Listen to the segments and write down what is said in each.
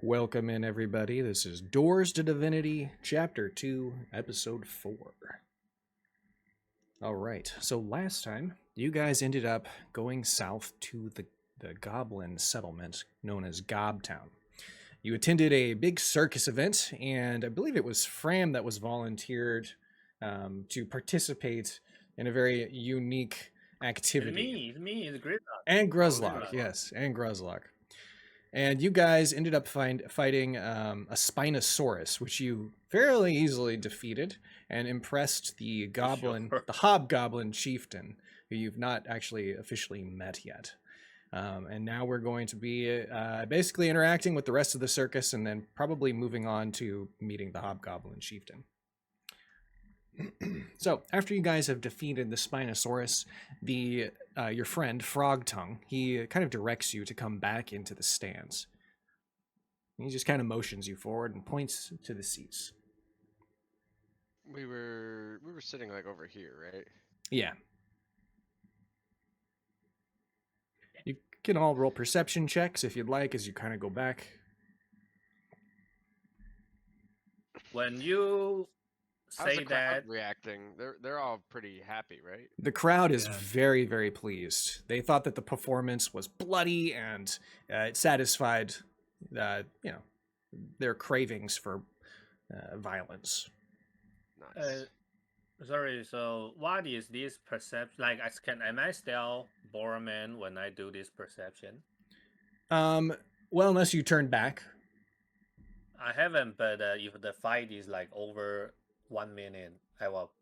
Welcome in, everybody. This is Doors to Divinity, Chapter 2, Episode 4. Alright, so last time, you guys ended up going south to the Goblin settlement known as Gobtown. You attended a big circus event, and I believe it was Fram that was volunteered to participate in a very unique activity. Me, the Gridlock. And Gruzlock, yes, and Gruzlock. And you guys ended up fighting a Spinosaurus, which you fairly easily defeated and impressed the Goblin, the Hobgoblin Chieftan, who you've not actually officially met yet. And now we're going to be basically interacting with the rest of the circus and then probably moving on to meeting the Hobgoblin Chieftan. So, after you guys have defeated the Spinosaurus, your friend, Frogtongue, he kind of directs you to come back into the stands. He just kind of motions you forward and points to the seats. We were sitting like over here, right? Yeah. You can all roll perception checks if you'd like as you kind of go back. When you say that, reacting, they're all pretty happy, right? The crowd is very, very pleased. They thought that the performance was bloody and it satisfied, their cravings for violence. Nice. Sorry. So, what is this perception? Like, am I still Borman when I do this perception? Well, unless you turn back. I haven't, but if the fight is like over 1 minute, I will.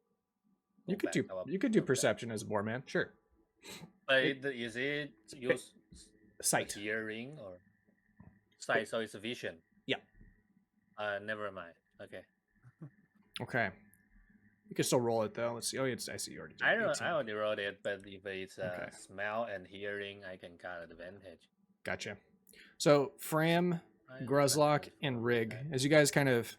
You could do perception as a Boreman, sure. But is it use sight, hearing, or sight? So it's a vision. Yeah. Never mind. Okay. Okay. You can still roll it though. Let's see. Oh, I see you already did. I already rolled it, but if it's smell and hearing, I can got advantage. Gotcha. So Fram, Gruzlock, and Rig, as you guys kind of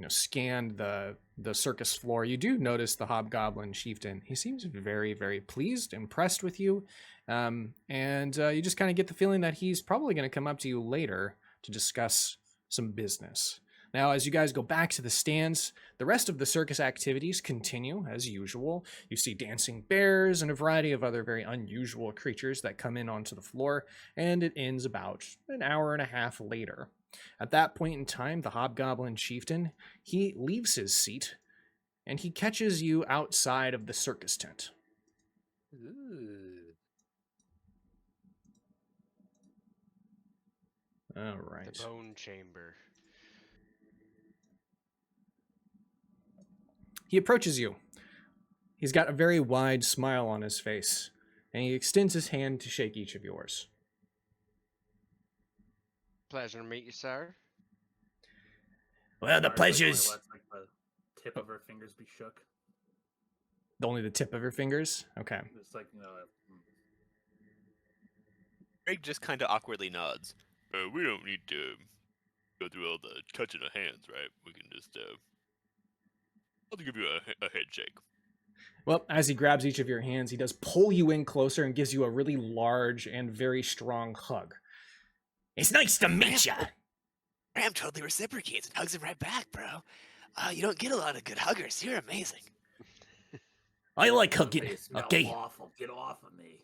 scanned the circus floor, you do notice the Hobgoblin Chieftan. He seems very, very pleased, impressed with you, and you just kind of get the feeling that he's probably going to come up to you later to discuss some business. Now, as you guys go back to the stands, the rest of the circus activities continue as usual. You see dancing bears and a variety of other very unusual creatures that come in onto the floor, and it ends about an hour and a half later. At that point in time, the Hobgoblin Chieftan, he leaves his seat, and he catches you outside of the circus tent. Ooh. All right. The bone chamber. He approaches you. He's got a very wide smile on his face, and he extends his hand to shake each of yours. Pleasure to meet you, sir. Well, the pleasure's... Like the tip of her fingers be shook. Only the tip of her fingers? Okay. It's like, Greg just kind of awkwardly nods. We don't need to go through all the touching of hands, right? We can just, I'll give you a head shake. Well, as he grabs each of your hands, he does pull you in closer and gives you a really large and very strong hug. It's nice to meet ya! Ram totally reciprocates and hugs him right back, bro. You don't get a lot of good huggers. You're amazing. I like hugging, they smell okay? awful. Get off of me.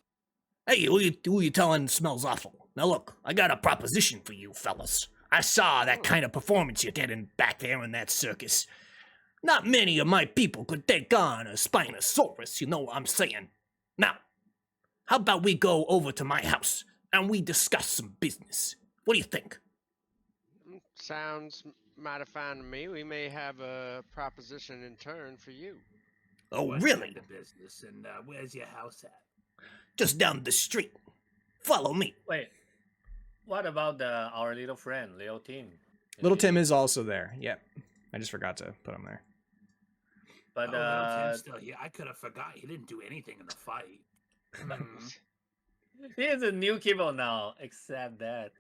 Hey, who you telling smells awful? Now look, I got a proposition for you fellas. I saw that kind of performance you did back there in that circus. Not many of my people could take on a Spinosaurus, you know what I'm saying? Now, how about we go over to my house and we discuss some business? What do you think? Sounds mighty fine to me. We may have a proposition in turn for you. Oh, What's really? The business, and where's your house at? Just down the street. Follow me. Wait. What about our little friend, Little Tim? Little Tim is also there. Yep. I just forgot to put him there. But Little Tim's still here. I could have forgot. He didn't do anything in the fight. he is a new kibble now, except that.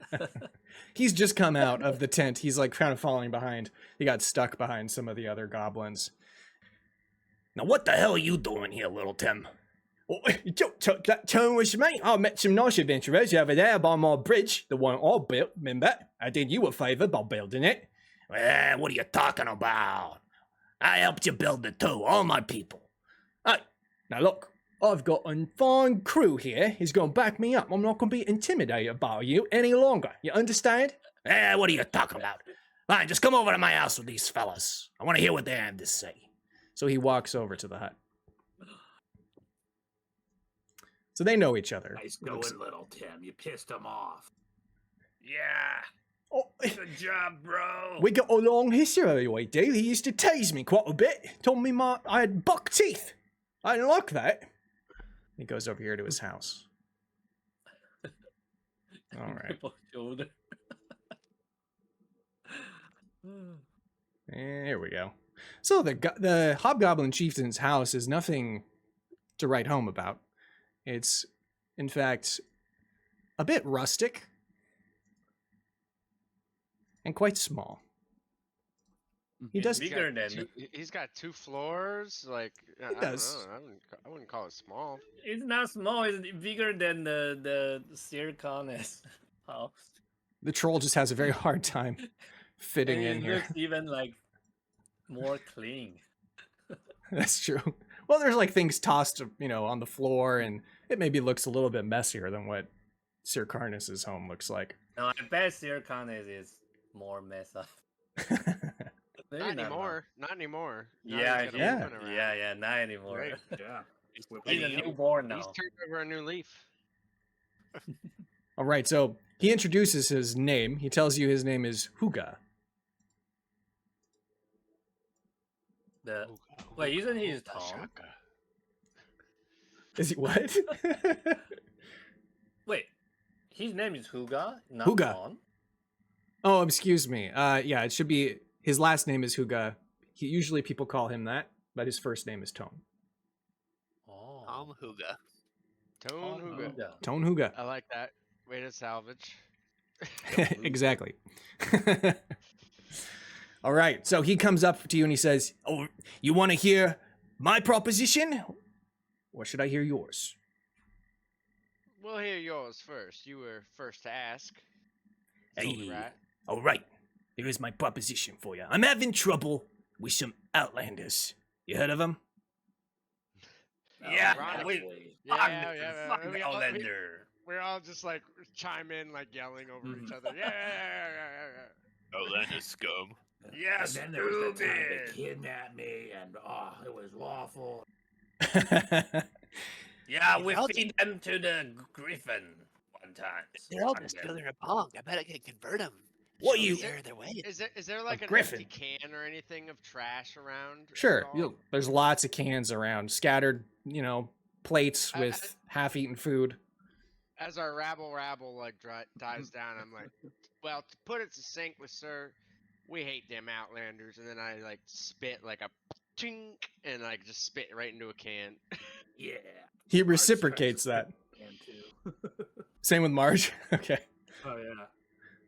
He's just come out of the tent. He's like kind of falling behind. He got stuck behind some of the other goblins. Now what the hell are you doing here, Little Tim? Oh, that Tone was me. I met some nice adventurers over there by my bridge, the one I built, remember? I did you a favour by building it. Well, what are you talking about? I helped you build it too, all my people. Hey, now look, I've got a fine crew here. He's going to back me up. I'm not going to be intimidated by you any longer. You understand? What are you talking about? Fine, just come over to my house with these fellas. I want to hear what they have to say. So he walks over to the hut. So they know each other. Nice going, little Tim. You pissed him off. Yeah. Oh, Good job, bro. we got a long history, we do. He used to tease me quite a bit. Told me I had buck teeth. I didn't like that. He goes over here to his house. All right. Shoulder. Here we go. So the Hobgoblin Chieftan's house is nothing to write home about. It's, in fact, a bit rustic and quite small. He does. Bigger than. He's got 2 floors. Like I does. don't know, I wouldn't call it small. It's not small. It's bigger than the circus house. The troll just has a very hard time fitting And in it here. looks even like more clean. That's true. Well, there's like things tossed, on the floor, and it maybe looks a little bit messier than what Sir Carnus's home looks like. No, I bet circus is more messed up. Maybe Not not anymore. Not anymore. Now Yeah, he's got a yeah. woman around. Yeah, not anymore. Right? Yeah. He's a newborn now. He's turned over a new leaf. All right, so he introduces his name. He tells you his name is Huga. Wait, isn't he Tom? Is he what? Wait, his name is Huga, not Huga. Tom? Oh, excuse me. Yeah, it should be, his last name is Huga. Usually people call him that, but his first name is Tone. Oh, Tom Huga. Tone Huga. Tone Huga. I like that. Way to salvage. Exactly. All right, so he comes up to you and he says, Oh, you want to hear my proposition? Or should I hear yours? We'll hear yours first. You were first to ask. Hey, Right? all right. Here is my proposition for you. I'm having trouble with some Outlanders. You heard of them? yeah, Ironically. fuck the We Outlander. we're all just like chime in, like yelling over each other. Yeah. Outlander scum. Yeah, And then there was the time they stupid. kidnapped me, and it was awful. Yeah, we I'll feed them to the griffin one time. They're all Fuck just them. building a bong. I bet I can convert them. What you- Their way. Is there like an griffin. empty can or anything of trash around? at sure, all? there's lots of cans around, scattered, plates I- with half-eaten food. As our rabble like dies down, I'm like, well, to put it succinctly, sir, we hate them Outlanders, and then I like spit like a tink, and like just spit right into a can. Yeah. He Marge reciprocates tries that. to can too. Same with Marge. Okay. Oh yeah.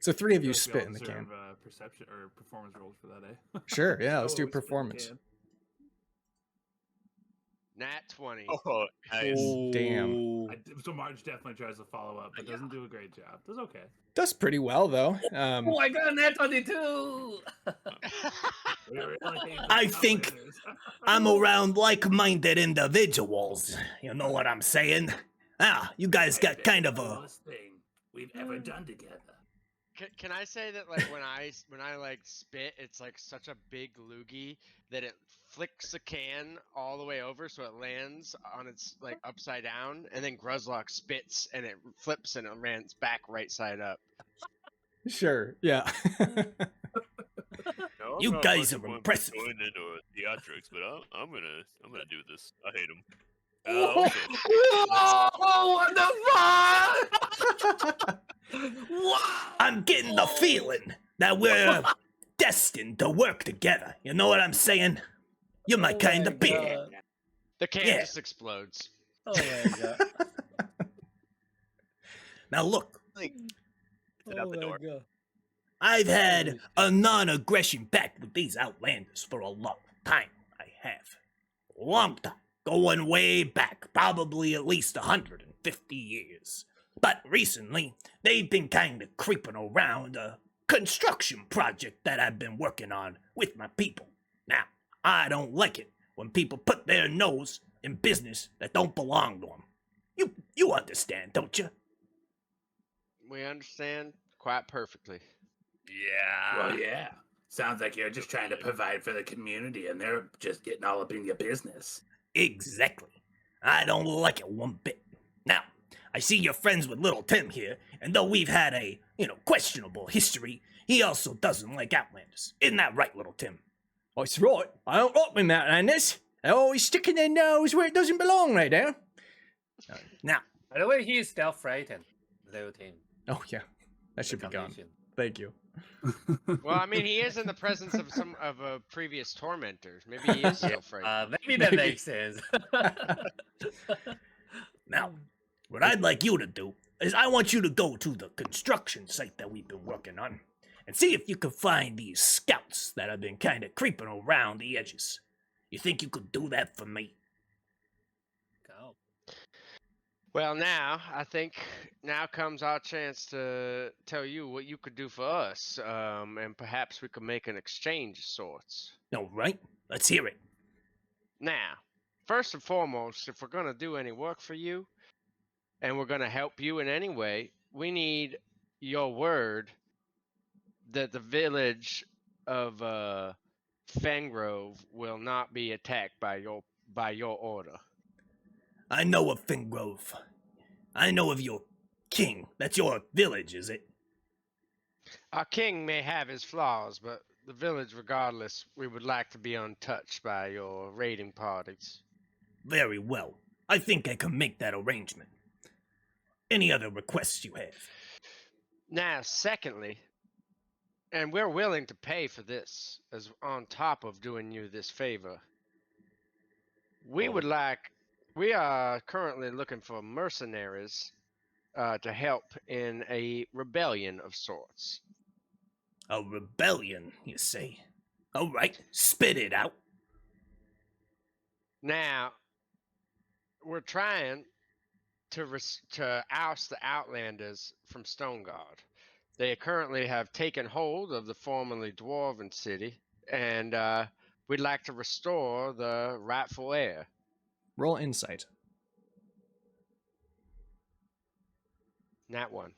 So 3 of you Feel like we spit all in the can. deserve, perception or performance rolls for that, eh? Sure, yeah, let's Oh, do we spit in the performance. can. Nat 20. Oh, nice. Damn. So Marge definitely tries to follow up, but doesn't do a great job. Does okay. Does pretty well, though. Oh, I got a net 22. We really hate I the think Outlanders. I'm around like-minded individuals. You know what I'm saying? You guys got kind of The a... coolest thing we've ever done together. Can I say that like when I like spit, it's like such a big loogie that it flicks the can all the way over so it lands on its like upside down, and then Gruzlock spits and it flips and it lands back right side up. Sure, yeah. No, I'm You not guys much are of one for impressive. Going into theatrics, but I'm gonna do this. I hate them. Oh, what the fuck? Wow. I'm getting the feeling that we're destined to work together. You know what I'm saying? You're my kind of beer. The can Yeah. just explodes. Oh my god. Now look, It's out the door. I've had a non-aggression pact with these Outlanders for a long time. I have. Long time. Going way back. probably at least 150 years. But recently, they've been kind of creeping around a construction project that I've been working on with my people. Now, I don't like it when people put their nose in business that don't belong to them. You understand, don't you? We understand quite perfectly. Yeah. Well, yeah. Sounds like you're just trying to provide for the community and they're just getting all up in your business. Exactly. I don't like it one bit. Now, I see you're friends with little Tim here, and though we've had a, questionable history, he also doesn't like Outlanders. Isn't that right, little Tim? That's right. I don't like them Outlanders. They're always sticking their nose where it doesn't belong, right there. Now, By the way, he is still frightened, little team. Oh, yeah. That should be gone. Thank you. Well, I mean, he is in the presence of a previous tormentor. Maybe he is still frightened. Maybe that makes sense. Now, what I'd like you to do is I want you to go to the construction site that we've been working on and see if you can find these scouts that have been kind of creeping around the edges. You think you could do that for me? Go. Well, I think now comes our chance to tell you what you could do for us, and perhaps we could make an exchange of sorts. All right, let's hear it. Now, first and foremost, if we're going to do any work for you, and we're going to help you in any way, we need your word that the village of Fengrove will not be attacked by your order. I know of Fingrove. I know of your king. That's your village, is it? Our king may have his flaws, but the village, regardless, we would like to be untouched by your raiding parties. Very well. I think I can make that arrangement. Any other requests you have? Now, secondly, and we're willing to pay for this, as on top of doing you this favor, we are currently looking for mercenaries to help in a rebellion of sorts. A rebellion, you say? All right, spit it out. Now, we're trying to oust the Outlanders from Stoneguard. They currently have taken hold of the formerly dwarven city, and we'd like to restore the rightful heir. Roll insight. Nat one.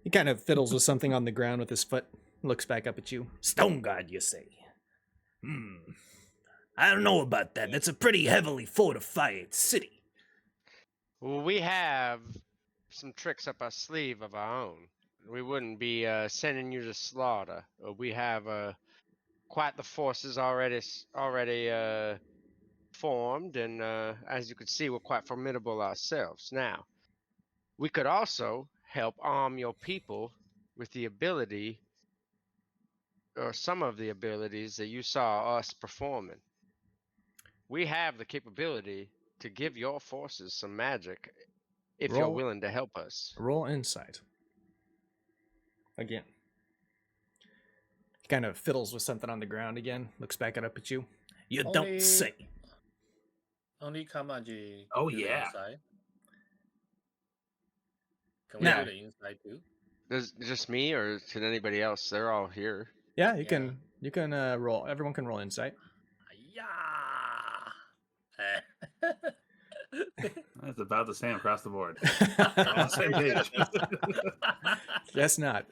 He kind of fiddles with something on the ground with his foot, looks back up at you. Stoneguard, you say? I don't know about that. That's a pretty heavily fortified city. Well, we have some tricks up our sleeve of our own. We wouldn't be sending you to slaughter. We have quite the forces already formed, and as you can see, we're quite formidable ourselves. Now, we could also help arm your people with the ability, or some of the abilities that you saw us performing. We have the capability to give your forces some magic if you're willing to help us. Roll insight. Again. He kind of fiddles with something on the ground again, looks back up at you. You don't say. Only Kamaji. Oh, do the yeah. inside. Can we Nah. do the inside too? Is it just me, or can anybody else? They're all here. Yeah, you can roll. Everyone can roll insight. Yeah. That's about the same across the board. Guess not.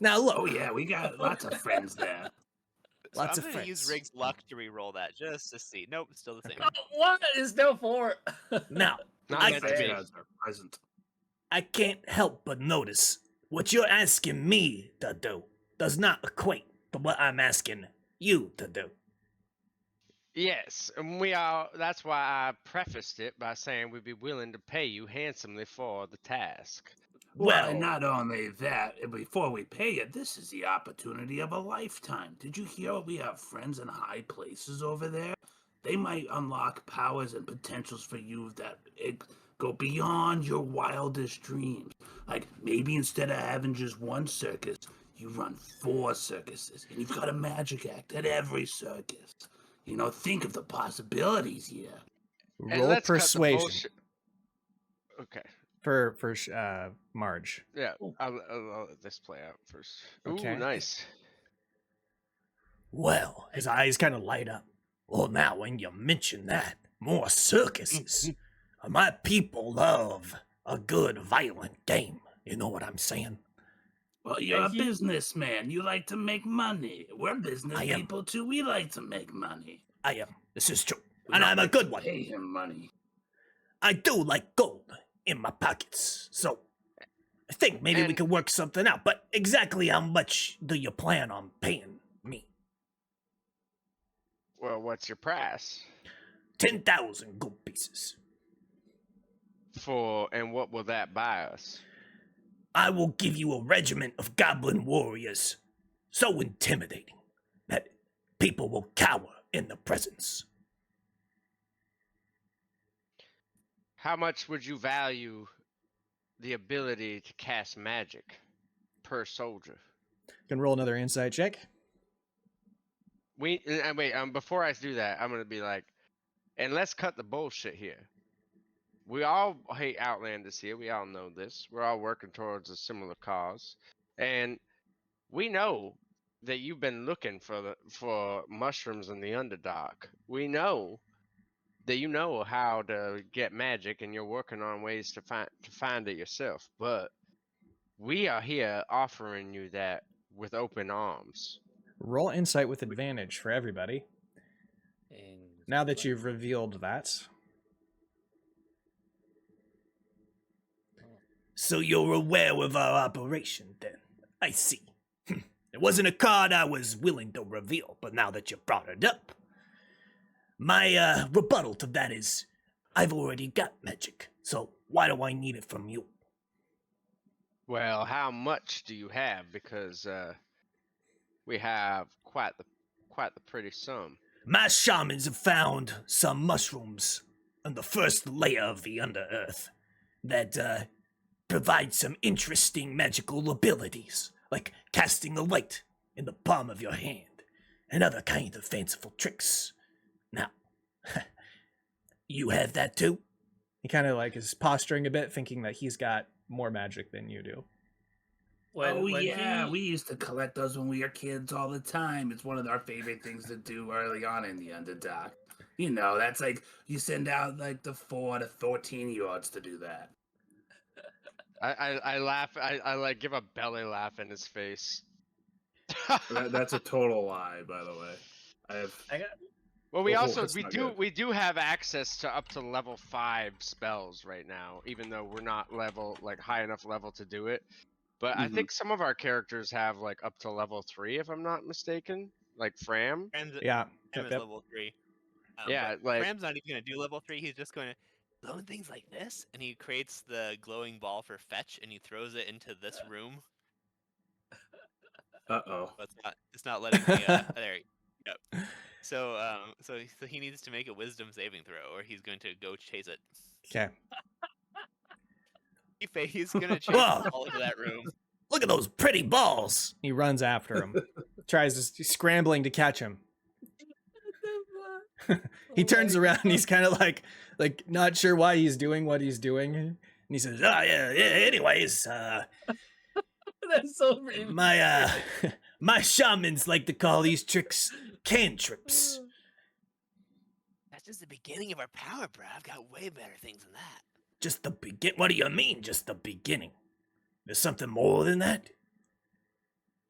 Now look. Oh yeah, we got lots of friends there. So Lots I'm of gonna use friends. Rig's luck to re-roll that just to see. Nope, it's still the same. What is there for? Now, Not I- meant to be. Guys are present. I can't help but notice what you're asking me to do does not equate to what I'm asking you to do. Yes, and we are. That's why I prefaced it by saying we'd be willing to pay you handsomely for the task. Well, and not only that, before we pay you, this is the opportunity of a lifetime. Did you hear we have friends in high places over there? They might unlock powers and potentials for you that go beyond your wildest dreams. Like maybe instead of having just one circus, you run 4 circuses, and you've got a magic act at every circus. You know, think of the possibilities here. And Roll let's cut the persuasion bullshit. Okay. for Marge. Yeah. I'll let this play out first. Okay. Ooh, nice. Well, his eyes kind of light up. Well, now when you mention that, more circuses. My people love a good violent game. You know what I'm saying? Well, you're a businessman. You like to make money. We're business I am. people too. We like to make money. I am. This is true. We And don't I'm a like good to one. Pay him money. I do like gold in my pockets. So I think maybe we And- could work something out. But exactly how much do you plan on paying me? Well, what's your price 10,000 gold pieces. and what will that buy us? I will give you a regiment of goblin warriors so intimidating that people will cower in the presence. How much would you value the ability to cast magic per soldier? Can roll another insight check. Wait, before I do that, I'm gonna be like, and let's cut the bullshit here. We all hate Outlanders here. We all know this. We're all working towards a similar cause, and we know that you've been looking for mushrooms in the Underdark. We know that you know how to get magic, and you're working on ways to find it yourself. But we are here offering you that with open arms. Roll insight with advantage for everybody. Now that you've revealed that. So you're aware of our operation, then? I see. It wasn't a card I was willing to reveal, but now that you brought it up, my rebuttal to that is, I've already got magic, so why do I need it from you? Well, how much do you have? Because we have quite the pretty sum. My shamans have found some mushrooms on the first layer of the Underearth that provide some interesting magical abilities, like casting a light in the palm of your hand and other kind of fanciful tricks. Now, you have that too? He kind of like is posturing a bit, thinking that he's got more magic than you do. We used to collect those when we were kids all the time. It's one of our favorite things to do early on in the Underdark. You know, that's like you send out like the 4 to 14-year-olds to do that. I laugh. I like give a belly laugh in his face. That's a total lie, by the way. Well, we that's not good. we do have access to up to level 5 spells right now, even though we're not high enough level to do it. But I think some of our characters have like up to level 3, if I'm not mistaken. Like Fram. Yeah. Fram is level 3. Yeah, but like Fram's not even gonna do level 3. He's just going to blow things like this, and he creates the glowing ball for fetch, and he throws it into this room. Uh-oh. But it's not letting me. There. Yep. So he needs to make a wisdom saving throw, or he's going to go chase it. Okay. He's gonna chase Whoa. the ball into that room. Look at those pretty balls! He runs after him. He's scrambling to catch him. He turns around and he's kind of like not sure why he's doing what he's doing. And he says, "Oh yeah, anyways, That's so rude. my shamans like to call these tricks cantrips." That's just the beginning of our power, bro. I've got way better things than that. Just the begin. What do you mean, just the beginning? There's something more than that?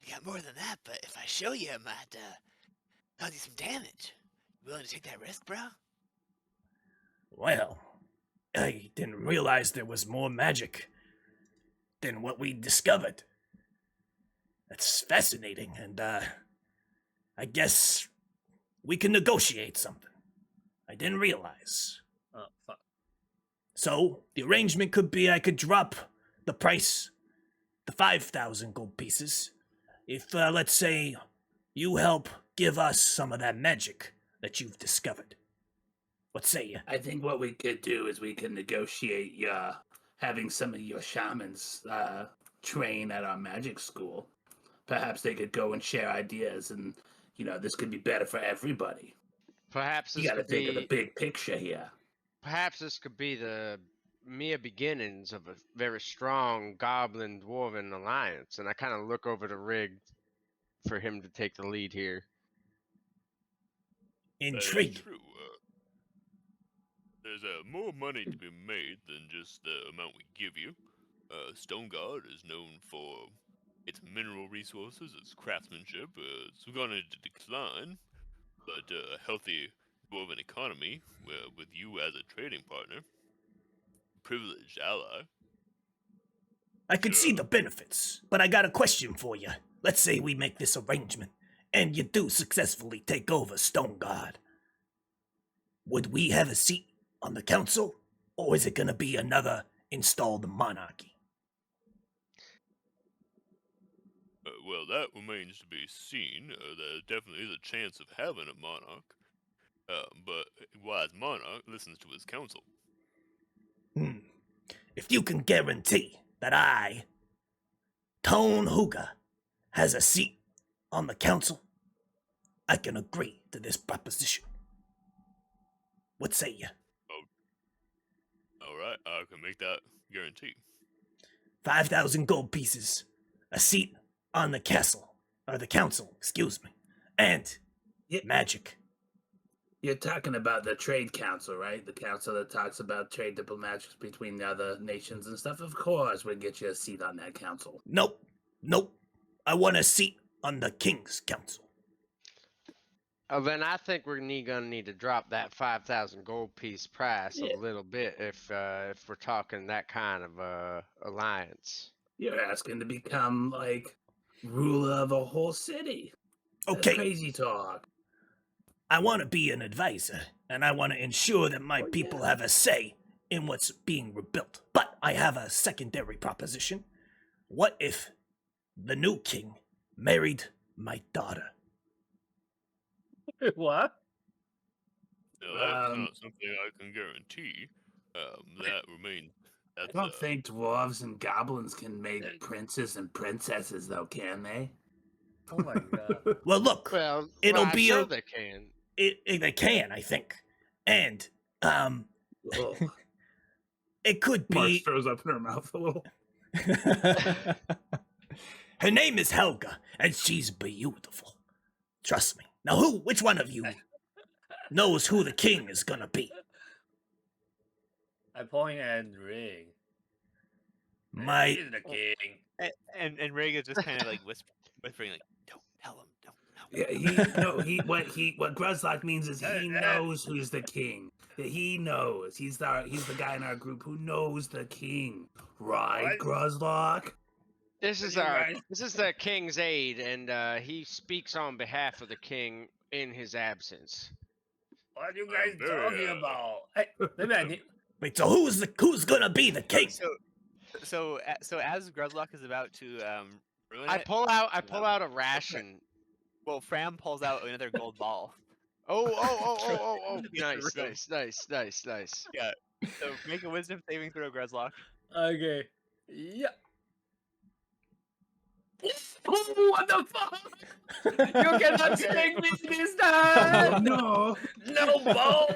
I got more than that, but if I show you, I might cause you some damage. You willing to take that risk, bro? Well, I didn't realize there was more magic than what we discovered. That's fascinating, and I guess we can negotiate something. I didn't realize. Oh, fuck. So, the arrangement could be I could drop the price to 5,000 gold pieces if, let's say, you help give us some of that magic that you've discovered. What say you? I think what we could do is we could negotiate having some of your shamans train at our magic school. Perhaps they could go and share ideas, and this could be better for everybody. perhaps You this got to could think of the be big picture here. perhaps this could be the mere beginnings of a very strong Goblin Dwarven alliance. And I kind of look over to Rig for him to take the lead here. That is Intriguing. true. There's more money to be made than just the amount we give you. Stone God is known for its mineral resources, its craftsmanship. It's gone into decline, but a healthy dwarven economy, with you as a trading partner, privileged ally. I can see the benefits, but I got a question for you. Let's say we make this arrangement, and you do successfully take over Stone God. Would we have a seat on the council, or is it gonna be another installed monarchy? Well, that remains to be seen. There definitely is a chance of having a monarch. But a wise monarch listens to his council. If you can guarantee that I, Tone Huga, has a seat on the council, I can agree to this proposition. What say you? Alright, I can make that guarantee. 5,000 gold pieces, a seat on the castle, or the council, excuse me, and magic. You're talking about the trade council, right? The council that talks about trade diplomatics between the other nations and stuff. Of course, we'll get you a seat on that council. Nope. I want a seat on the king's council. Then I think we're gonna need to drop that 5,000 gold piece price a little bit if we're talking that kind of alliance. You're asking to become like ruler of a whole city. That's Okay, crazy talk. I want to be an advisor, and I want to ensure that my people have a say in what's being rebuilt. But I have a secondary proposition. What if the new king married my daughter? What? Now, that's not something I can guarantee. That remains. I don't think dwarves and goblins can make princes and princesses, though, can they? Oh my god. Well, look, Well, it'll I'm be sure a. they can. They can, I think, and Ugh. it could Mark be. throws up in her mouth a little. Her name is Helga, and she's beautiful. Trust me. Now, which one of you knows who the king is gonna be? I point at Rig. My He's the king. And Rig is just kind of like whispering, like, "Don't tell him, don't." Yeah, what Gruzlock means is he knows who's the king. He knows. He's the guy in our group who knows the king. Right, Gruzlock? This is the king's aide, and he speaks on behalf of the king in his absence. What are you guys talking about? Hey, maybe I need. wait. So who's gonna be the king? So as Gruzlock is about to ruin I it, pull out a ration. well, Fram pulls out another gold ball. Oh! Nice. Yeah. So make a wisdom saving throw, Gruzlock. Okay. Yeah. What the fuck? You cannot take me this time. No. No ball.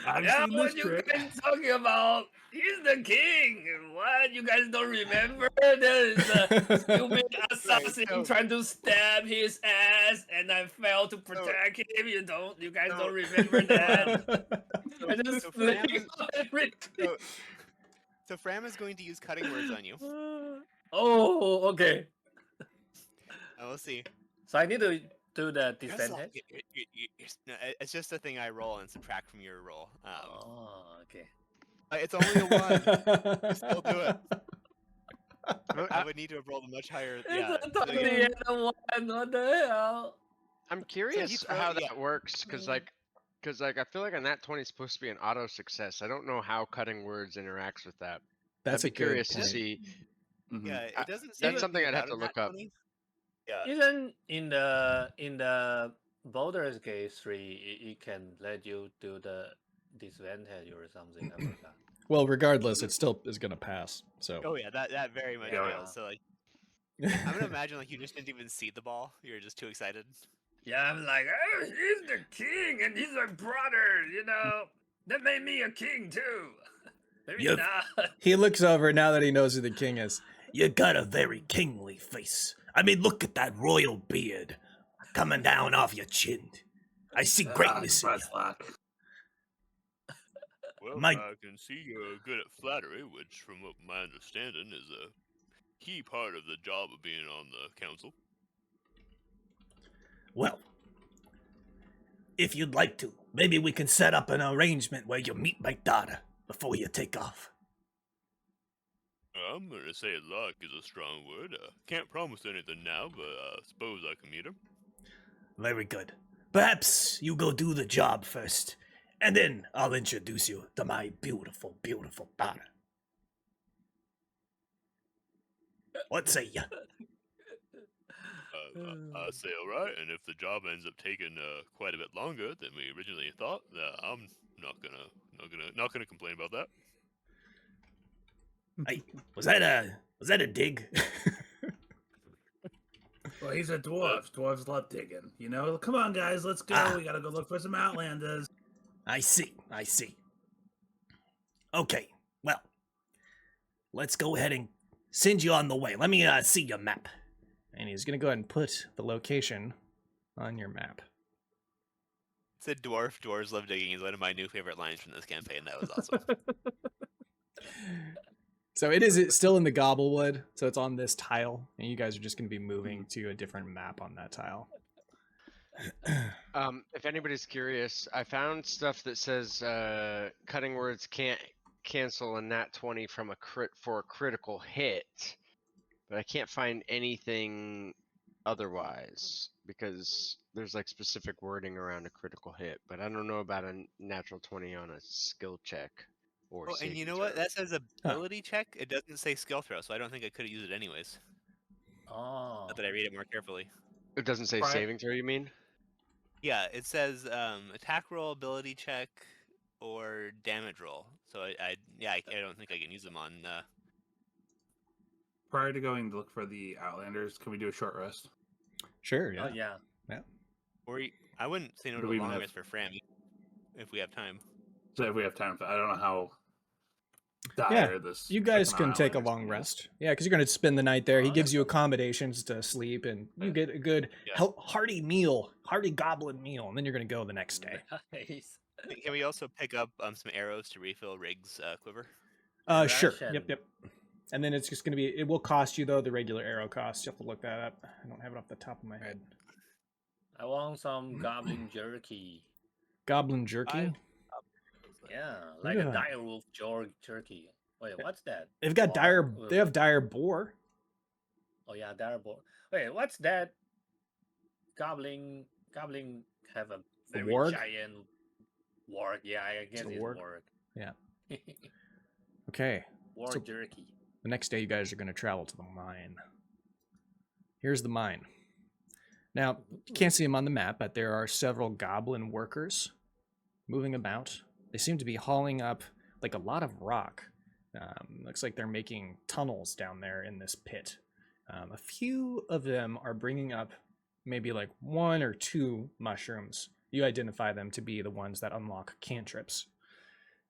I've Yeah, seen what this you trick. guys talking about? He's the king. What? You guys don't remember? There is a stupid assassin so- trying to stab his ass, and I failed to protect him. You guys don't remember that? I just so Fram flipped is- everything. So Fram is going to use cutting words on you. Oh, okay. We'll see. So I need to do the Gruzlock, disadvantage. no, it's just a thing I roll and subtract from your roll. Oh, okay. It's only a 1. You still do it. I would need to have rolled a much higher. Yeah. It's a totally other one. What the hell? I'm curious throw- how yeah. that works, because I feel like a nat 20 is supposed to be an auto success. I don't know how cutting words interacts with that. That's I'd be a good curious to point. see. Yeah, I- it doesn't say that's something I'd have about to a look nat up. 20. Yeah. Even in the Baldur's Gate 3, it can let you do the disadvantage or something. I forgot. Well, regardless, it still is gonna pass. So Oh yeah, that very much Yeah. will. So like, I'm gonna imagine like you just didn't even see the ball. You were just too excited. Yeah, I'm like, oh, he's the king and he's my brother, you know. That made me a king too. Maybe Yep. not. He looks over now that he knows who the king is. You got a very kingly face. I mean, look at that royal beard coming down off your chin. I see greatness in you. Gruzlock. Well, My- I can see you're good at flattery, which, from what my understanding, is a key part of the job of being on the council. Well, if you'd like to, maybe we can set up an arrangement where you meet my daughter before you take off. I'm gonna say luck is a strong word. Can't promise anything now, but I suppose I can meet her. Very good. Perhaps you go do the job first, and then I'll introduce you to my beautiful, beautiful daughter. What say you? I say alright, and if the job ends up taking quite a bit longer than we originally thought, I'm not gonna complain about that. Hey, was that a dig? Well, he's a dwarf. Dwarves love digging. You know, come on, guys, let's go. Ah. We gotta go look for some Outlanders. I see. Okay, well, let's go ahead and send you on the way. Let me see your map. And he's going to go ahead and put the location on your map. Said dwarves love digging is one of my new favorite lines from this campaign. That was awesome. So it's still in the Gobblewood, so it's on this tile, and you guys are just going to be moving to a different map on that tile. If anybody's curious, I found stuff that says cutting words can't cancel a nat 20 from a critical hit, but I can't find anything otherwise because there's like specific wording around a critical hit, but I don't know about a natural 20 on a skill check or Oh, and you saving know what? throw. That says ability check. It doesn't say skill throw, so I don't think I could have used it anyways. Oh. Not that I read it more carefully. It doesn't say Right. saving throw, you mean? Yeah, it says attack roll, ability check, or damage roll. So I don't think I can use them on. Prior to going to look for the Outlanders, can we do a short rest? Sure, yeah. Oh yeah. I wouldn't say no Do to we a even long have- rest for Fram if we have time. So if we have time, I don't know how Yeah, dire this. You guys checking on can take a Outlanders long thing is. rest. Yeah, because you're going to spend the night there. He Oh, gives that's you accommodations to sleep, and you get a good, Yeah. hearty goblin meal, and then you're going to go the next day. Nice. Can we also pick up some arrows to refill Rig's quiver? Sure. Ration. Yep. And then it's just going to be, it will cost you, though, the regular arrow cost. You have to look that up. I don't have it off the top of my head. I want some goblin jerky. Goblin jerky? Yeah, like Yeah. a dire wolf jerky. Wait, what's that? They've got they have dire boar. Oh yeah, dire boar. Wait, what's that? Goblin have a very warg? giant warg. Yeah, I guess a it's warg? warg. Yeah. Okay. Warg So- jerky. The next day, you guys are going to travel to the mine. Here's the mine. Now, you can't see them on the map, but there are several goblin workers moving about. They seem to be hauling up like a lot of rock. Looks like they're making tunnels down there in this pit. A few of them are bringing up maybe like 1 or 2 mushrooms. You identify them to be the ones that unlock cantrips.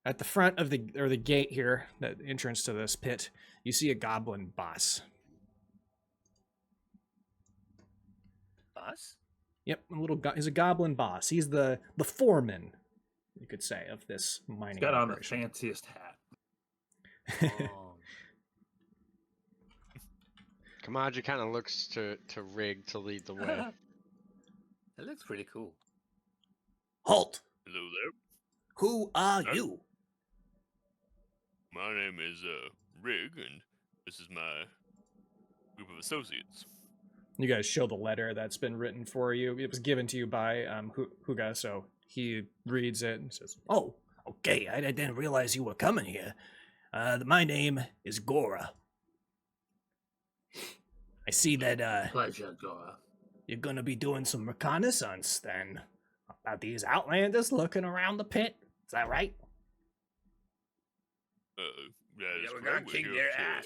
At the front of the gate here, the entrance to this pit, you see a goblin boss. Us? Yep, he's a goblin boss. He's the foreman, you could say, of this mining He's got on the operation. fanciest hat. Oh. Kamaji kind of looks to Rig to lead the way. It looks pretty cool. Halt! Hello there. Who are you? My name is Rig, and this is my group of associates. You guys show the letter that's been written for you. It was given to you by Huga, so he reads it and says, Oh, okay. I didn't realize you were coming here. My name is Gora. I see that Pleasure, Gora. you're gonna be doing some reconnaissance then about these Outlanders looking around the pit. Is that right? That is we're correct. gonna kick here their to, ass.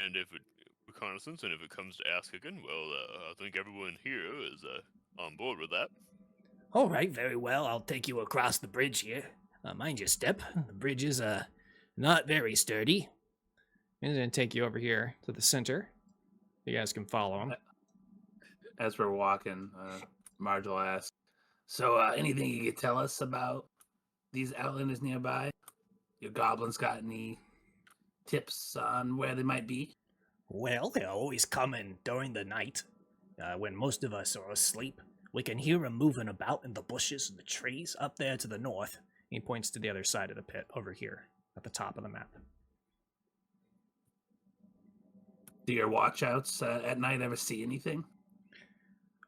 and if it reconnaissance, and if it comes to ass kicking, well, I think everyone here is on board with that. All right, very well. I'll take you across the bridge here. Mind your step. The bridge is not very sturdy. He's going to take you over here to the center. You guys can follow him. As we're walking, Margil asks, "So, anything you could tell us about these Outlanders nearby? Your goblins got any tips on where they might be?" Well, they're always coming during the night, when most of us are asleep. We can hear them moving about in the bushes and the trees up there to the north. He points to the other side of the pit over here at the top of the map. Do your watchouts at night ever see anything?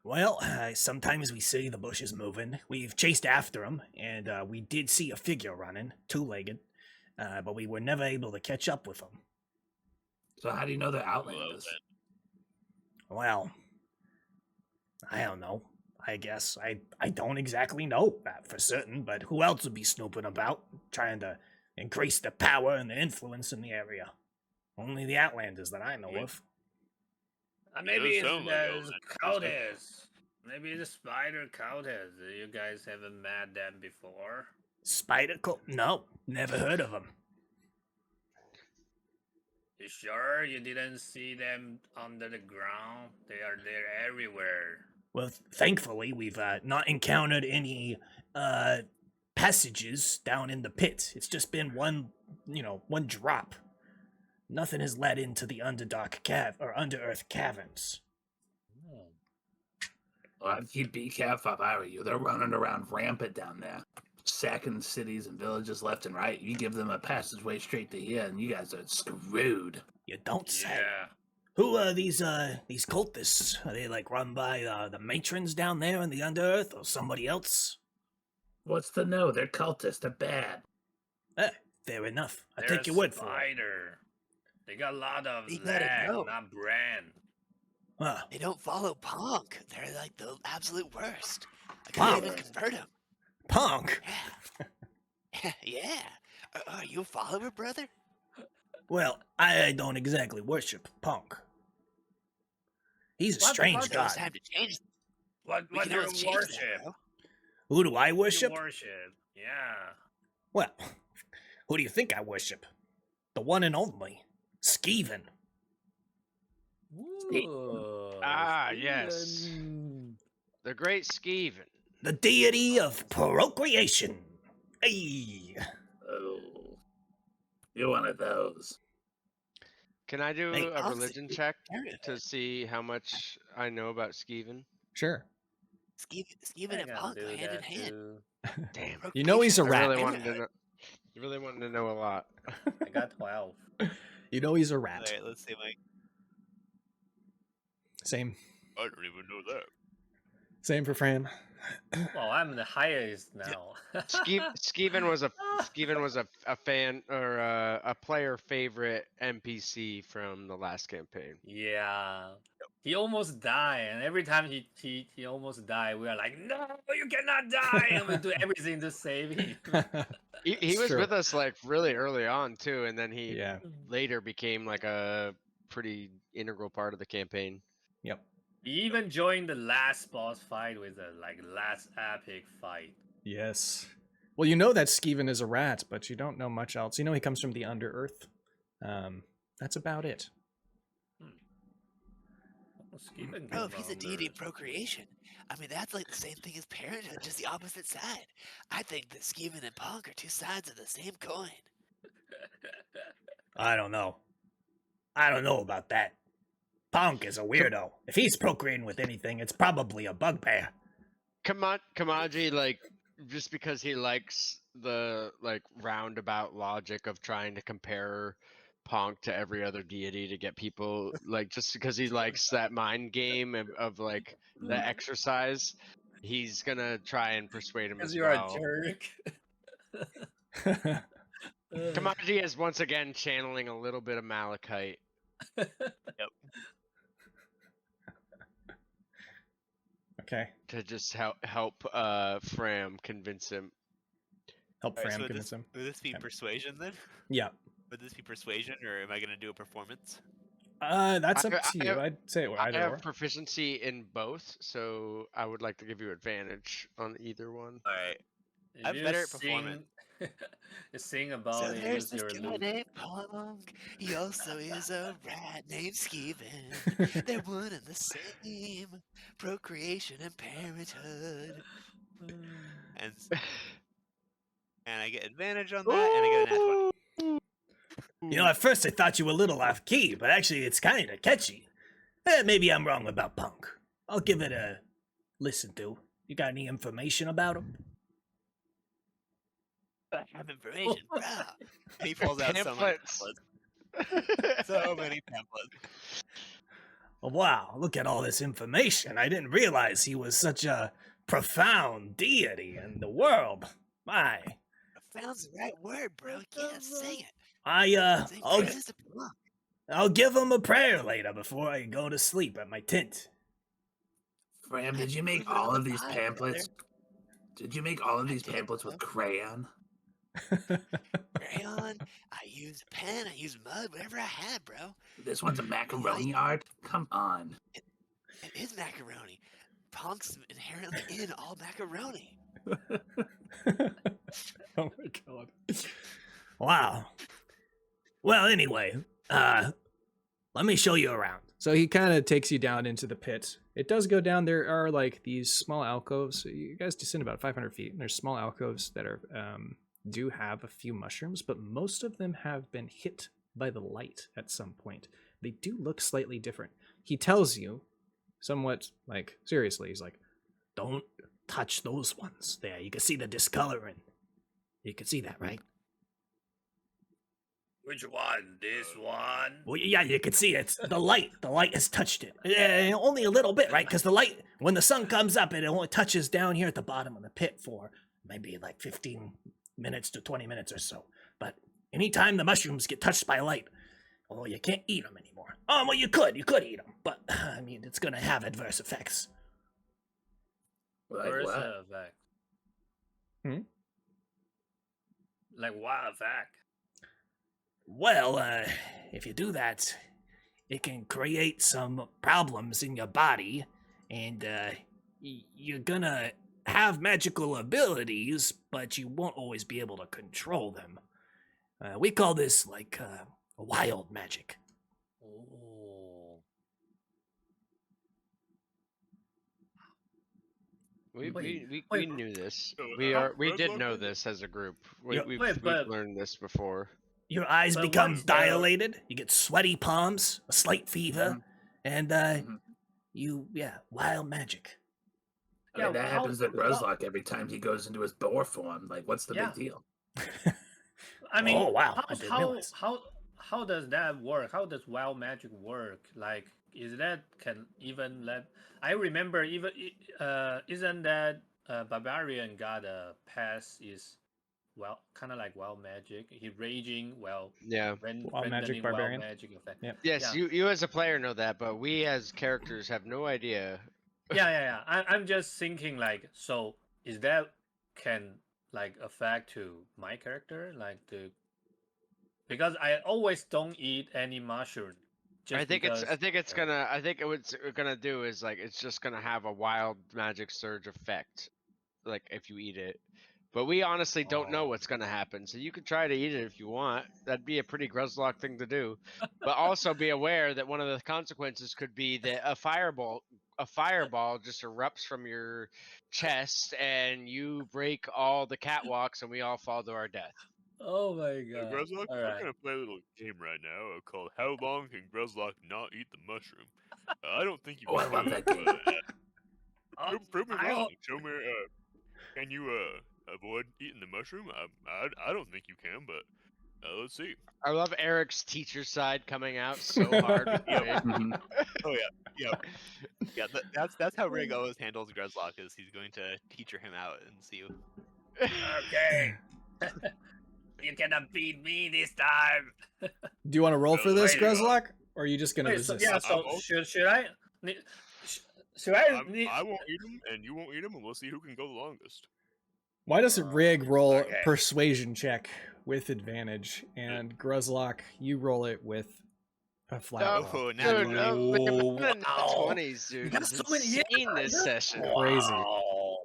Well, sometimes we see the bushes moving. We've chased after them, and we did see a figure running, two-legged, but we were never able to catch up with them. So how do you know they're Outlanders? Well, I don't know. I guess I don't exactly know that for certain, but who else would be snooping about, trying to increase the power and the influence in the area? Only the Outlanders that I know of. Maybe does it's sound like the Outlanders. countess. Maybe the spider countess. You guys haven't met them before. Spider No, never heard of them. You sure you didn't see them under the ground? They're everywhere. Well, thankfully, we've not encountered any passages down in the pit. It's just been one drop. Nothing has led into the under-earth caverns. Well, I'd be careful if I were you. They're running around rampant down there, sacking cities and villages left and right. You give them a passageway straight to here, and you guys are screwed. You don't say. Yeah. Who are these cultists? Are they like run by the matrons down there in the Underearth, or somebody else? What's to know? They're cultists. They're bad. Fair enough. I'll They're take your word for it. spider. They got a lot of You gotta lag, know. not brand. Huh. They don't follow Punk. They're like the absolute worst. I couldn't even convert him. Punk? Yeah. Yeah. Are you a follower, brother? Well, I don't exactly worship Punk. He's a strange god. It's time to change. What We do can you always change worship? that, bro. Who do I You worship? worship. Yeah. Well, who do you think I worship? The one and only Skeevan. Ooh, yes. Steven. The Great Skeevan. The deity of procreation. Hey. Oh, you're one of those. Can I do Hey, a I'll religion see- check Area. to see how much I know about Skeevan? Sure. Skeevan I and can Punk do go hand in that hand. too. Damn. You know he's a I rat. really wanted to know. You really wanted to know a lot. I got 12. You know he's a rat. Alright, let's see, Mike. Same. I don't even know that. Same for Fram. Well, I'm the highest now. Skeevan was a fan or a player favorite NPC from the last campaign. Yeah. He almost died, and every time he almost died, we are like, no, you cannot die, and we do everything to save him. He It's was true. with us like really early on too, and then he Yeah. later became like a pretty integral part of the campaign. Yep. He even joined the last boss fight with the last epic fight. Yes. Well, you know that Skeevan is a rat, but you don't know much else. You know he comes from the Underearth. That's about it. Bro, if he's a deity of procreation, I mean, that's like the same thing as parenthood, just the opposite side. I think that Skeevan and Punk are two sides of the same coin. I don't know. I don't know about that. Punk is a weirdo. If he's procreating with anything, it's probably a bugbear. Kamaji, like, just because he likes the like roundabout logic of trying to compare Ponk to every other deity to get people like, just because he likes that mind game of like the exercise, he's gonna try and persuade him Because as you're well. a jerk. Kamaji is once again channeling a little bit of Malachite Okay. to just help Fram convince him. Help Alright, Fram so convince him. would this be Yeah. persuasion then? Yeah. Would this be persuasion, or am I gonna do a performance? That's up I- to I you. have- I'd say I either have or. proficiency in both, so I would like to give you advantage on either one. All right. If I'm you better at performing. you sing So about it, there's use this your guy loot. named Punk. He also is a rat named Skeevan. They're one and the same. Procreation and parenthood. And and I get advantage on that, and I get a nat 20. You know, at first I thought you were a little off key, but actually it's kind of catchy. Maybe I'm wrong about Punk. I'll give it a listen to. You got any information about him? I have information, bro. He pulls out so many Pamphlets. pamphlets. So many pamphlets. Wow, look at all this information. I didn't realize he was such a profound deity in the world. My. Found's the right word, bro. You can't say it. Say I'll praises to Punk. I'll give him a prayer later before I go to sleep at my tent. Fram, did you make all of these pamphlets? Did you make all of these pamphlets with crayon? Crayon. I used pen. I used mud. Whatever I had, bro. This one's a macaroni art? Come on. It is macaroni. Punk's inherently in all macaroni. Oh my god. Wow. Well, anyway, let me show you around. So he kind of takes you down into the pit. It does go down. There are like these small alcoves. You guys descend about 500 feet, and there's small alcoves that are do have a few mushrooms, but most of them have been hit by the light at some point. They do look slightly different. He tells you, somewhat like seriously, he's like, Don't touch those ones there. You can see the discoloring. You can see that, right? Which one? This one? Well, yeah, you can see it. The light has touched it. Only a little bit, right? Because the light, when the sun comes up, it only touches down here at the bottom of the pit for maybe like 15 minutes to 20 minutes or so. But anytime the mushrooms get touched by light, oh, you can't eat them anymore. Oh, well, you could eat them, but I mean, it's gonna have adverse effects. Like Where's what? the effect? Hmm? Like what effect? Well, if you do that, it can create some problems in your body, and you're gonna have magical abilities, but you won't always be able to control them. We call this like wild magic. Oh. We wait, knew this. So, We did Redlock know is- this as a group. Yeah. We've but- learned this before. Your eyes But become what's the- dilated, you get sweaty palms, a slight fever, and Mhm. wild magic. I mean, Yeah, that how- happens to how- Gruzlock every time he goes into his boar form. Like, what's the Yeah. big deal? I mean, Oh, wow, I didn't how realize. how does that work? How does wild magic work? Like, is that can even let? I remember even isn't that barbarian got a pass is kind of like wild magic. He raging Yeah. Wild magic barbarian. Wild magic effect. Yep. Yes, Yeah. you as a player know that, but we as characters have no idea. Yeah. I'm just thinking like, so is that can like affect to my character because I always don't eat any mushroom. I think it's yeah. what's gonna do is like it's just gonna have a wild magic surge effect, like if you eat it. But we honestly don't know Oh. what's gonna happen, so you could try to eat it if you want. That'd be a pretty Gruzlock thing to do. But also be aware that one of the consequences could be that a fireball just erupts from your chest and you break all the catwalks and we all fall to our death. Oh my god! Gruzlock, All we're right. gonna play a little game right now called "How long can Gruzlock not eat the mushroom?" I don't think you Oh, I can love do that it, game. but, prove me I'll- wrong. Show me. Can you avoid eating the mushroom? I don't think you can, but let's see. I love Eric's teacher side coming out so hard. with the Yep. name. Oh yeah. That's how Rig always handles Gruzlock. Is he's going to teacher him out and see. Okay. You cannot beat me this time. Do you want to roll for this, Wait, Gruzlock? Or are you just gonna Wait, so, resist? yeah. So I'm should I? Should I? I won't eat them, and you won't eat them, and we'll see who can go the longest. Why doesn't Rig roll okay. persuasion check with advantage, and Gruzlock, you roll it with A flat Oh, roll. Oh, nat dude, 20. the nat wow. 20s, You dude, got is so many. Yeah, insane this session. Crazy. Wow.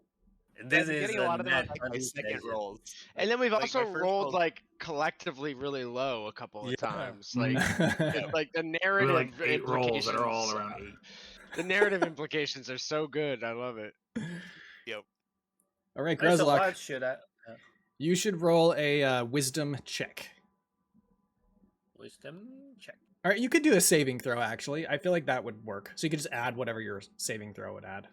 This I'm is getting a lot of them on net like my 20 second session. rolls. And then we've Like, also my first rolled roll- like collectively really low a couple of Yeah. times. Like it's like the Maybe narrative like 8 rolls that are all implications. around 8. The narrative implications are so good. I love it. Yep. All right, Alright, so Grezlock, what should I? you should roll a wisdom check. Wisdom check. All right, you could do a saving throw, actually. I feel like that would work. So you could just add whatever your saving throw would add.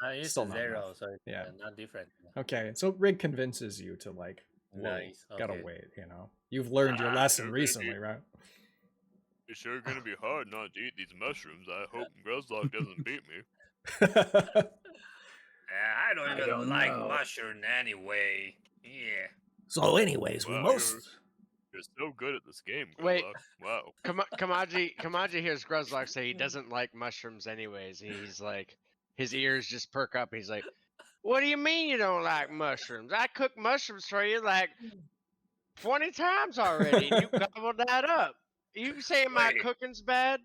It's Still not 0, enough. so it's Yeah. not different. Okay, so Rig convinces you to, like, whoa, Nice. gotta Okay. wait, you know? You've learned your lesson okay, recently, right? It's sure gonna be hard not to eat these mushrooms. I hope Grezlock doesn't beat me. I don't I even don't like know. mushroom anyway. Yeah. So, anyways, we Wow, most. You're so good at this game, Grezlock. Wait. Wow. Kamaji hears Gruzlock say he doesn't like mushrooms anyways. He's like, his ears just perk up. He's like, "What do you mean you don't like mushrooms? I cooked mushrooms for you like 20 times already, and you gobbled that up. You saying my Wait. cooking's bad?"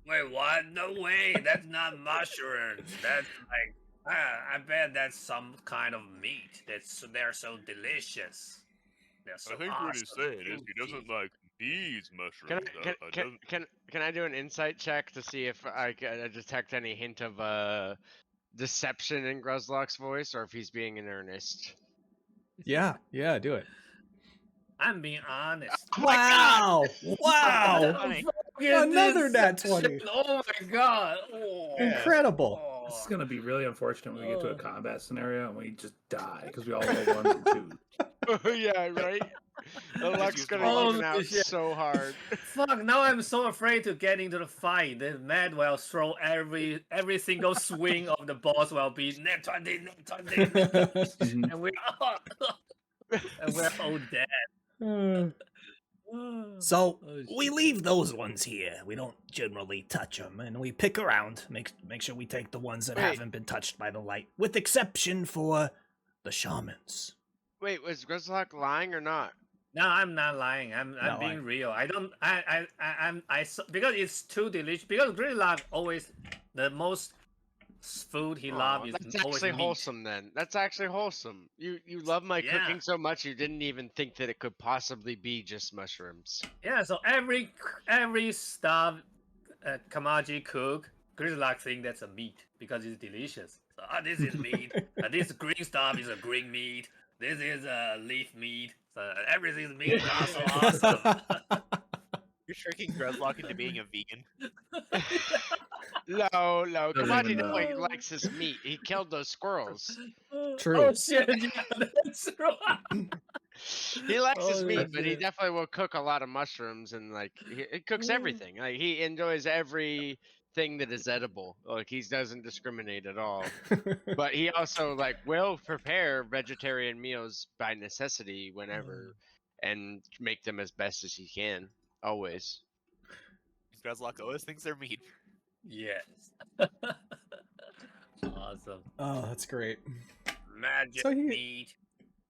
Wait, what? No way. That's not mushrooms. That's like, I bet that's some kind of meat. They're so delicious. They're so I think what he's awesome, saying is he juicy. doesn't like these Can mushrooms. can I do an insight check to see if I can detect any hint of deception in Gruzlock's voice, or if he's being in earnest? Yeah, do it. I'm being honest. Oh my god! Wow! Wow! Funny. Another This nat section, 20. Oh my god. Oh. Incredible. This is gonna be really unfortunate when we get to a Oh. combat scenario and we just die because we all roll 1s and 2s. Yeah, right? The luck's use gonna the even Holy out shit. so hard. Fuck, now I'm so afraid to get into the fight. The Mad will throw every single swing of the boss will be net 20, net 20. Mhm. and we're all dead. So, Oh, we shit. leave those ones here. We don't generally touch them, and we pick around. Make sure we take the ones that Wait. haven't been touched by the light, with exception for the shamans. Wait, was Gruzlock lying or not? No, I'm not lying. I'm Not being lying. real. I don't. Because it's too delicious. Because Gridlock always the most food he Aw, loves is that's always actually meat. wholesome then. That's actually wholesome. You love my Yeah. cooking so much you didn't even think that it could possibly be just mushrooms. Yeah. So every stuff Kamaji cook, Gridlock think that's a meat because it's delicious. So this is meat. This green stuff is a green meat. This is a leaf meat. So everything's meat. Also awesome. You're tricking Grezlock into being a vegan. No, Doesn't Kamaji even definitely know. likes his meat. He killed those squirrels. True. Oh shit! Yeah, that's right. He likes his Holy meat, but he shit. definitely will cook a lot of mushrooms and like he cooks everything. Like he enjoys everything that is edible. Like he doesn't discriminate at all. But he also like will prepare vegetarian meals by necessity whenever and make them as best as he can. Always. Grezlock always thinks they're meat. Yes. Awesome. Oh, that's great. Magic So meat.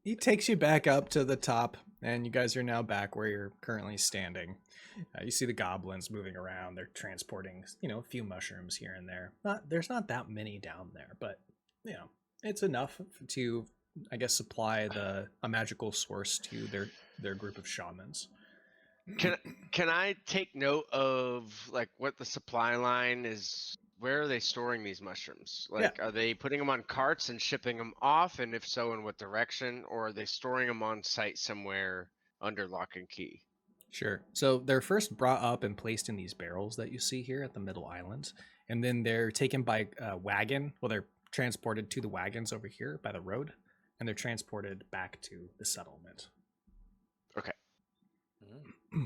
He takes you back up to the top, and you guys are now back where you're currently standing. You see the goblins moving around. They're transporting, a few mushrooms here and there. There's not that many down there, but it's enough to, I guess, supply a magical source to their group of shamans. Can I take note of like what the supply line is? Where are they storing these mushrooms? Like, are they putting them on carts and shipping them off? And if so, in what direction? Or are they storing them on site somewhere under lock and key? Sure. So they're first brought up and placed in these barrels that you see here at the middle island, and then they're taken by wagon. Well, they're transported to the wagons over here by the road, and they're transported back to the settlement. Okay.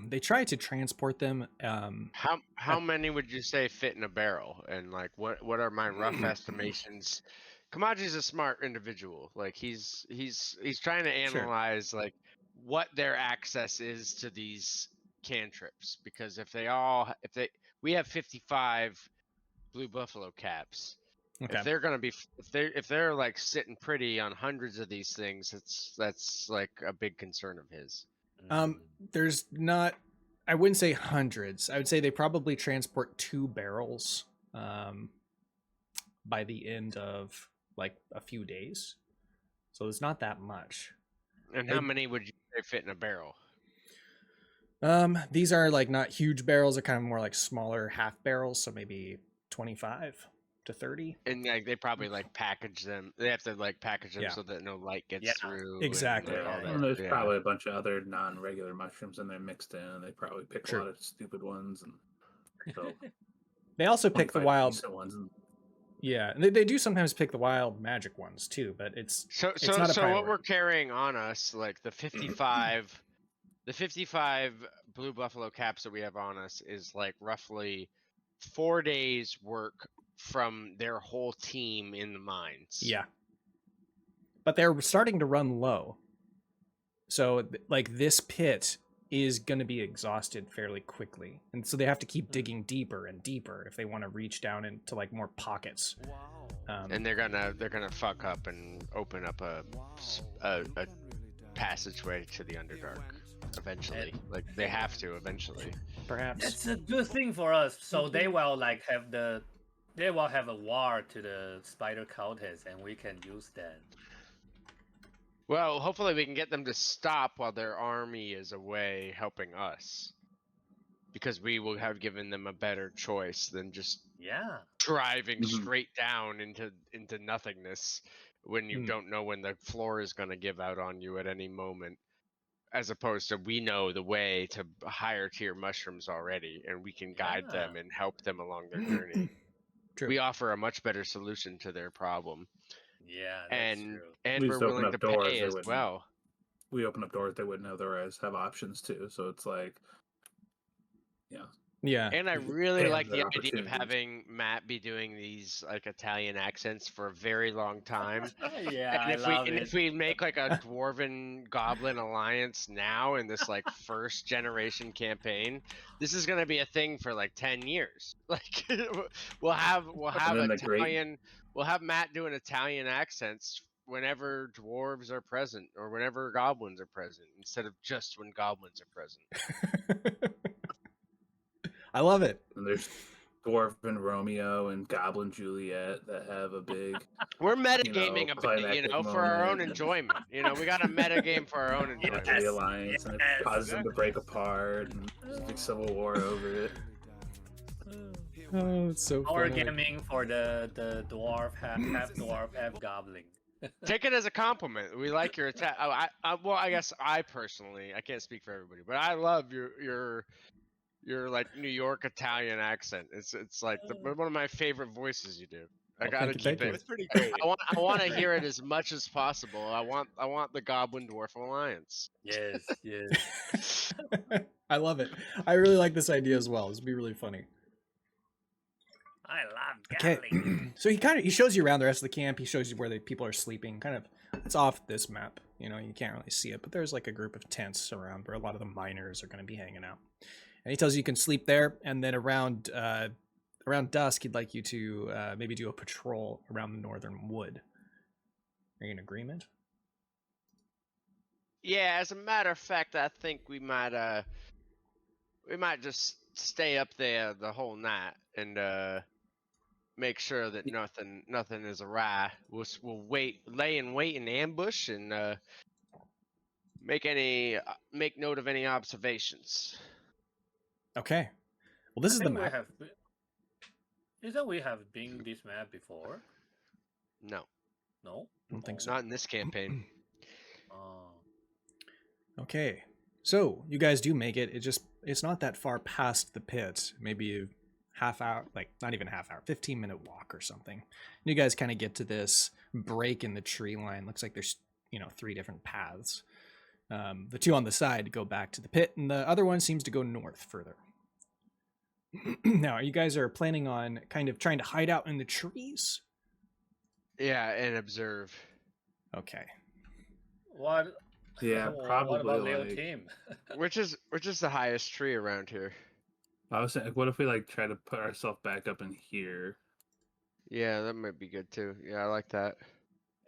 They try to transport them. How many would you say fit in a barrel? And like, what are my rough estimations? Kamaji's a smart individual. Like he's trying to analyze like what their access is to these cantrips, because we have 55 blue buffalo caps. Okay. If they're gonna be if they're like sitting pretty on hundreds of these things, that's like a big concern of his. There's not I wouldn't say hundreds. I would say they probably transport 2 barrels by the end of like a few days. So it's not that much. And how many would you say fit in a barrel? These are like not huge barrels. They're kind of more like smaller half barrels. So maybe 25 to 30. And like they probably like package them. They have to like package them Yeah. so that no light gets Yeah, through. exactly. And, like, all Well, that. there's Yeah. probably a bunch of other non-regular mushrooms in there mixed in. They probably pick True. a lot of stupid ones, and so They also pick the 25 wild. decent ones. And Yeah, and they do sometimes pick the wild magic ones too, but it's So it's not a what we're priority. carrying on us, like the 55 blue buffalo caps that we have on us is like roughly 4 days work from their whole team in the mines. Yeah. But they're starting to run low. So like this pit is going to be exhausted fairly quickly. And so they have to keep digging deeper and deeper if they want to reach down into like more pockets. And they're gonna fuck up and open up a passageway to the Underdark eventually. Like they have to eventually. Perhaps. That's a good thing for us. So they will like have a war to the spider cultists, and we can use that. Well, hopefully we can get them to stop while their army is away helping us. Because we will have given them a better choice than just driving straight down into nothingness when you don't know when the floor is going to give out on you at any moment. As opposed to we know the way to higher tier mushrooms already, and we can guide them and help them along their journey. True. We offer a much better solution to their problem. Yeah, that's and true. and We we're just open willing up to doors, pay they as wouldn't- well. we open up doors they wouldn't otherwise have options to. So it's like, Yeah. And I really Yeah, like the there are idea of opportunities. having Matt be doing these like Italian accents for a very long time. Yeah, And I if we make like a dwarven goblin alliance now in this like first generation campaign, this is gonna be a thing for like 10 years. Like we'll have then the great- Italian we'll have Matt doing Italian accents whenever dwarves are present or whenever goblins are present, instead of just when goblins are present. I love it. And there's Dwarven Romeo and Goblin Juliet that have a big. We're metagaming a bit, climactic for our own moment. enjoyment. We got to metagame for our own enjoyment. The alliance, and it causes them to break apart, and there's a big civil war over it. Oh, it's so Our funny. gaming for the dwarf, half dwarf, half goblin. Take it as a compliment. We like your attack. Well, I guess I personally, I can't speak for everybody, but I love your like New York Italian accent. It's like one of my favorite voices you do. I gotta keep it. It's pretty great. I want to hear it as much as possible. I want the Goblin Dwarf Alliance. Yes, yes. I love it. I really like this idea as well. This would be really funny. I love Okay, goblin. so he shows you around the rest of the camp. He shows you where the people are sleeping. Kind of, it's off this map. You can't really see it, but there's like a group of tents around where a lot of the miners are going to be hanging out. And he tells you can sleep there, and then around dusk, he'd like you to maybe do a patrol around the northern wood. Are you in agreement? Yeah, as a matter of fact, I think we might just stay up there the whole night and make sure that nothing is awry. We'll lay in wait in ambush and make note of any observations. Okay. Well, this is the map. Isn't we have been this map before? No, No. I don't think so. not in this campaign. Okay. So you guys do make it. It's not that far past the pit. Maybe a half hour, like not even half hour, 15-minute walk or something. And you guys kind of get to this break in the tree line. Looks like there's 3 different paths. The 2 on the side go back to the pit, and the other one seems to go north further. Now, you guys are planning on kind of trying to hide out in the trees? Yeah, and observe. Okay. What? Yeah, What probably about Leo like. team? Which is the highest tree around here? I was saying, what if we like try to put ourselves back up in here? Yeah, that might be good too. Yeah, I like that.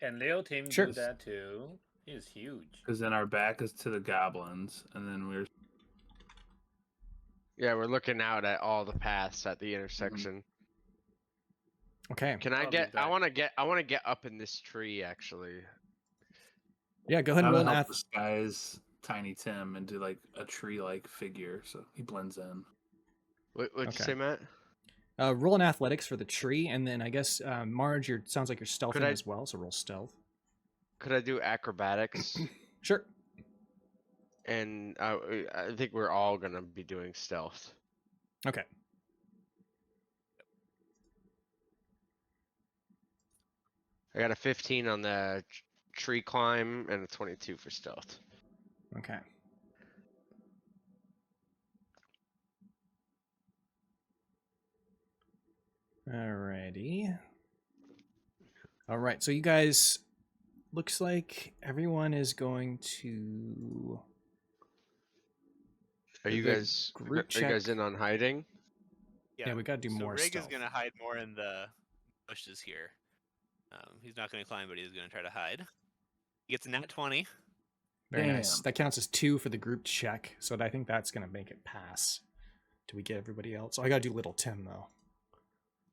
And Leo team Sure. do that too. He's huge. Because then our back is to the goblins, and then we're Yeah, we're looking out at all the paths at the intersection. Okay. Can I I'll be get? I back. want to get. I want to get up in this tree actually. Yeah, go ahead and I'm roll gonna an help ath. disguise Tiny Tim into like a tree-like figure, so he blends in. What'd you Okay. say, Matt? Roll an athletics for the tree, and then I guess Marge, sounds like you're stealthing I- as well, so roll stealth. Could I do acrobatics? Sure. And I think we're all gonna be doing stealth. Okay. I got a 15 on the tree climb and a 22 for stealth. Okay. Alrighty. All right, so you guys, looks like everyone is going to. Are you The guys? group Are you guys check- in on hiding? Yeah, we gotta do so more Rig stealth. is gonna hide more in the bushes here. He's not gonna climb, but he's gonna try to hide. He gets a nat 20. Very nice. Damn. That counts as 2 for the group check, so I think that's gonna make it pass. Do we get everybody else? Oh, I gotta do little Tim though.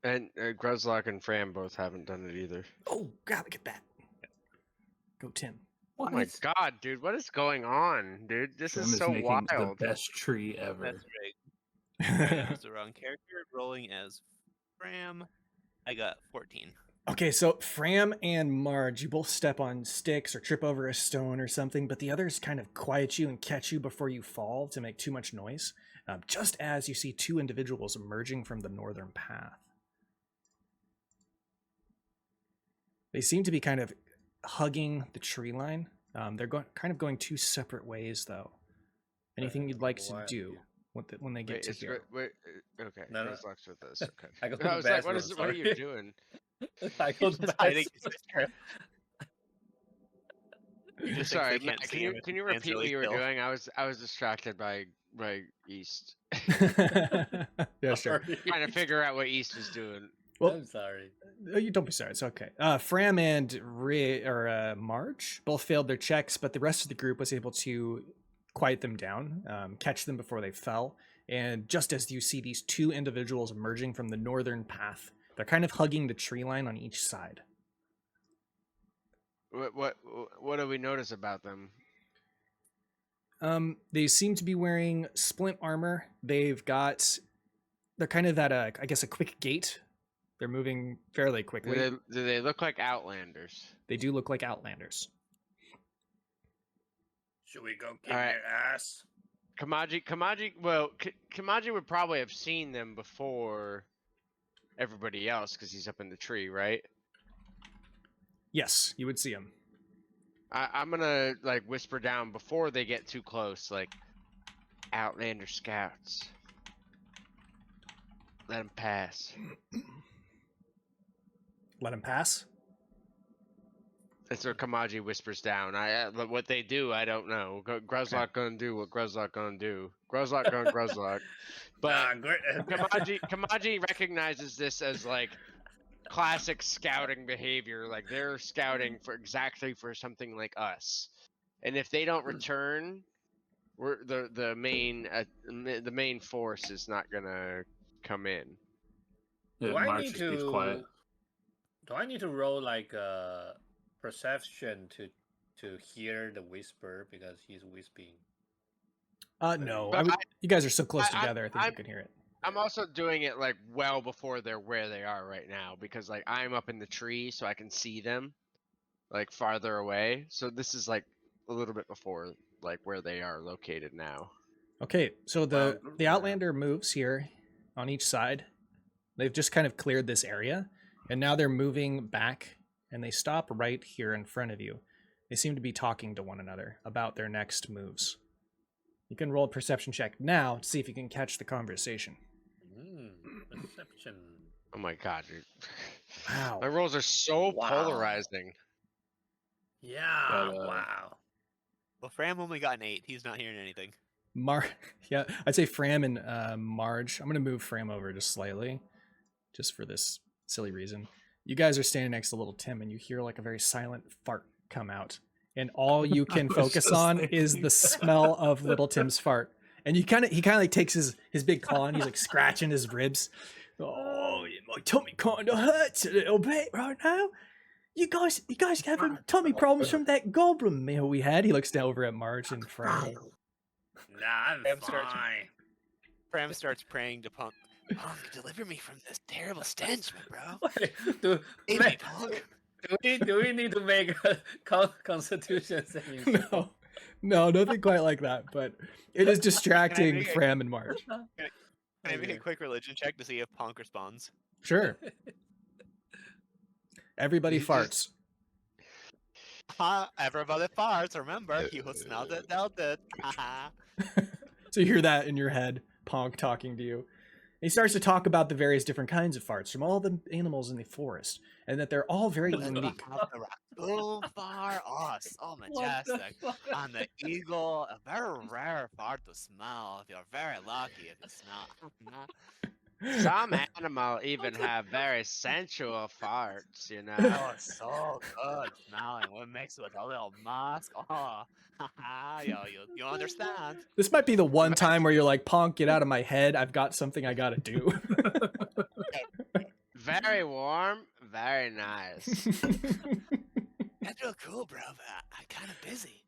And Gruzlock and Fram both haven't done it either. Oh, gotta get that. Go Tim. Oh my god, dude, what is going on, dude? This Trim is so making wild. the best tree ever. That's Rig. Fram is the wrong character. Rolling as Fram. I got 14. Okay, so Fram and Marge, you both step on sticks or trip over a stone or something, but the others kind of quiet you and catch you before you fall to make too much noise, just as you see 2 individuals emerging from the northern path. They seem to be kind of hugging the tree line. They're going 2 separate ways, though. Anything you'd like to Why- do when they get Wait, to is here? Okay, No, no. Gruzlock's with us. Okay. I go to I the was like, what bathroom, are you sorry. doing? I go to the I think bathroom. You just Sorry, think they Matt, can't can see you him if can you he stands repeat what really you were still. doing? I was distracted by East. Yeah, sure. Sorry. Trying to figure out what East was doing. Well, I'm sorry. you don't be sorry. It's okay. Fram and Marge both failed their checks, but the rest of the group was able to quiet them down, catch them before they fell. And just as you see these 2 individuals emerging from the northern path, they're kind of hugging the tree line on each side. What do we notice about them? They seem to be wearing splint armor. They're kind of at a quick gait. They're moving fairly quickly. Do they look like Outlanders? They do look like Outlanders. Should we go kick Alright. their ass? Kamaji would probably have seen them before everybody else because he's up in the tree, right? Yes, you would see them. I'm gonna like whisper down before they get too close, like Outlander scouts. Let them pass. Let them pass. That's what Kamaji whispers down. What they do, I don't know. Gruzlock gonna do what Gruzlock gonna do. Gruzlock gonna Gruzlock. But Kamaji recognizes this as like classic scouting behavior. Like they're scouting for something like us, and if they don't return, the main force is not gonna come in. Yeah, Do I Marge need just keeps quiet. Do I need to roll like a perception to hear the whisper because he's whispering? No. But you guys are so close I- together. I think you I'm- could hear it. I'm also doing it like well before they're where they are right now because like I'm up in the tree so I can see them like farther away. So this is like a little bit before like where they are located now. Okay, so the Wow. Outlander moves here on each side. They've just kind of cleared this area, and now they're moving back, and they stop right here in front of you. They seem to be talking to one another about their next moves. You can roll a perception check now to see if you can catch the conversation. Perception. Oh my god, dude. Wow. My rolls are so Wow. polarizing. Yeah. But, Wow. Well, Fram only got an 8. He's not hearing anything. Yeah, I'd say Fram and Marge. I'm gonna move Fram over just slightly, just for this silly reason. You guys are standing next to little Tim, and you hear like a very silent fart come out, and all you can I was focus just on is thinking the that. smell of little Tim's fart. And he kind of like takes his big claw and he's like scratching his ribs. Oh, my tummy kind of hurts a little bit right now. You guys having tummy problems from that goblin meal we had? He looks down over at Marge and Fram. Nah, I'm fine. Fram starts praying to Punk. Punk, deliver me from this terrible stench, bro. Wait, do we need to make a constitution saving throw? No, nothing quite like that. But it is distracting make it- Fram and Marge. Can I make a quick religion check to see if Punk responds? Sure. Everybody farts. Everybody farts. Remember, he who smelled it dealt it. So you hear that in your head, Ponk talking to you. And he starts to talk about the various different kinds of farts from all the animals in the forest, and that they're all very unique. Boom, far, oh, so majestic. On the eagle, a very rare fart to smell. If you're very lucky if you smell. Some animal even have very sensual farts, you know. Oh, it's so good smelling. What mixed with a little musk? Oh, you understand. This might be the one time where you're like, Ponk, get out of my head. I've got something I gotta do. Very warm, very nice. That's real cool, bro, but I'm kind of busy.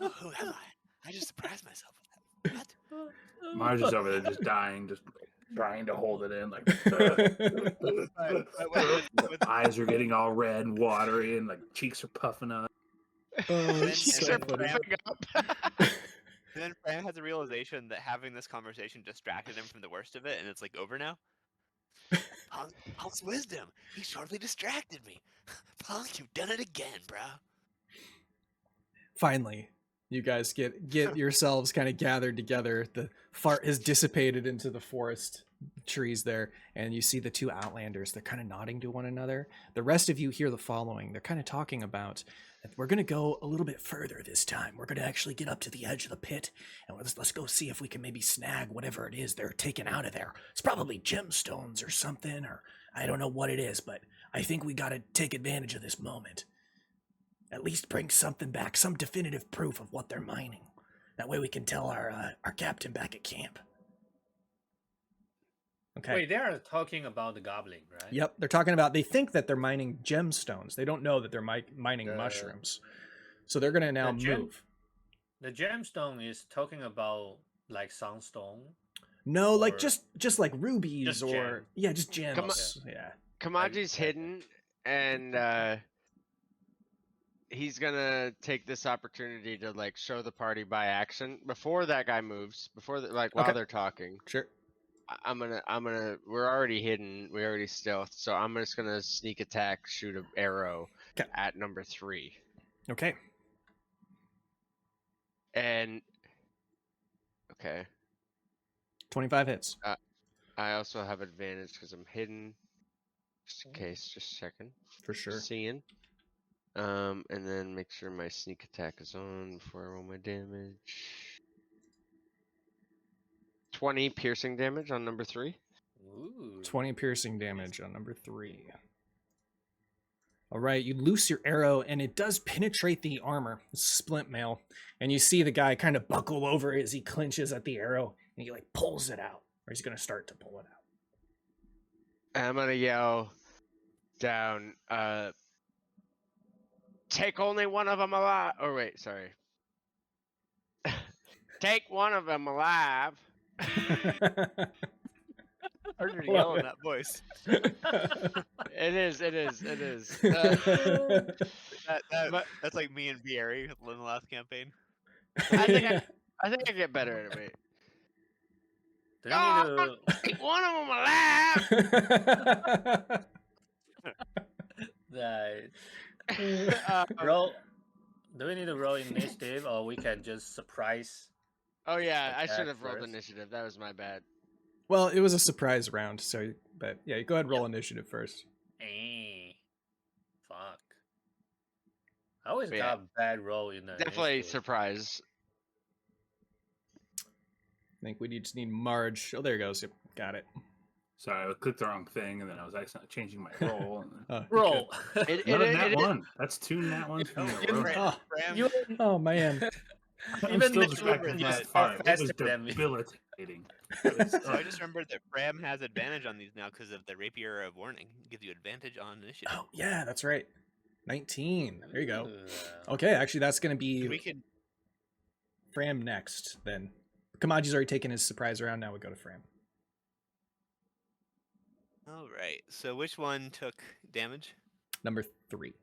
Oh, who am I? I just surprised myself with that. What? Marge is over there just dying, just trying to hold it in. Like, eyes are getting all red and watery, and like cheeks are puffing up. Oh, So funny. Then Fran has a realization that having this conversation distracted him from the worst of it, and it's like over now. Punk's wisdom. He shortly distracted me. Punk, you've done it again, bro. Finally, you guys get yourselves kind of gathered together. The fart has dissipated into the forest trees there, and you see the two Outlanders. They're kind of nodding to one another. The rest of you hear the following. They're kind of talking about, we're going to go a little bit further this time. We're going to actually get up to the edge of the pit, and let's go see if we can maybe snag whatever it is they're taking out of there. It's probably gemstones or something, or I don't know what it is, but I think we got to take advantage of this moment. At least bring something back, some definitive proof of what they're mining. That way we can tell our captain back at camp. Okay. Wait, they are talking about the goblin, right? Yep, they're talking about, they think that they're mining gemstones. They don't know that they're mining mushrooms. So they're going to now move. The gemstone is talking about like sunstone. No, like just like rubies just or gem. yeah, just gems. Yeah. Kamaji's hidden, and he's gonna take this opportunity to like show the party by action before that guy moves. Before while they're talking. Sure. I'm gonna. We're already hidden. We already stealth. So I'm just gonna sneak attack, shoot an arrow at number 3. Okay. And okay. 25 hits. I also have advantage because I'm hidden. Just in case, just a second. For sure. Seeing. And then make sure my sneak attack is on before I roll my damage. 20 piercing damage on number 3. Ooh. 20 piercing damage on number 3. All right, you loose your arrow, and it does penetrate the armor. It's splint mail, and you see the guy kind of buckle over as he clinches at the arrow, and he like pulls it out, or he's gonna start to pull it out. I'm gonna yell down. Take only one of them alive. Oh wait, sorry. Take one of them alive. Heard you yell in that voice. It is. That's like me and Vieri in the last campaign. I think I get better at it. Do we need to... Take one of them alive. Nice. Roll. Do we need to roll initiative, or we can just surprise? Oh yeah, I Attack should have rolled first. initiative. That was my bad. Well, it was a surprise round, so but yeah, go ahead and roll initiative first. Fuck. I always But got a bad roll in the Definitely initiative. surprise. I think we just need Marge. Oh, there it goes. Yep, got it. Sorry, I clicked the wrong thing, and then I was accidentally changing my roll. Roll. It Another nat is- one. That's 2 nat ones. from the row. Oh man. I'm Even still then, distracted you by that start fart. It was faster than me. debilitating. So I just remembered that Fram has advantage on these now because of the Rapier of Warning. It gives you advantage on initiative. Oh, yeah, that's right. 19. There you go. Ooh. Okay, actually, that's going to And be we can. Fram next, then. Kamaji's already taken his surprise round. Now we go to Fram. All right. So which one took damage? Number 3.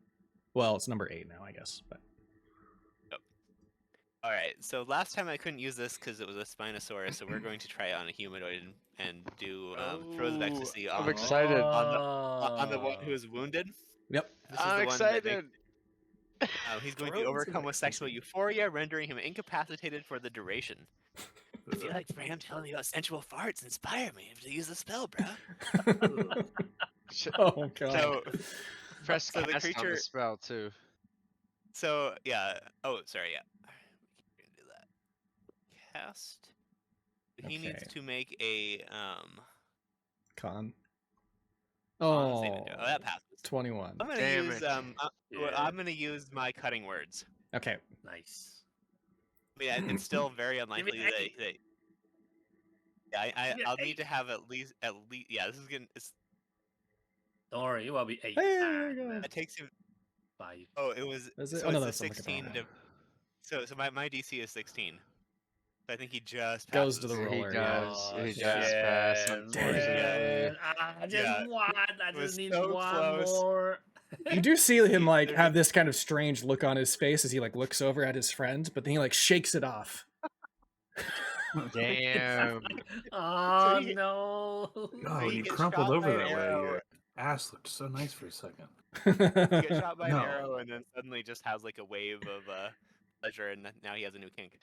Well, it's number 8 now, I guess. But All right. So last time I couldn't use this because it was a Spinosaurus, so we're going to try it on a humanoid and do throws of ecstasy I'm on excited. on the one who is wounded. yep. This is I'm the one that excited. he's going to Throws of overcome with sexual ecstasy. euphoria, rendering him incapacitated for the duration. I feel like Fram telling me about sensual farts inspired me to use the spell, bro. Oh, God. So, Press so the cast on creature. the spell too. So yeah. Oh, sorry. Yeah. We can do that. Cast. He needs Okay. to make a Con. con Oh, saving throw. Oh, that passes. 21. I'm gonna Damn use it. I'm gonna use my cutting words. Okay. Nice. I mean, it's still very unlikely me that, eight. yeah, Give me I'll eight. need to have at least yeah. This is gonna. Don't worry, it will be 8. Hey, there you go. It takes him. 5. Oh, it was. Is it? So Oh, no, it's that's the not like a 16. problem. So my DC is 16. So I think he just Goes passes. to the He roller. Yeah. does. He Yeah. does pass. Unfortunately. Man. I just Yeah, want. I it was just need so one close. more. You do see him like There's have this kind of strange look on his face as he like looks over at his friend, but then he like shakes it off. Damn. Oh he- no. Oh, he when you gets crumpled shot over by an that way, arrow. your ass looked so nice for a second. He gets shot by an No. arrow and then suddenly just has like a wave of pleasure, and now he has a new kink.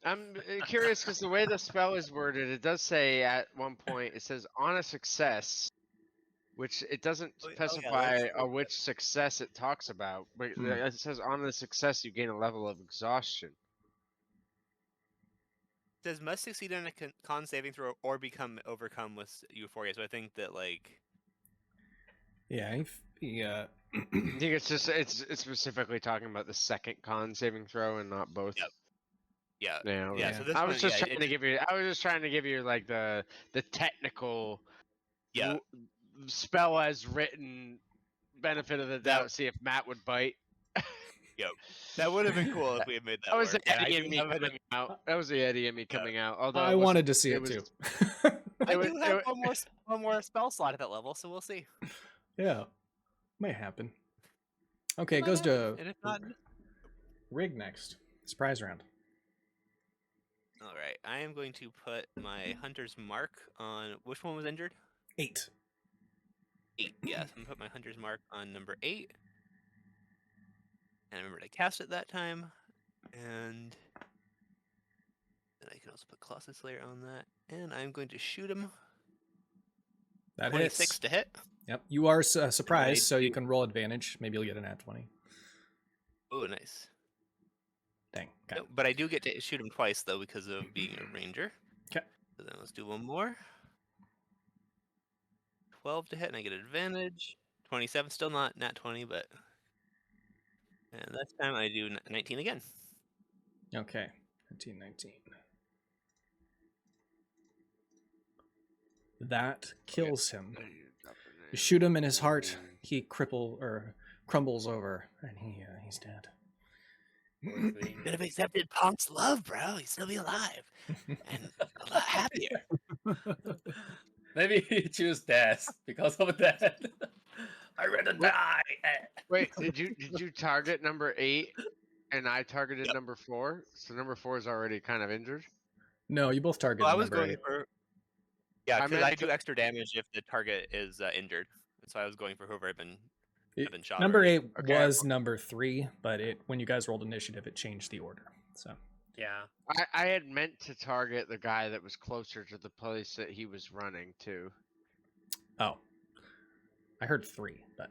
I'm curious because the way the spell is worded, it does say at one point, it says on a success, which it doesn't Oh, yeah, specify that's- which success it talks about. But it says on the success, you gain a level of exhaustion. It says must succeed in a con saving throw or become overcome with euphoria. So I think that like Yeah, he I think it's just it's specifically talking about the second con saving throw and not both. Yep. Yeah. Yeah. Yeah, Yeah. so this I one, was just yeah, trying to give you. I was just trying to give you like the technical. Yeah. Spell as written. Benefit of the doubt. See if Matt would bite. Yep. That would have been cool if we had made that That was work. the And I Eddie do and me have coming out. That was the Eddie and me coming out. Although I it wasn't- wanted to see it, was- too. I was- do have one more spell slot at that level, so we'll see. Yeah. Might happen. Okay, it Might goes happen, to and if not, Rig next. Surprise round. all right. I am going to put my hunter's mark on which one was injured? 8. 8. Yes, I'm gonna put my hunter's mark on number 8. And I remember to cast it that time, and then I can also put Colossus Slayer on that, and I'm going to shoot him. That 26 hits. to hit. Yep. You are surprised, so you can roll advantage. Maybe you'll get an at 20. Oh, nice. Dang. Okay. No, but I do get to shoot him twice though because of being a ranger. 'Kay. So then let's do one more. 12 to hit, and I get advantage. 27, still not nat 20, but and this time I do 19 again. Okay. 19. That kills him. You shoot him in his heart. He crumbles over, and he's dead. Could have accepted Punk's love, bro. He'd still be alive. And a lot happier. Maybe he choose death because of that. I rather die. Wait, did you target number 8, and I targeted number 4? So number 4 is already kind of injured. No, you both target Well, I was number going 8. for because meant I do extra damage if the target is injured, and so I was going for whoever had been shot. Number already. 8 Okay. was number 3, but when you guys rolled initiative, it changed the order. So Yeah. I had meant to target the guy that was closer to the place that he was running to. oh, I heard 3, but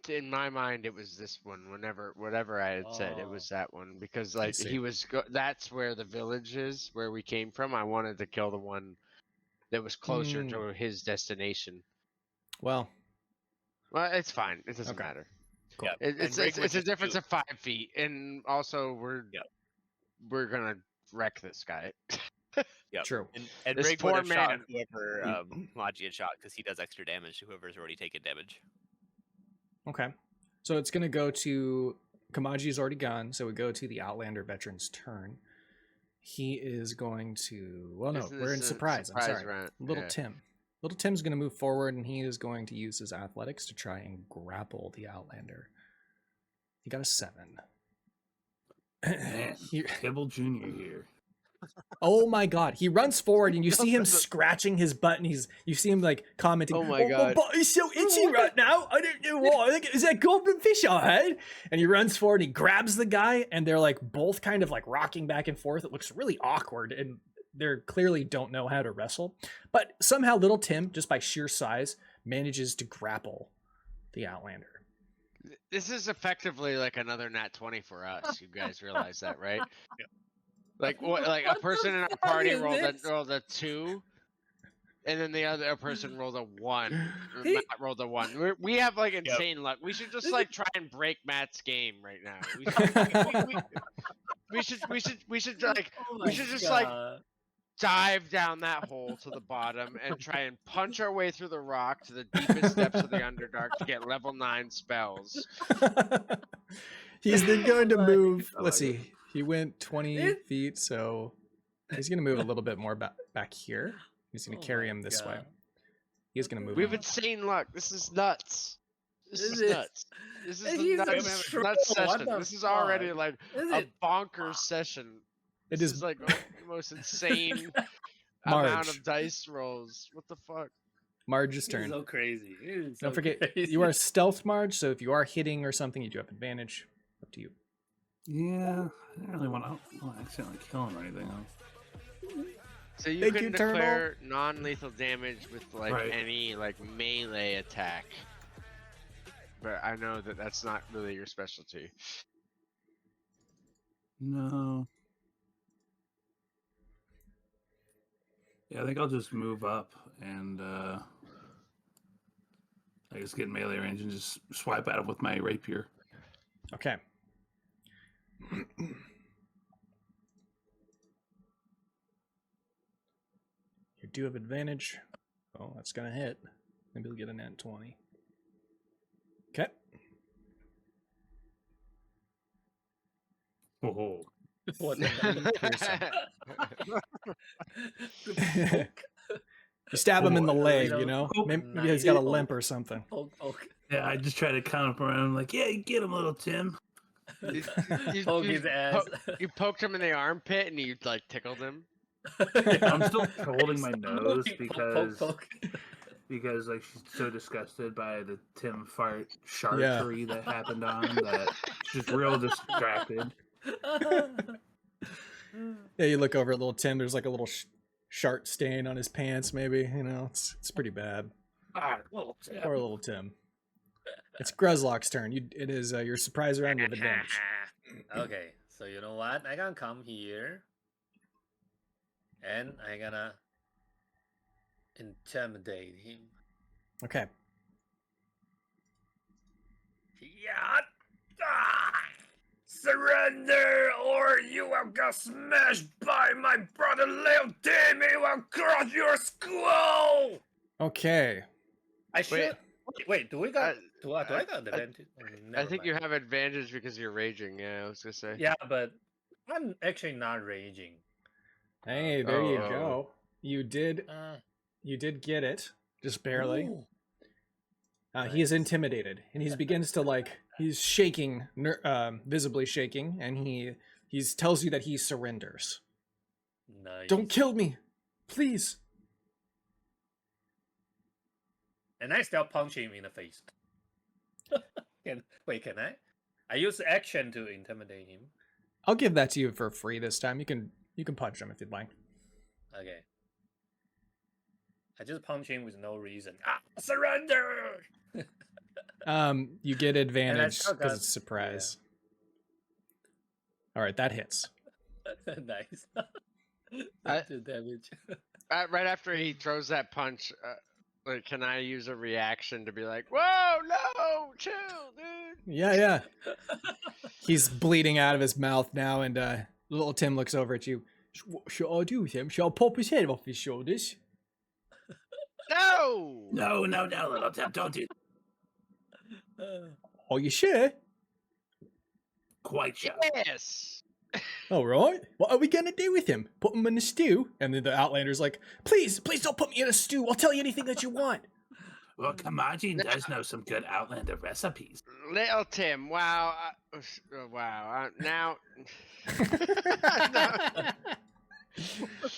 In my mind it was this one. Whatever I had said, it was that one because like see. he was. That's where the village is, where we came from. I wanted to kill the one that was closer to his destination. well, Well, it's fine. It doesn't Okay. matter. Cool. Yep. It's Rig it's a would difference do- of 5 feet, and also Yep. we're gonna wreck this guy. Yep. True. And This Rig would poor have shot man. whoever Kamaji had shot because he does extra damage to whoever's already taken damage. Okay. So it's going to go to Kamaji's already gone, so we go to the Outlander veteran's turn. He is going to. Well, no, Isn't we're in this a surprise. I'm surprise sorry. round? Little Yeah. Tim. Little Tim's going to move forward, and he is going to use his athletics to try and grapple the Outlander. He got a 7. Man, He- Kibble Jr. here. Oh my god. He runs forward and you see him scratching his butt and you see him like commenting, Oh my God. butt is so itchy right now. I don't know why. I think is that goblin fish I had? And he runs forward and he grabs the guy and they're like both kind of like rocking back and forth. It looks really awkward and they clearly don't know how to wrestle. But somehow little Tim, just by sheer size, manages to grapple the Outlander. This is effectively like another nat 20 for us. You guys realize that, right? Like what? Like a person in our party rolled a 2, and then the other person rolled a 1. Matt rolled a 1. We have like insane luck. We should just like try and break Matt's game right now. We should just like dive down that hole to the bottom and try and punch our way through the rock to the deepest depths of the Underdark to get level 9 spells. He's then going to move. I Let's like see. He went 20 feet, so he's going to move a little bit more back here. He's going to carry him this way. He's going to move. We have him. insane luck. This is nuts. This is This is- nuts. This is He's the a nuts troll, session. what the This is already fuck? like Is a it? bonkers session. It This is is like the most insane amount Marge. of dice rolls. What the fuck? Marge's This is turn. so crazy. This is Don't so forget, crazy. you are stealth, Marge, so if you are hitting or something, you do have advantage. Up to you. Yeah, I don't really want to accidentally kill him or anything. So you Thank can you, Turtle. declare non-lethal damage with like Right. any like melee attack. But I know that that's not really your specialty. No. Yeah, I think I'll just move up and I just get melee range and just swipe at him with my rapier. Okay. You do have advantage. Oh, that's going to hit. Maybe we'll get a nat 20. Okay. Oh, What the You stab him in the Oh, leg, you you know? know, Maybe he's got a nice. limp or something. Poke. yeah, I just try to count up around like, yeah, get him, little Tim. Poke his ass. You poked him in the armpit and you like tickled him. I'm still holding my nose because Poke. because like she's so disgusted by the Tim fart charcuterie that happened on that she's real distracted. Yeah, you look over at little Tim. There's like a little shart stain on his pants, maybe. You know, it's pretty bad. Ah, little Tim. Poor little Tim. It's Gruzlock's turn. It is your surprise round with advantage. Okay, so you know what? I gonna come here, and I gonna intimidate him. Okay. Yeah. Surrender, or you will get smashed by my brother Lil Timmy will crush your skull. Okay. I should. Wait, do we got? Do I got I advantage? I think you have advantage because you're raging. Yeah, I was gonna say. Yeah, but I'm actually not raging. Hey, there you Oh. go. You did get it, just barely. Ooh. He is intimidated, and he begins to he's shaking, visibly shaking, and he tells you that he surrenders. Nice. Don't kill me, please. And I still punch him in the face. Can I? I use action to intimidate him. I'll give that to you for free this time. You can punch him if you'd like. Okay. I just punch him with no reason. Surrender! You get advantage still because got- it's surprise. All right, that hits. Nice. I- 2 damage. Right after he throws that punch, like, can I use a reaction to be like, "Whoa, no, chill, dude"? Yeah. He's bleeding out of his mouth now, and little Tim looks over at you. What should I do with him? Shall I pop his head off his shoulders? No. No, little Tim, don't do. Are you sure? Quite sure. Yes. All right. What are we gonna do with him? Put him in a stew? And then the Outlander's like, please don't put me in a stew. I'll tell you anything that you want. Well, Kamaji does know some good Outlander recipes. Little Tim. Wow. Wow. Now.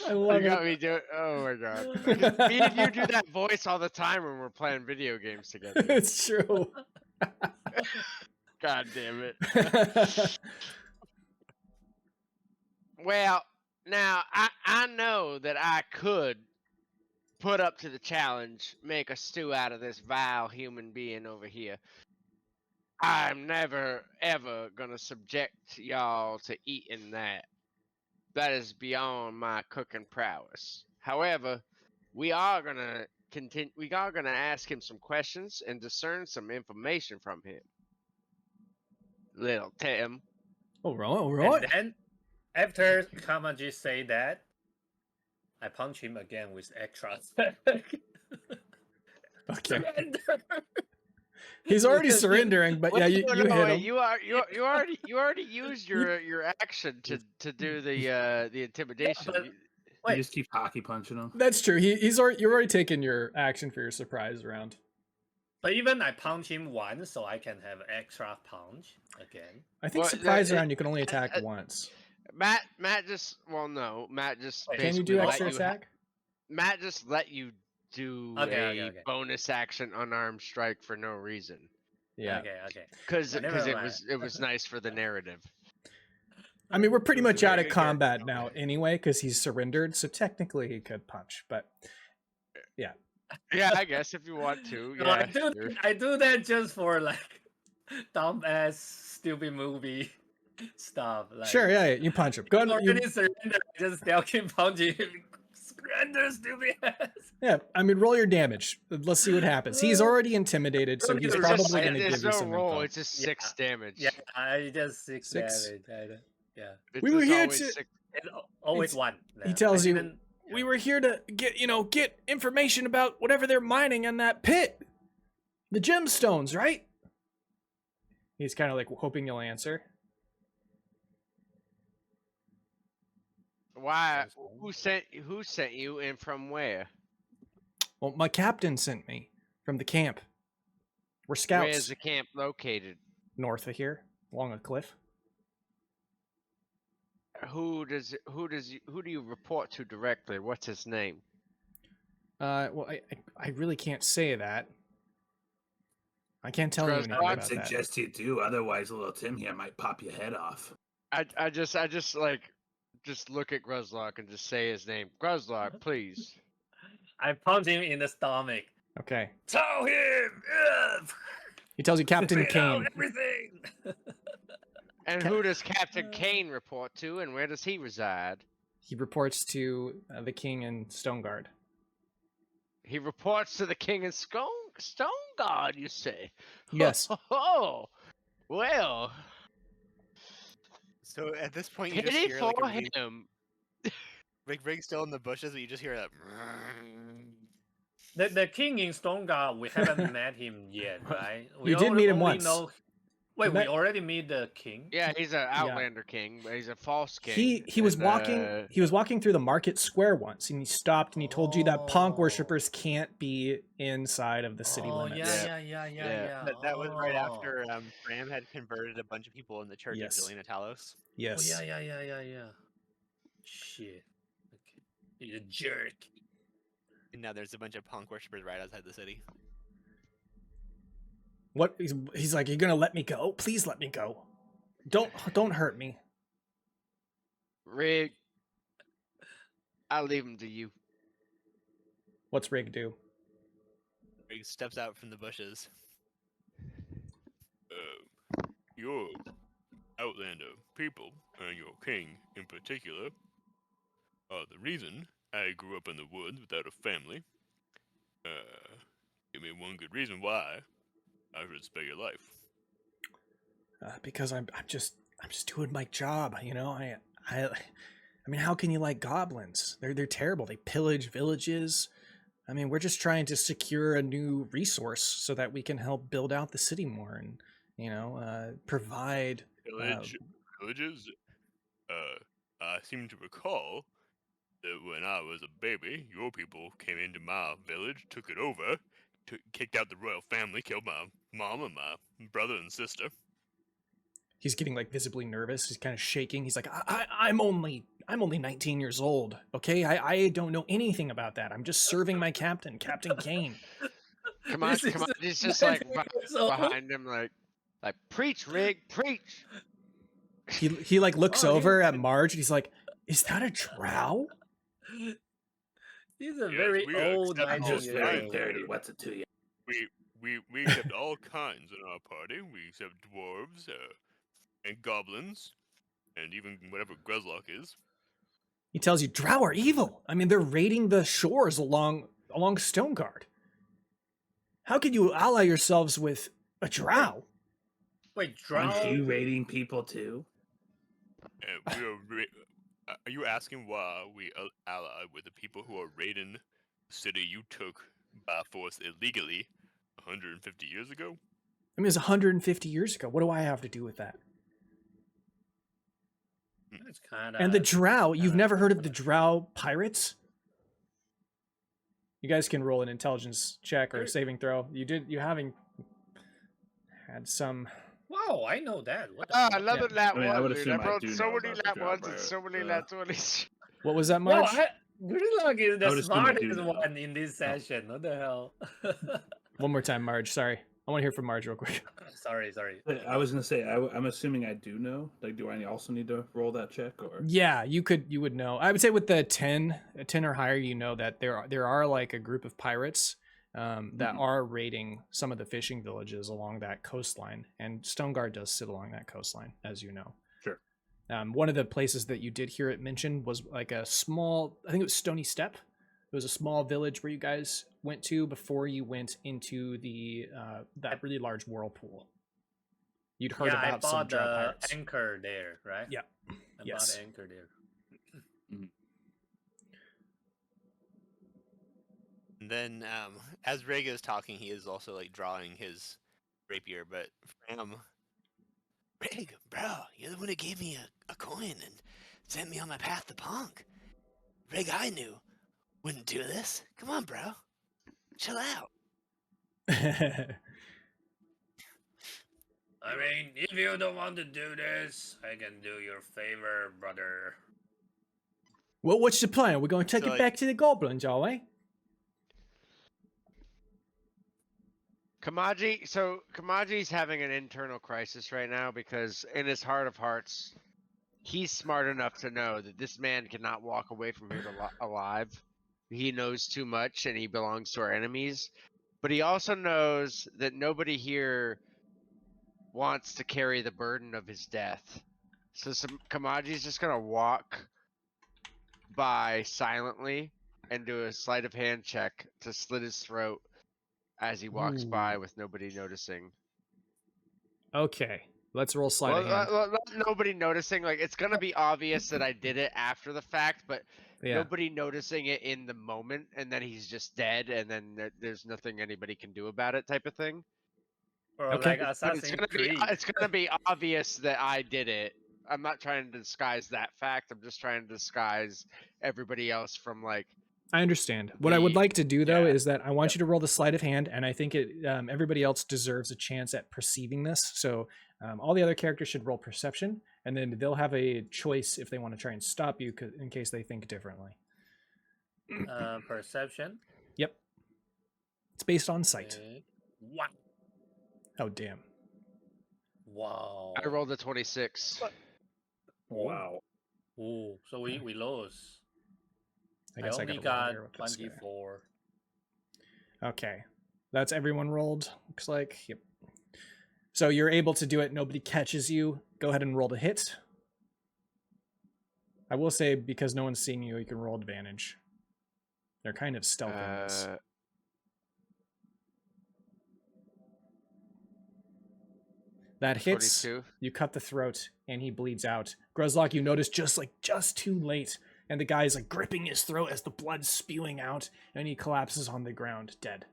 I love You got it. me doing. Oh my god. Me and you do that voice all the time when we're playing video games together. It's true. God damn it. Well, now I know that I could put up to the challenge, make a stew out of this vile human being over here. I'm never ever gonna subject y'all to eating that. That is beyond my cooking prowess. However, we are gonna continue. We are gonna ask him some questions and discern some information from him. Little Tim. All right. And then, after Kamaji say that, I punch him again with extra attack. Okay. Surrender. He's already surrendering, but yeah, you hit him. You already used your action to do the intimidation. but- You- Wait. You just keep hockey punching him. That's true. You've already taken your action for your surprise round. But even I punch him once, so I can have extra punch again. I think Well, surprise it- round you can only attack once. Matt just Matt just Wait, Can you basically do let extra you attack? Matt just let you do Okay. bonus action unarmed strike for no reason. Yeah. Okay. Because Never it was nice for the narrative. I mean, we're pretty It was much a out very of good combat character. now anyway, because he's surrendered. So technically, he could punch, but Yeah, I guess if you want to. No, Yeah. Oh, I do that just for like dumb ass stupid movie stuff. Like, sure, yeah, you punch him. Go I'm ahead. already surrender. I just still keep punching him. Surrender, stupid ass. Yeah, I mean, roll your damage. Let's see what happens. He's already intimidated, so he's It's probably just- going to There's give you no some roll. info. It's just 6 damage. Yeah, I just 6 6. damage. Yeah, It's We were just here always to- 6. it's always It's- one. he tells you, even- We were here to get information about whatever they're mining in that pit. The gemstones, right? He's kind of like hoping you'll answer. Why? Who sent you and from where? Well, my captain sent me from the camp. We're scouts. Where's the camp located? North of here, along a cliff. Who do you report to directly? What's his name? Well, I really can't say that. I can't tell you Gross. anything I'd I'd about that. suggest you do, otherwise little Tim here might pop your head off. I just like just look at Gruzlock and just say his name. Gruzlock, please. I punch him in the stomach. Okay. Tell him. He tells you Captain Spit out Kane. everything. And who does Captain Kane report to, and where does he reside? He reports to the king and Stoneguard. He reports to the King and Stone God, you say? Yes. Oh, well, So at this point, you just pity hear for like him. Rig's still in the bushes, but you just hear that. The king in Stonegard, we haven't met him yet, right? We You did meet him only once. Wait, Met- we already meet the king? Yeah, he's an Outlander king, but he's a false king. He was and, walking he was walking through the market square once, and he stopped and he told you that Ponk Oh. worshippers can't be inside of the city Oh, limits. yeah. That was right Oh. after Fram had converted a bunch of people in the church Yes. of Zelina Talos. Yes. Oh, yeah. Shit. Okay. He's a jerk. And now there's a bunch of punk worshippers right outside the city. What he's like, "You're gonna let me go? Please let me go. Don't hurt me." Rig, I'll leave him to you. What's Rig do? Rig steps out from the bushes. Your Outlander people, and your king in particular, are the reason I grew up in the woods without a family. Give me one good reason why I should spare your life. because I'm just doing my job. You know, I mean, how can you like goblins? They're terrible. They pillage villages. I mean, we're just trying to secure a new resource so that we can help build out the city more and, you know, provide villages. I seem to recall that when I was a baby, your people came into my village, took it over, kicked out the royal family, killed my mom and my brother and sister. He's getting like visibly nervous. He's kind of shaking. He's like, I'm only 19 years old. Okay, I don't know anything about that. I'm just serving my captain, Captain Kane. Come on. He's just like behind him, like preach, Rig, preach. He like looks over at Marge and he's like, is that a drow? He's a very old 19 just year very old. dirty. What's it to you? We accept all kinds in our party. We accept dwarves and goblins, and even whatever Gruzlock is. He tells you drow are evil. I mean, they're raiding the shores along Stoneguard. How can you ally yourselves with a drow? Wait, drow? Aren't you raiding people too? Are you asking why we ally with the people who are raiding the city you took by force illegally 150 years ago? I mean, it's 150 years ago. What do I have to do with that? It's kind of. And the drow, you've never heard of the drow pirates? You guys can roll an intelligence check or a saving throw. You haven't had some. Wow, I know that. What the Ah, fuck? another lap I mean, I one, would dude. assume I I brought do so know many about the lap job, ones and right? so many lap 20s. What was that, Well, Marge? Gridlock is I the would assume I do smartest know. one in this session. What the hell? One more time, Marge. Sorry. I want to hear from Marge real quick. sorry. I was gonna say I'm assuming I do know. Like, do I also need to roll that check or? Yeah, you would know. I would say with the 10 or higher, you know that there are like a group of pirates that are raiding some of the fishing villages along that coastline, and Stoneguard does sit along that coastline, as you know. Sure. One of the places that you did hear it mentioned was like a small, I think it was Stony Step. It was a small village where you guys went to before you went into the that really large whirlpool. You'd heard about some drow pirates. Anchor there, right? Yeah. I Yes. bought anchor there. And then, as Rig is talking, he is also like drawing his rapier. But Fram, Rig, bro, you're the one who gave me a coin and sent me on my path to punk. Rig, I knew wouldn't do this. Come on, bro, chill out. I mean, if you don't want to do this, I can do your favor, brother. Well, what's the plan? We're going to take So, it like- back to the goblins, are we? Kamaji, so Kamaji's having an internal crisis right now because in his heart of hearts, he's smart enough to know that this man cannot walk away from here alive. He knows too much and he belongs to our enemies. But he also knows that nobody here wants to carry the burden of his death. So Kamaji's just going to walk by silently and do a sleight of hand check to slit his throat as he walks by with nobody noticing. Okay, let's roll sleight of hand. Not nobody noticing. Like, it's gonna be obvious that I did it after the fact, but Yeah. nobody noticing it in the moment, and then he's just dead, and then there's nothing anybody can do about it, type of thing. Or Okay. like But Assassin's Creed. it's gonna be obvious that I did it. I'm not trying to disguise that fact. I'm just trying to disguise everybody else from like. I understand. What I would like to do though yeah. is that I want you to roll the sleight of hand, and I think everybody else deserves a chance at perceiving this. So all the other characters should roll perception, and then they'll have a choice if they want to try and stop you in case they think differently. Perception. Yep. It's based on sight. Okay. What? Oh damn. Wow. I rolled a 26. Wow. Ooh, so we lose. I I guess I only gotta roll got here with this guy. 24. Okay. That's everyone rolled, looks like. Yep. So you're able to do it. Nobody catches you. Go ahead and roll to hit. I will say, because no one's seeing you, you can roll advantage. They're kind of stealth enemies. That hits. 22. You cut the throat, and he bleeds out. Gruzlock, you notice just too late, and the guy's like gripping his throat as the blood's spewing out, and he collapses on the ground, dead.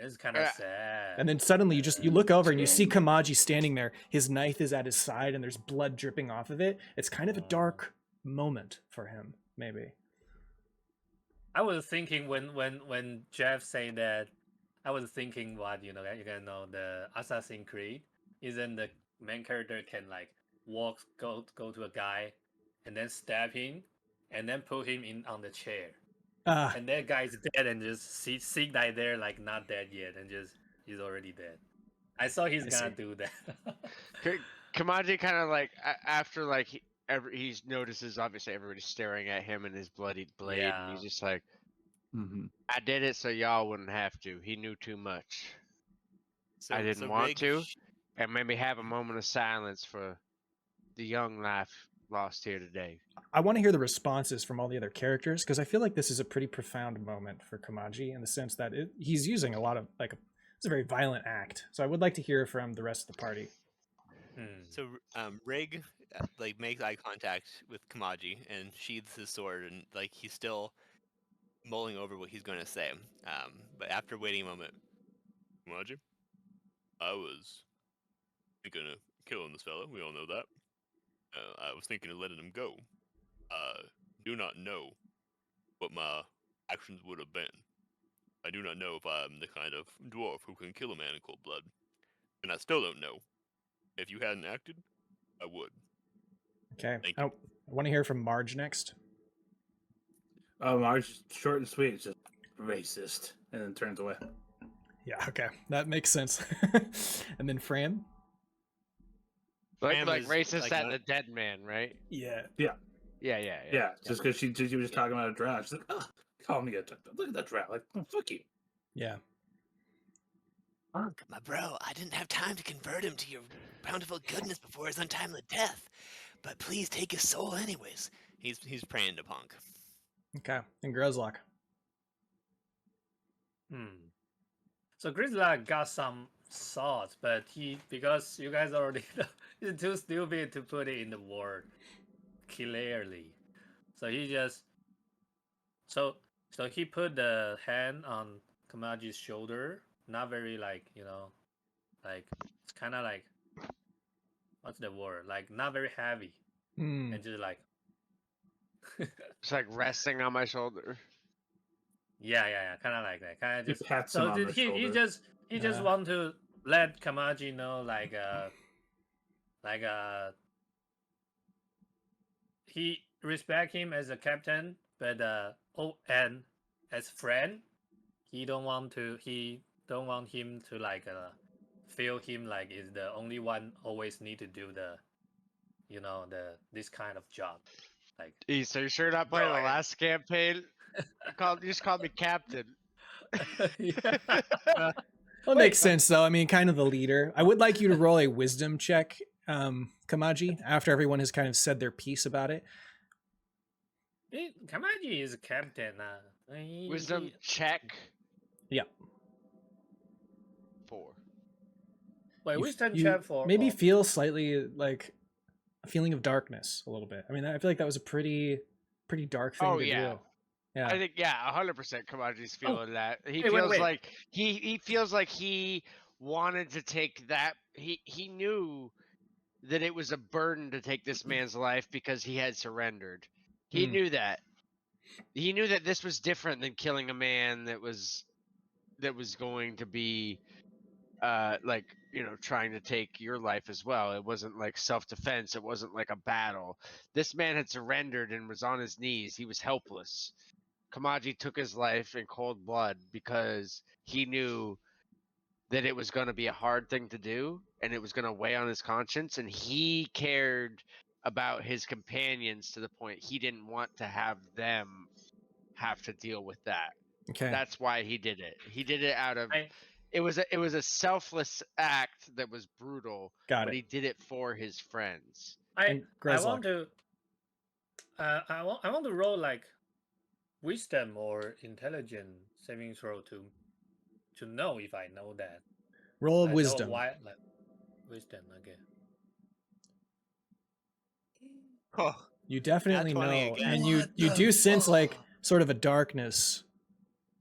It's kind of sad. And then suddenly you look over and you see Kamaji standing there. His knife is at his side, and there's blood dripping off of it. It's kind of a dark moment for him, maybe. I was thinking when Jeff said that, I was thinking what the Assassin's Creed isn't the main character can like go to a guy and then stab him and then put him in on the chair. And that guy's dead and just sit like there like not dead yet and just he's already dead. I saw he's gonna do that. Kamaji kind of like after like he notices obviously everybody's staring at him and his bloodied blade, and he's just like, I did it so y'all wouldn't have to. He knew too much. I didn't want to, and maybe have a moment of silence for the young life lost here today. I want to hear the responses from all the other characters, because I feel like this is a pretty profound moment for Kamaji in the sense that he's using a lot of it's a very violent act. So I would like to hear from the rest of the party. So Rig like makes eye contact with Kamaji and sheathes his sword, and like he's still mulling over what he's going to say. But after waiting a moment, Kamaji, I was thinking of killing this fella. We all know that. I was thinking of letting him go. I do not know what my actions would have been. I do not know if I'm the kind of dwarf who can kill a man in cold blood. And I still don't know. If you hadn't acted, I would. Okay. I want to hear from Marge next. Marge, short and sweet, it's just racist, and then turns away. Yeah, okay. That makes sense. And then Fram? Like racist at the dead man, right? Yeah. Yeah. Yeah. Just because she was just talking about a drow. She's like, oh, call me look at that drow. Like, oh, fuck you. Yeah. My bro, I didn't have time to convert him to your bountiful goodness before his untimely death. But please take his soul anyways. he's praying to Punk. Okay. And Gruzlock? So Grizzly got some thoughts, but because you guys already know, he's too stupid to put it in the word clearly. So he just so he put the hand on Kamaji's shoulder, not very like it's kind of like, what's the word? Like not very heavy, and just like It's like resting on my shoulder. yeah, kind of like that. Kind of just He pats him on the shoulder. He just want to let Kamaji know he respect him as a captain, but and as friend, he don't want him to feel him like is the only one always need to do this kind of job. Like, So you're sure not playing the last campaign? You just called me captain. Well, it makes sense, though. I mean, kind of the leader. I would like you to roll a wisdom check, Kamaji, after everyone has kind of said their piece about it. Kamaji is a captain. Wisdom check. Yeah. 4. Wait, wisdom check for maybe feel slightly like a feeling of darkness a little bit. I mean, I feel like that was a pretty dark thing to do. Yeah. I think 100% Kamaji's feeling that. He feels like he feels like he wanted to take that. He knew that it was a burden to take this man's life because he had surrendered. He knew that. He knew that this was different than killing a man that was going to be trying to take your life as well. It wasn't like self-defense. It wasn't like a battle. This man had surrendered and was on his knees. He was helpless. Kamaji took his life in cold blood because he knew that it was going to be a hard thing to do and it was going to weigh on his conscience, and he cared about his companions to the point he didn't want to have them have to deal with that. Okay. That's why he did it. He did it out of it was a selfless act that was brutal, but he did it for his friends. I want to roll like wisdom or intelligence saving throw to know if I know that. Roll wisdom. Wisdom again. Oh, You definitely 20 know, again. and you What you the do sense like fuck? sort of a darkness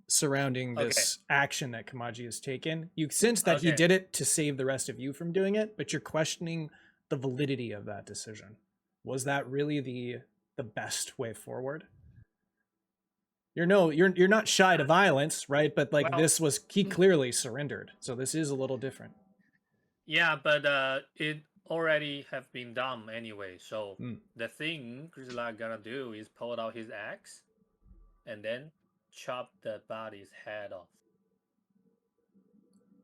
surrounding Okay. this action that Kamaji has taken. You sense that he Okay. did it to save the rest of you from doing it, but you're questioning the validity of that decision. Was that really the best way forward? You're not shy to violence, right? But like Well, this was he clearly surrendered. So this is a little different. Yeah, but it already have been done anyway. So the thing Grizzly gonna do is pull out his axe, and then chop the body's head off.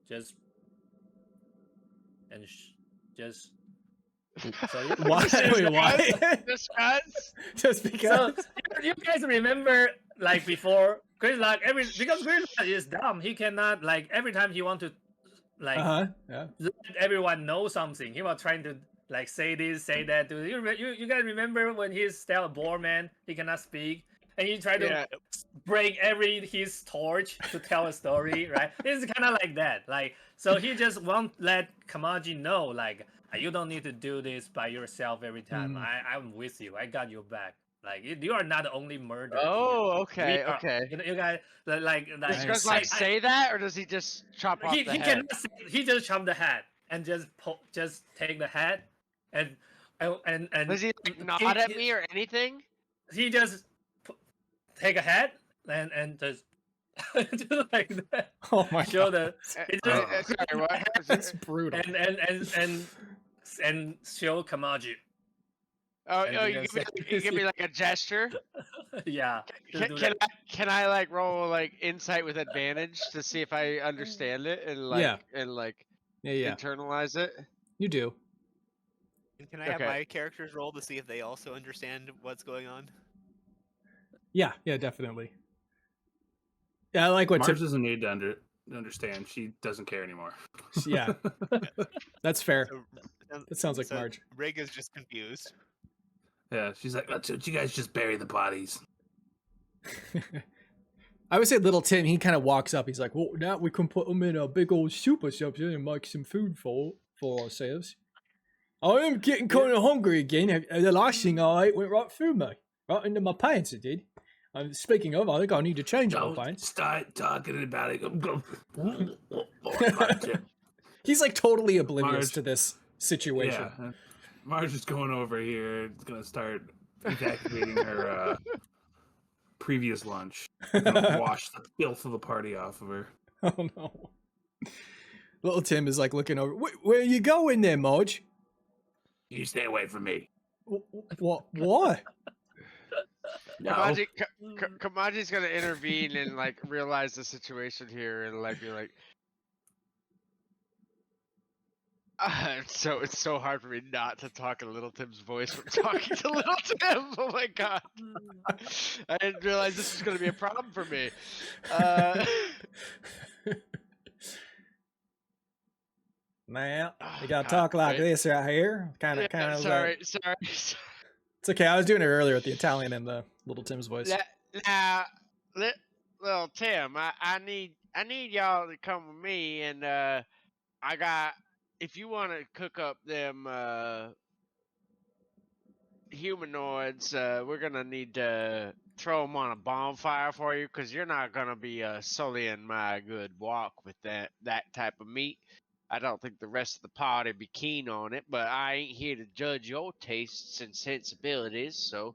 Just so you, Why? Wait, why? Just cuts. Just because. so you guys remember like before Grizzly because Grizzly is dumb. He cannot like every time he want to like Yeah. let everyone know something. He was trying to like say this, say that. Do you guys remember when he's still a boar man? He cannot speak, and he tried to break his torch to tell a story, right? It's kind of like that. Like so, he just won't let Kamaji know, like you don't need to do this by yourself every time. I'm with you. I got your back. Like you are not the only murderer. Oh, okay, are, okay. You guys like Does Grizzly say that, or does he just chop off the head? Cannot say, he just chop the head and just take the head and does he like, nod at me or anything? He just take a head and just just like that. Oh my show god! Sorry, what? That's brutal. And show Kamaji. Oh, you give me like a gesture. Yeah. Can I like roll like insight with advantage to see if I understand it and like internalize it? You do. And can I have my characters roll to see if they also understand what's going on? Yeah, definitely. Yeah, I like what Marge doesn't need to understand. She doesn't care anymore. Yeah, that's fair. So, that sounds like Marge. Rig is just confused. Yeah, she's like, "Let's you guys just bury the bodies." I would say little Tim, he kind of walks up. He's like, well, now we can put them in a big old super something and make some food for ourselves. I am getting kind of hungry again. The last thing I ate went right through me. Right into my pants, it did. Speaking of, I think I need to change my pants. Start talking about it. He's like totally oblivious to this situation. Yeah. Marge is going over here. It's going to start evacuating her previous lunch. Wash the filth of the party off of her. Oh no. Little Tim is like looking over. Where are you going there, Marge? You stay away from me. What? Why? No. Kamaji's gonna intervene and like realize the situation here and like be like, it's so hard for me not to talk in Little Tim's voice from talking to Little Tim. Oh my god, I didn't realize this was gonna be a problem for me. Man, you gotta talk like this right here. Kind of. Sorry. It's okay. I was doing it earlier with the Italian and the Little Tim's voice. Now, Little Tim, I need y'all to come with me, and I got. If you want to cook up them humanoids, we're gonna need to throw them on a bonfire for you, because you're not gonna be sullying my good walk with that type of meat. I don't think the rest of the party be keen on it, but I ain't here to judge your tastes and sensibilities, so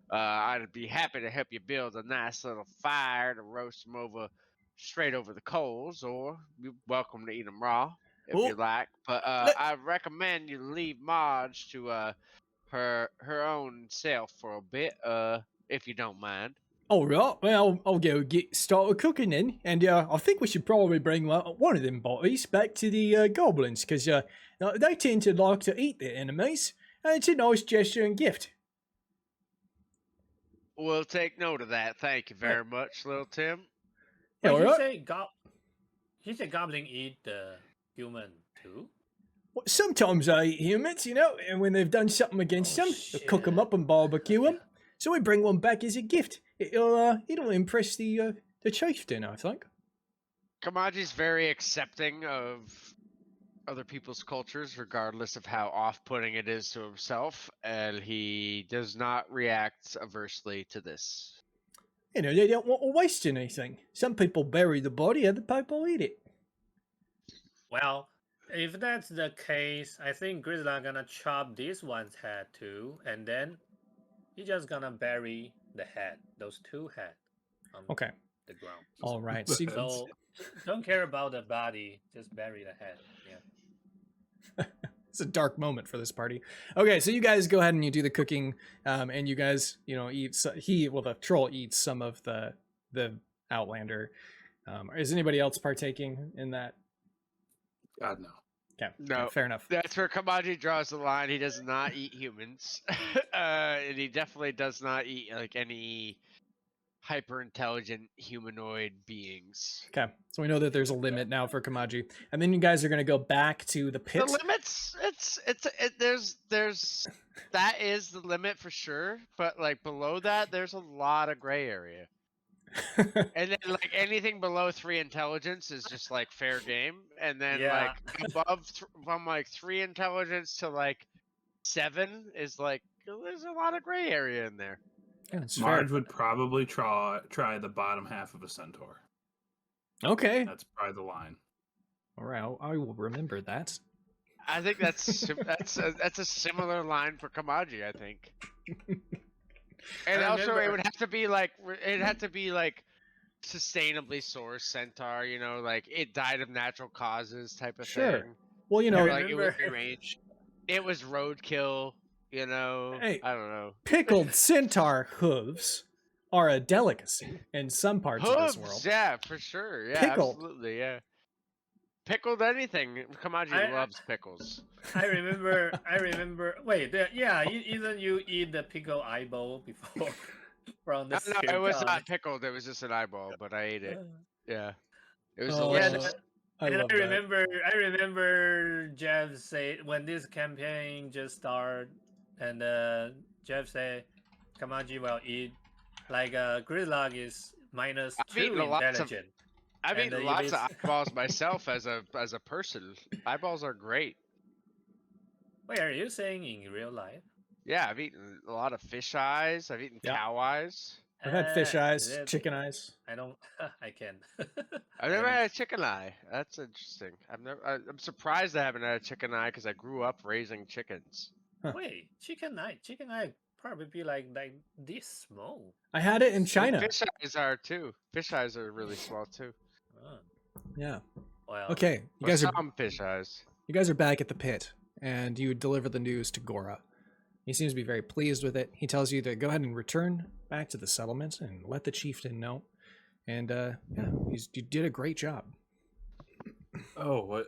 I'd be happy to help you build a nice little fire to roast them straight over the coals, or you're welcome to eat them raw if you like. But I recommend you leave Marge to her own self for a bit, if you don't mind. All right, well, I'll go get started cooking then, and I think we should probably bring one of them bodies back to the Goblins, because they tend to like to eat their enemies, and it's a nice gesture and gift. We'll take note of that. Thank you very much, Little Tim. Yeah, all right. He said Goblin eat the human too? Well, sometimes I eat humans, and when they've done something against them, they'll cook them up and barbecue them. So we bring one back as a gift. It'll impress the chieftain, I think. Kamaji's very accepting of other people's cultures, regardless of how off-putting it is to himself, and he does not react aversely to this. You know, they don't want to waste anything. Some people bury the body, other people eat it. Well, if that's the case, I think Grizzly gonna chop this one's head too, and then he just gonna bury the head, those two heads, on Okay. the ground. All right. So, So don't care about the body, just bury the head. Yeah. it's a dark moment for this party. Okay, so you guys go ahead and you do the cooking, and you guys, eat. The troll eats some of the Outlander. Is anybody else partaking in that? God no. Okay, No. fair enough. That's where Kamaji draws the line. He does not eat humans, and he definitely does not eat like any hyper intelligent humanoid beings. Okay, so we know that there's a limit now for Kamaji, and then you guys are gonna go back to the pit. The limits, there's that is the limit for sure, but like below that, there's a lot of gray area. And then like anything below 3 intelligence is just like fair game, and then Yeah. like above from like 3 intelligence to like 7 is like there's a lot of gray area in there. Yeah, it's Marge fair. would probably try the bottom half of a centaur. Okay. That's probably the line. All right, I will remember that. I think that's a similar line for Kamaji, I think. And I also, it remember- would have to be like sustainably sourced centaur, like it died of natural causes type of Sure. thing. Well, Like it was remember- range. It was roadkill, Hey. I don't know. Pickled centaur hooves are a delicacy in some parts of this world. Hooves, yeah, for sure. Yeah, Pickled. absolutely, yeah. Pickled anything. Kamaji loves pickles. I remember. Wait, either you eat the pickle eyeball before from the No, it was circus. not pickled. It was just an eyeball, but I ate it. Yeah, it was Oh, delicious. I And love I that. remember Jeff say when this campaign just started, and Jeff say Kamaji will eat like Gridlock is minus I've 2 eaten lots of- intelligent. I've And, eaten if lots of it's- eyeballs myself as a person. Eyeballs are great. Wait, are you saying in real life? Yeah, I've eaten a lot of fish eyes. I've eaten Yeah. cow eyes. I've had fish Is eyes, it- chicken eyes. I don't. I can. I've never had a chicken eye. That's interesting. I'm surprised I haven't had a chicken eye because I grew up raising chickens. Wait, chicken eye. Chicken eye probably be like this small. I had it in China. Fish eyes are too. Fish eyes are really small too. Oh, Yeah. well. Okay, you But guys are some fish eyes. back at the pit, and you deliver the news to Gora. He seems to be very pleased with it. He tells you to go ahead and return back to the settlement and let the chieftain know. And you did a great job. Oh, what?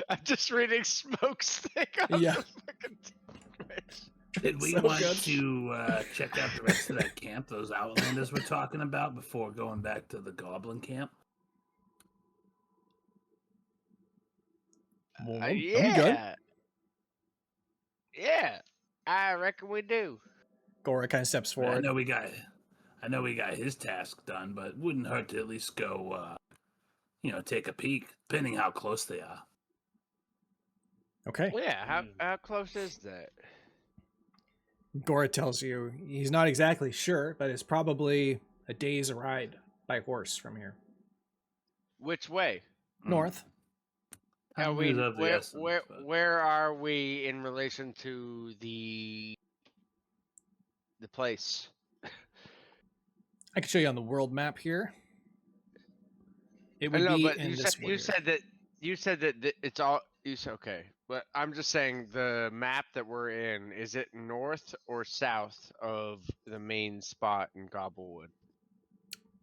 I'm just reading Smoke's thing. On Yeah. the fucking Twitch. Did we So want good. to check out the rest of that camp those Outlanders were talking about before going back to the Goblin camp? Well, I'm good. Yeah. Yeah. I reckon we do. Gora kind of steps I forward. know we got his task done, but wouldn't hurt to at least go, take a peek, depending how close they are. Okay. Well, yeah. How close is that? Gora tells you he's not exactly sure, but it's probably a day's ride by horse from here. Which way? North. Are Time we, is of the essence, but- where are we in relation to the place? I can show you on the world map here. It I would know, be but in you this said that it's all. You said okay, but I'm just saying the map that we're in, is it north or south of the main spot in Gobblewood?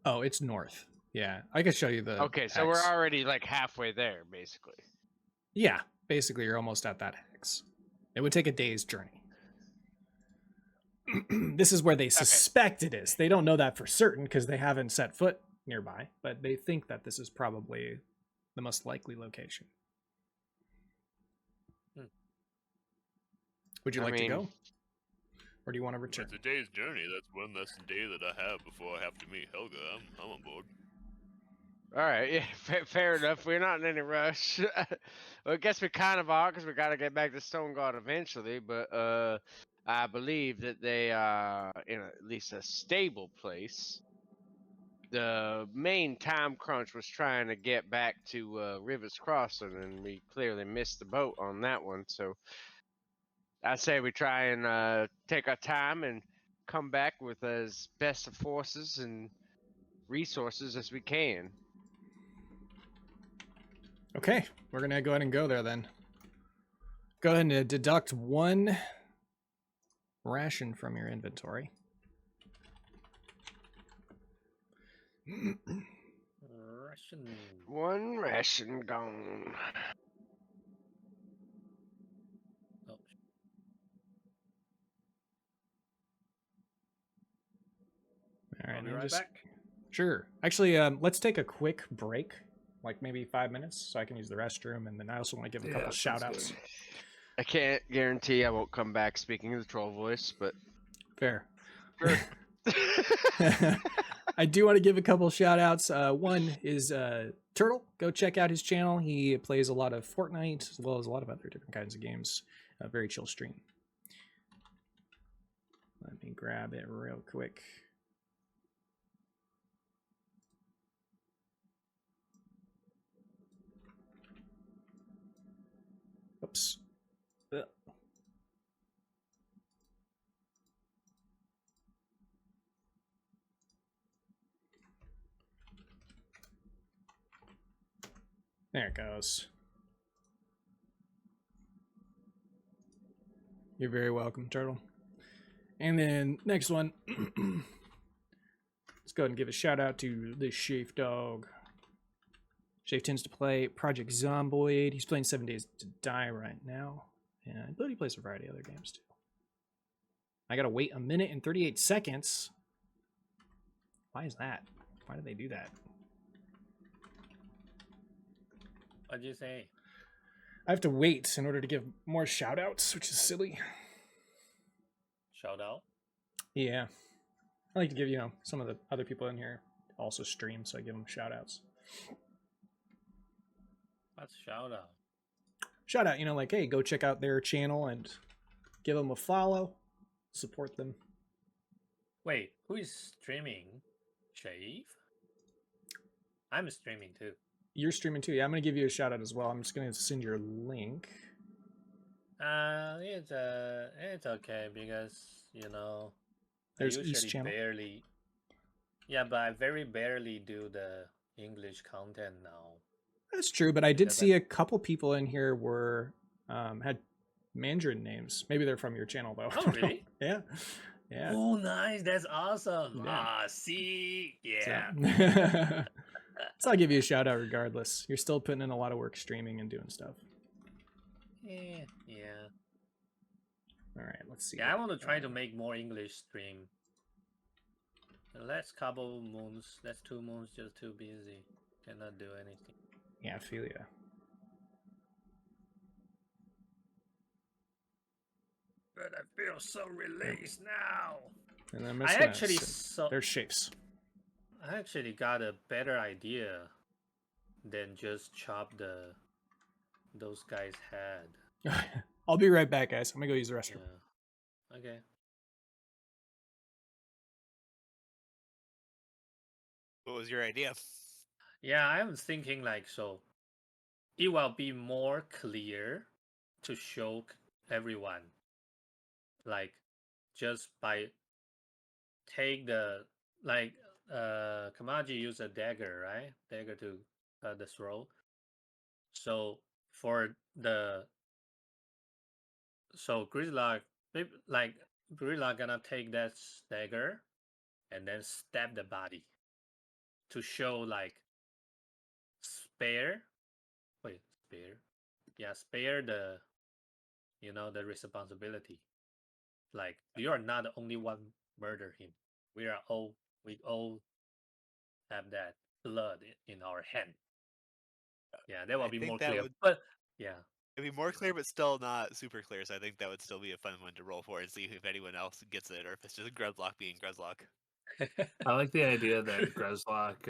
Oh, it's north. Yeah, I can show you the. Okay, so we're hex. already like halfway there, basically. Yeah, basically, you're almost at that hex. It would take a day's journey. This is where they suspect it is. They don't know that for certain because they haven't set foot nearby, but they think that this is probably the most likely location. Would you I like to mean- go? Or do you want to If return? it's a day's journey, that's one less day that I have before I have to meet Helga. I'm on board. All right, yeah, fair enough. We're not in any rush. Well, I guess we kind of are because we got to get back to Stone God eventually. But I believe that they are in at least a stable place. The main time crunch was trying to get back to Rivers Crossing, and we clearly missed the boat on that one. So I say we try and take our time and come back with as best of forces and resources as we can. Okay, we're gonna go ahead and go there then. Go ahead and deduct 1 ration from your inventory. Russian. 1 ration gone. Oh, All right, I'll be and right just back. sure. Actually, let's take a quick break, like maybe 5 minutes, so I can use the restroom, and then I also want to give a couple shout outs. I can't guarantee I won't come back speaking in the troll voice, but Fair. sure. I do want to give a couple shout outs. One is Turtle. Go check out his channel. He plays a lot of Fortnite as well as a lot of other different kinds of games. Very chill stream. Let me grab it real quick. Oops. There it goes. You're very welcome, Turtle. And then next one. Let's go ahead and give a shout out to the Shafe Dog. Shafe tends to play Project Zomboid. He's playing 7 Days to Die right now. And I believe he plays a variety of other games too. I gotta wait 1 minute and 38 seconds. Why is that? Why did they do that? What'd you say? I have to wait in order to give more shout outs, which is silly. Shout out? Yeah. I like to give, some of the other people in here also stream, so I give them shout outs. What's shout out? Shout out, like, hey, go check out their channel and give them a follow. Support them. Wait, who is streaming? Shave? I'm streaming too. You're streaming too. Yeah, I'm going to give you a shout out as well. I'm just going to send your link. It's okay because, There's I East usually channel. barely... Yeah, but I very barely do the English content now. That's true, but I did Because see a couple people in here had Mandarin names. Maybe they're from your channel though. Oh, really? Yeah. Yeah. Oh, nice. That's awesome. Yeah. See? Yeah. So I'll give you a shout out regardless. You're still putting in a lot of work streaming and doing stuff. Yeah. All right, let's see. Yeah, I want to try to make more English stream. The last couple months, that's 2 months, just too busy. Cannot do anything. Yeah, I feel ya. But I feel so released now. And then there's shapes. I actually got a better idea than just chop those guys' head. I'll be right back, guys. I'm gonna go use the restroom. Yeah. Okay. What was your idea? Yeah, I was thinking so it will be more clear to show everyone. Just by take the Kamaji used a dagger, right? Dagger to the throw. So for Gridlock, Gridlock gonna take that dagger and then stab the body to show spare the the responsibility. You are not the only one murder him. We all have that blood in our hand. Yeah, that will be more clear. But yeah, it'd be more clear, but still not super clear. So I think that would still be a fun one to roll for and see if anyone else gets it, or if it's just Grudlock being Grudlock. I like the idea that Grezlock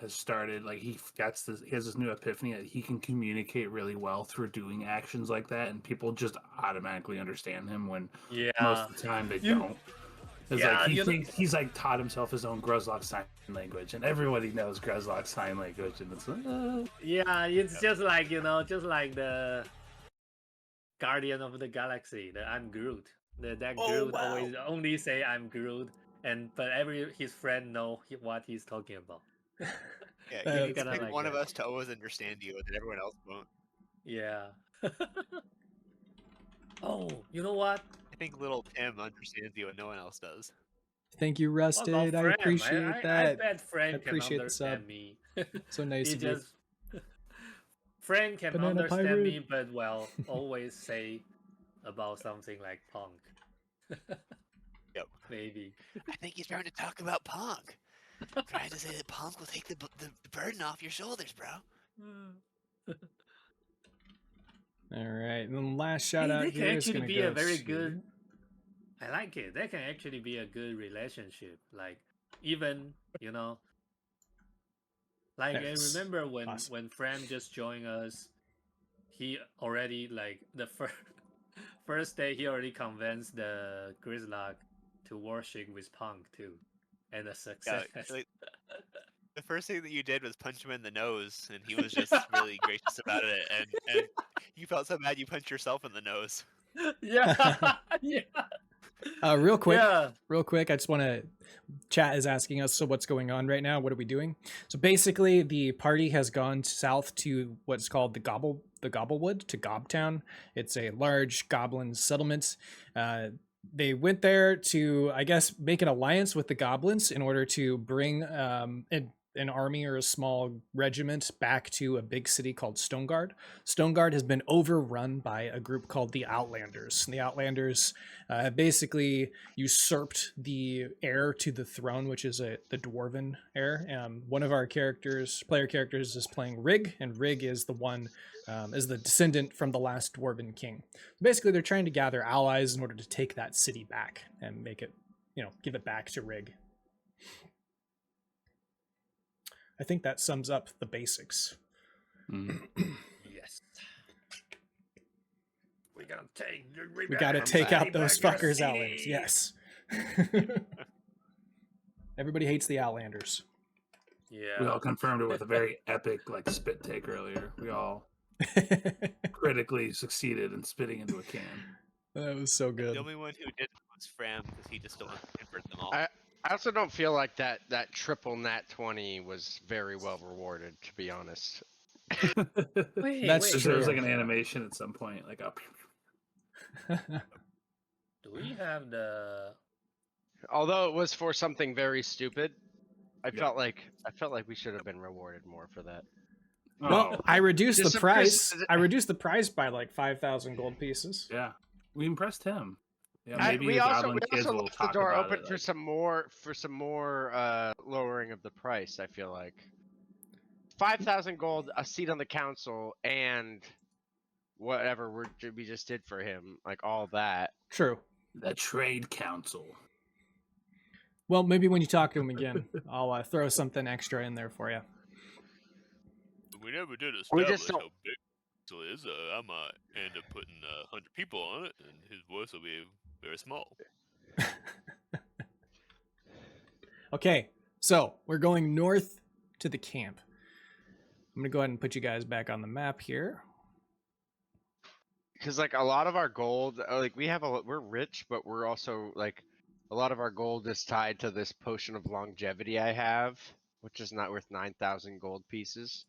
has started. Like he has this new epiphany that he can communicate really well through doing actions like that, and people just automatically understand him when most Yeah. of the time they You- don't. It's Yeah, like he you know- thinks he's like taught himself his own Grezlock sign language, and everybody knows Grezlock sign language, and it's like, Yeah, it's just like just like the Guardian of the Galaxy, the I'm Groot. That Oh, Groot wow. always only say I'm Groot, but his friend know what he's talking about. Yeah, Uh, you need to kinda pick like one of that. us to always understand you, and then everyone else won't. Yeah. Oh, you know what? I think little Tim understands you, and no one else does. Thank you, What about Rusted. I Fram? appreciate I that. bet Fran can appreciate the sub. understand me. So nice He of you. just Fran can Banana understand pirate. me, but always say about something like punk. Yep. Maybe. I think he's trying to talk about Punk. Trying to say that Punk will take the burden off your shoulders, bro. All right, and then last shout Hey, out they can here is actually going to be go a very to- good. I like it. That can actually be a good relationship. Like even like I That's remember when awesome. Fram just joined us, he already like the first day he already convinced the Grizzlock to worship with Punk too, and a Yeah, success. like, the first thing that you did was punch him in the nose, and he was just really gracious about it. And you felt so bad you punched yourself in the nose. Yeah, yeah. Real quick, Yeah. I just want to. Chat is asking us, so what's going on right now? What are we doing? So basically, the party has gone south to what's called the Gobblewood to Gobtown. It's a large goblin settlement. They went there to, I guess, make an alliance with the goblins in order to bring an army or a small regiment back to a big city called Stoneguard. Stoneguard has been overrun by a group called the Outlanders. And the Outlanders basically usurped the heir to the throne, which is the dwarven heir. One of our player characters, is playing Rig, and Rig is the one is the descendant from the last dwarven king. Basically, they're trying to gather allies in order to take that city back and make it, give it back to Rig. I think that sums up the basics. Yes. We gotta take out those fuckers, Outlanders. Yes. Everybody hates the Outlanders. Yeah. we all confirmed it with a very epic like spit take earlier. We all critically succeeded in spitting into a can. That was so good. The only one who did was Fram, because he just don't want to convert them all. I also don't feel like that triple nat 20 was very well rewarded, to be honest. That's There true. was like an animation at some point, like a. Do we have the? Although it was for something very stupid, I felt like we should have been rewarded more for that. Well, I reduced Just the a- price. just- I reduced the price by like 5,000 gold pieces. Yeah, we impressed him. Yeah, I- maybe we the also Goblin kids will left the talk door about open it. for some more lowering of the price. I feel like 5,000 gold, a seat on the council, and whatever we just did for him, like all that. True. The Trade Council. Well, maybe when you talk to him again, I'll throw something extra in there for you. We never did We establish just how don't- big it is. I might end up putting 100 people on it, and his voice will be very small. Okay, so we're going north to the camp. I'm gonna go ahead and put you guys back on the map here. Because like a lot of our gold, like we're rich, but we're also like a lot of our gold is tied to this potion of longevity I have, which is not worth 9,000 gold pieces.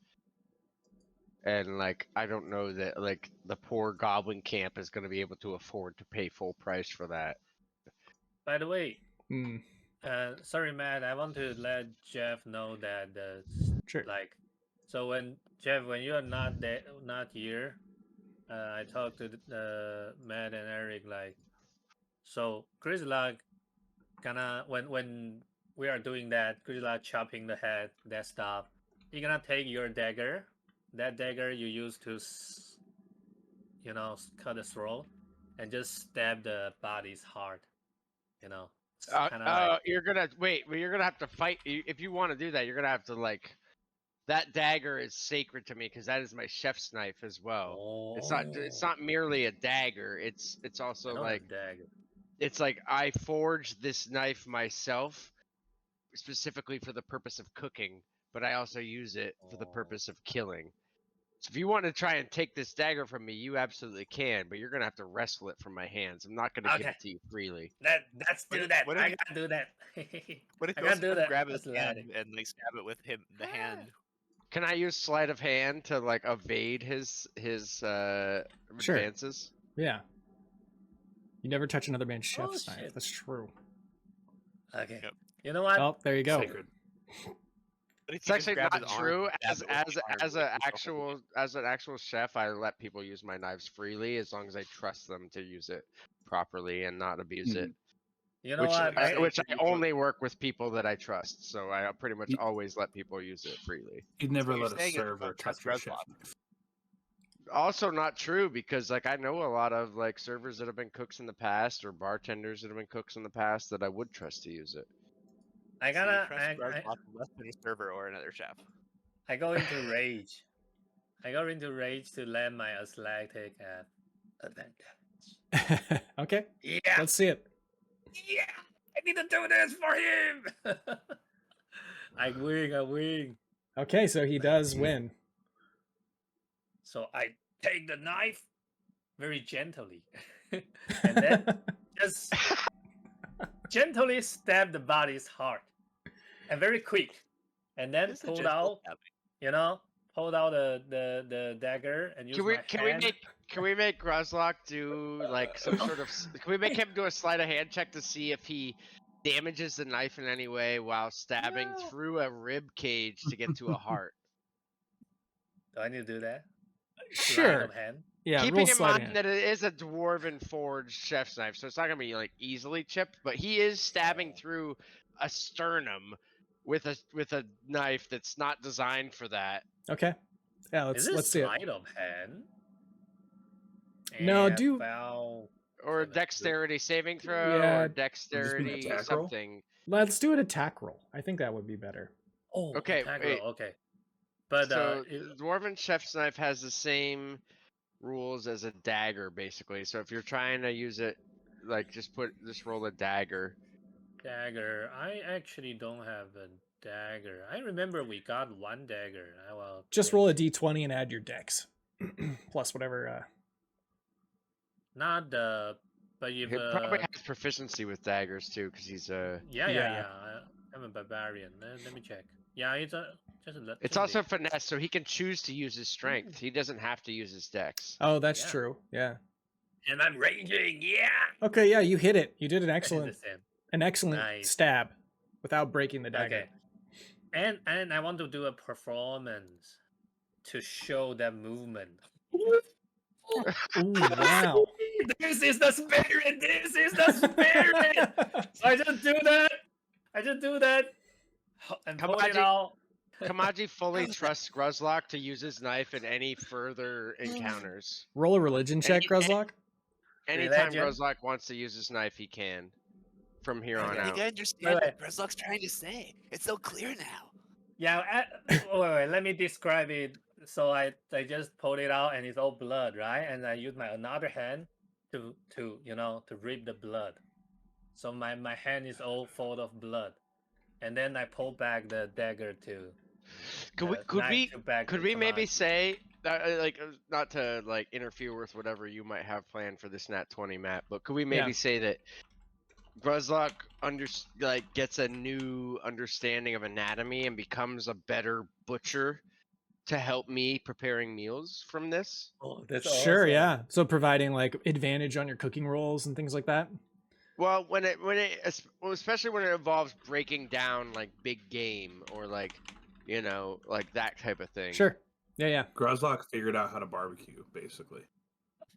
And like I don't know that like the poor goblin camp is going to be able to afford to pay full price for that. By the way, Hmm. sorry, Matt. I want to let Jeff know that Sure. like, so when you're not here, I talked to Matt and Eric like, so Grizzlock gonna when we are doing that, Grizzlock chopping the head, that stuff, you're gonna take your dagger, that dagger you use to cut the throat, and just stab the body's heart, You're gonna wait. Well, you're gonna have to fight. If you want to do that, you're gonna have to like. That dagger is sacred to me because that is my chef's knife as well. It's not merely a dagger. It's also like dagger. it's like I forged this knife myself specifically for the purpose of cooking, but I also use it for the purpose of killing. So if you want to try and take this dagger from me, you absolutely can, but you're gonna have to wrestle it from my hands. I'm not gonna give it to you freely. Let's do that. what I if- gotta do that. What if I you gotta also do that. grab his That's hand loud. and like stab it with the hand? Can I use sleight of hand to like evade his advances? Yeah. You never touch another man's chef's knife. shit. That's true. Okay. Yep. You know what? Oh, there you go. Sacred. What if It's you just actually grab not his arm true. and stab it with the iron blade? As an actual chef, I let people use my knives freely as long as I trust them to use it properly and not abuse it. You know Which what? I only work with people that I trust, so I pretty much always let people use it freely. You'd never what you're let a saying is server don't touch trust your Gruzlock. chef's knife. Also not true because like I know a lot of like servers that have been cooks in the past or bartenders that have been cooks in the past that I would trust to use it. I So you gotta. trust Gruzlock less than a server or another chef. I go into rage. I go into rage to land my Aslectic advantage. Okay, Yeah. let's see it. Yeah. I need to do this for him. I win. Okay, so he does win. So I take the knife very gently, and then just gently stab the body's heart, and very quick, and then This is pull just out, stabbing. pull out the dagger and use Can we my can we hand. make Gruzlock do like some sort of can we make him do a sleight of hand check to see if he damages the knife in any way while stabbing through a rib cage to get to a heart? Do I need to do that? Sleight Sure. of hand. Yeah, Keeping roll in sleight of mind hand. that it is a dwarven forged chef's knife, so it's not gonna be like easily chipped, but he is stabbing through a sternum with a knife that's not designed for that. Okay. Yeah, Is it let's see it. sleight of hand? No, And do- foul. Or a 17. dexterity saving throw, Yeah. or dexterity attack roll? something. Let's do an attack roll. I think that would be better. Oh, Okay, attack wait. roll, okay. But So the dwarven chef's knife has the same rules as a dagger, basically. So if you're trying to use it, like just roll a dagger. dagger. I actually don't have a dagger. I remember we got one dagger. Just roll a d20 and add your dex. Plus whatever. Not the, but you've He probably has proficiency with daggers too, because he's a. yeah. I'm a barbarian. Let me check. Yeah, it's a It's also finesse, so he can choose to use his strength. He doesn't have to use his dex. Oh, that's Yeah. true. Yeah. And I'm raging. Yeah. Okay, yeah, you hit it. You did an I did the excellent same. Nice. stab without breaking the dagger. Okay. And I want to do a performance to show that movement. Ooh, wow. This is the spirit. This is the spirit. So I just do that. And pull it out. Kamaji fully trusts Gruzlock to use his knife in any further encounters. Roll a religion check, Gruzlock. Anytime Religion? Gruzlock wants to use his knife, he can. From here on I think out. I understand Wait, what Gruzlock's trying to say. It's so clear now. Yeah, wait, let me describe it. So I just pulled it out and it's all blood, right? And I use my another hand to rip the blood. So my hand is all full of blood. And then I pull back the dagger to Could we maybe say not to like interfere with whatever you might have planned for this Nat 20 map, but could we maybe say that Gruzlock gets a new understanding of anatomy and becomes a better butcher to help me preparing meals from this? Oh, that's Sure, awesome. yeah. So providing like advantage on your cooking rolls and things like that. Well, especially when it involves breaking down like big game or like that type of thing. Sure. Yeah. Gruzlock figured out how to barbecue, basically.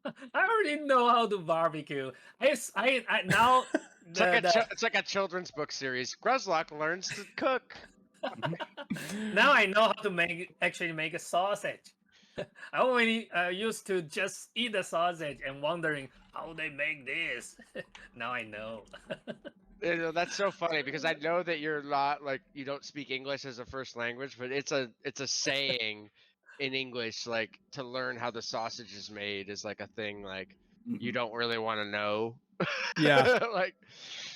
I already know how to barbecue. I now It's like a children's book series. Gruzlock learns to cook. now I know how to make a sausage. I only used to just eat the sausage and wondering how they make this. Now I know. You know, that's so funny because I know that you're not like you don't speak English as a first language, but it's a saying in English like to learn how the sausage is made is like a thing like you don't really want to know. Yeah. Like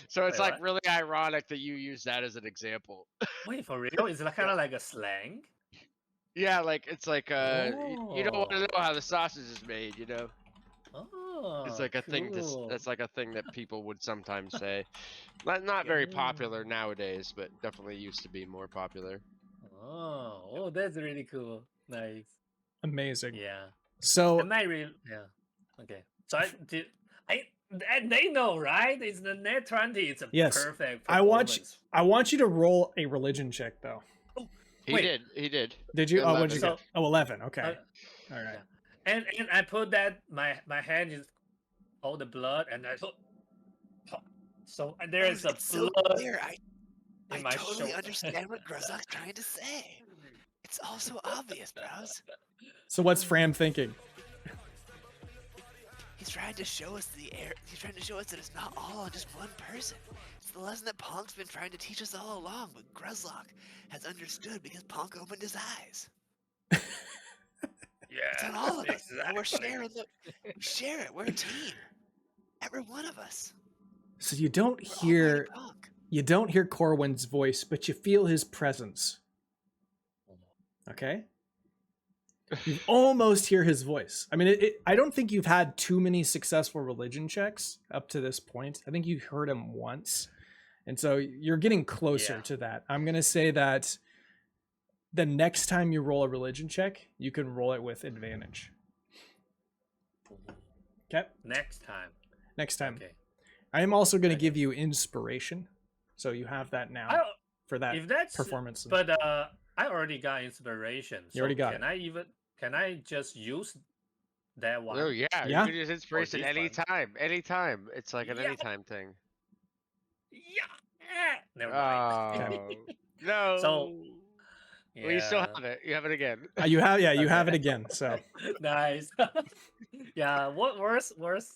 so it's Wait, like what? really ironic that you use that as an example. Wait, for real? Is it kind of like a slang? Yeah, like it's like you don't want to know Oh. how the sausage is made, you know? It's Oh, like a thing cool. that's like a thing that people would sometimes say. Not very popular nowadays, but definitely used to be more popular. Oh, that's really cool. Nice. Amazing. Yeah. So Am I real? Yeah. Okay. So and they know, right? It's the net 20. It's a yes, perfect I want you, performance. I want you to roll a religion check though. He Wait. did. He did. Did you? Oh, what did you 11. get? Oh, 11. Okay. Uh, All right. yeah. And I put that my hand is all the blood, and I thought, so there is a It's so blood clear. I in my totally shoulder. understand what Grozlok's trying to say. It's all so obvious, bros. So what's Fram thinking? He's trying to show us He's trying to show us that it's not all on just one person. It's the lesson that Ponk's been trying to teach us all along, but Grozlok has understood because Ponk opened his eyes. Yeah. It's on all of us. And we're exactly. sharing we share it. We're a team. Every one of us. So you don't We're hear all Ponk. you don't hear Corwin's voice, but you feel his presence. Okay? You almost hear his voice. I mean, I don't think you've had too many successful religion checks up to this point. I think you heard him once. And so you're getting closer to that. I'm going to say that the next time you roll a religion check, you can roll it with advantage. Okay? Next time. Next time. Okay. I am also going to give you inspiration. So you have that now for that If that's performance. But I already got inspiration. You already got it. Can I just use that one? Oh yeah, Yeah? you can use inspiration this one. anytime. Anytime. It's like an Yeah. anytime thing. Yeah. Never mind. Oh no. So well, you still have it. You have it again. You have it again. So nice. Yeah, what worse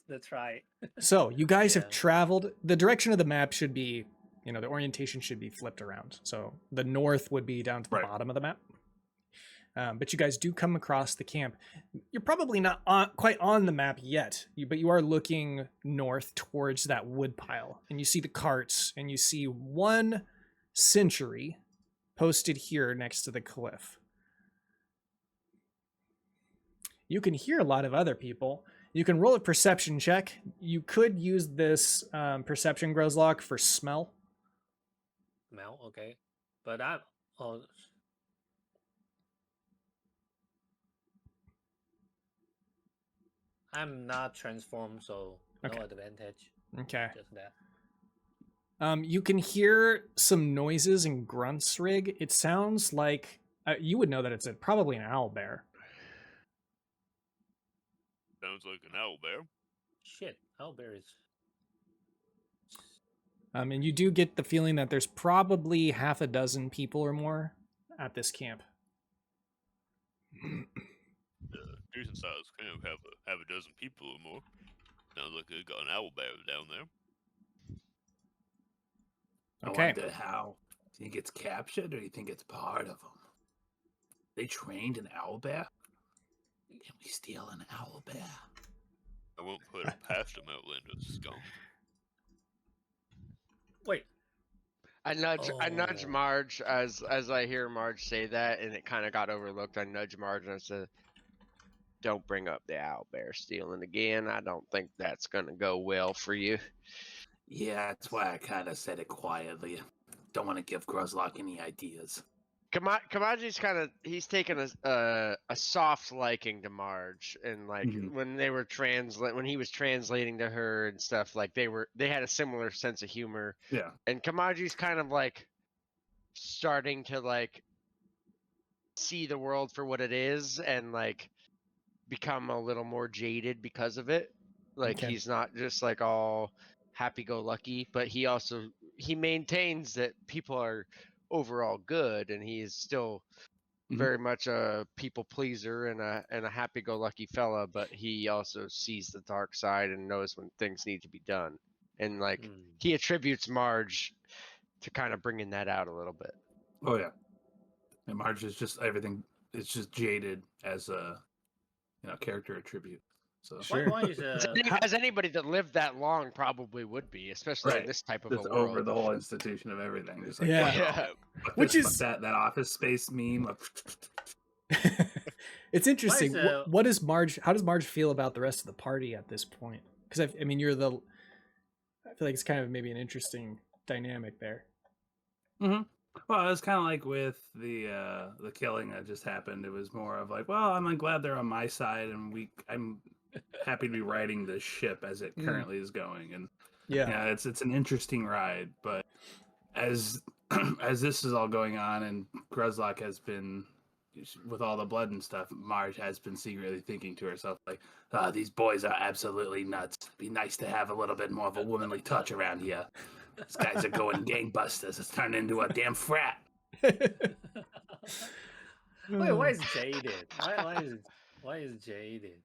the try. So you guys Yeah. have traveled. The direction of the map should be, the orientation should be flipped around. So the north would be down to the bottom of the map. But you guys do come across the camp. You're probably not quite on the map yet, but you are looking north towards that wood pile. And you see the carts, and you see one sentry posted here next to the cliff. You can hear a lot of other people. You can roll a perception check. You could use this perception Grozlok for smell. Smell, okay. But I'm not transformed, so no advantage. Okay. Just that. You can hear some noises and grunts, Rig. It sounds like you would know that it's probably an owlbear. Sounds like an owlbear. Shit, owlbears. And you do get the feeling that there's probably half a dozen people or more at this camp. Decent sized camp, have a dozen people or more. Sounds like they got an owlbear down there. Okay. I wonder how. Do you think it's captured, or do you think it's part of them? They trained an owlbear? Can we steal an owlbear? I won't put it past them, Outlander skunk. Wait. I nudge Marge as I hear Marge say that, and it kind of got overlooked. I nudge Marge and I said, "Don't bring up the owlbear stealing again. I don't think that's gonna go well for you." Yeah, that's why I kind of said it quietly. Don't want to give Grozlok any ideas. Kamaji's he's taken a soft liking to Marge, and like when he was translating to her and stuff, like they had a similar sense of humor. Yeah. And Kamaji's kind of like starting to like see the world for what it is and like become a little more jaded because of it. Like he's not just like all happy-go-lucky, but he maintains that people are overall good, and he is still very much a people pleaser and a happy-go-lucky fella, but he also sees the dark side and knows when things need to be done. and like Mm. he attributes Marge to kind of bringing that out a little bit. Oh yeah. And Marge is just everything. It's just jaded as a character attribute. So Sure. Why is As anybody that lived that long probably would be, especially in right, this type of just a over world. the whole institution of everything. Just like Yeah. Yeah. Which is- that Office Space meme. Of It's interesting. the- What does Marge? How does Marge feel about the rest of the party at this point? Because I mean, you're the. I feel like it's kind of maybe an interesting dynamic there. Well, it was kind of like with the killing that just happened. It was more of like, well, I'm glad they're on my side, and I'm happy to be riding the ship as it currently is going. And Yeah. it's an interesting ride. But as as this is all going on, and Gruzlock has been with all the blood and stuff, Marge has been secretly thinking to herself like, these boys are absolutely nuts. Be nice to have a little bit more of a womanly touch around here. These guys are going gangbusters. It's turned into a damn frat. Wait, why is jaded? Why is jaded?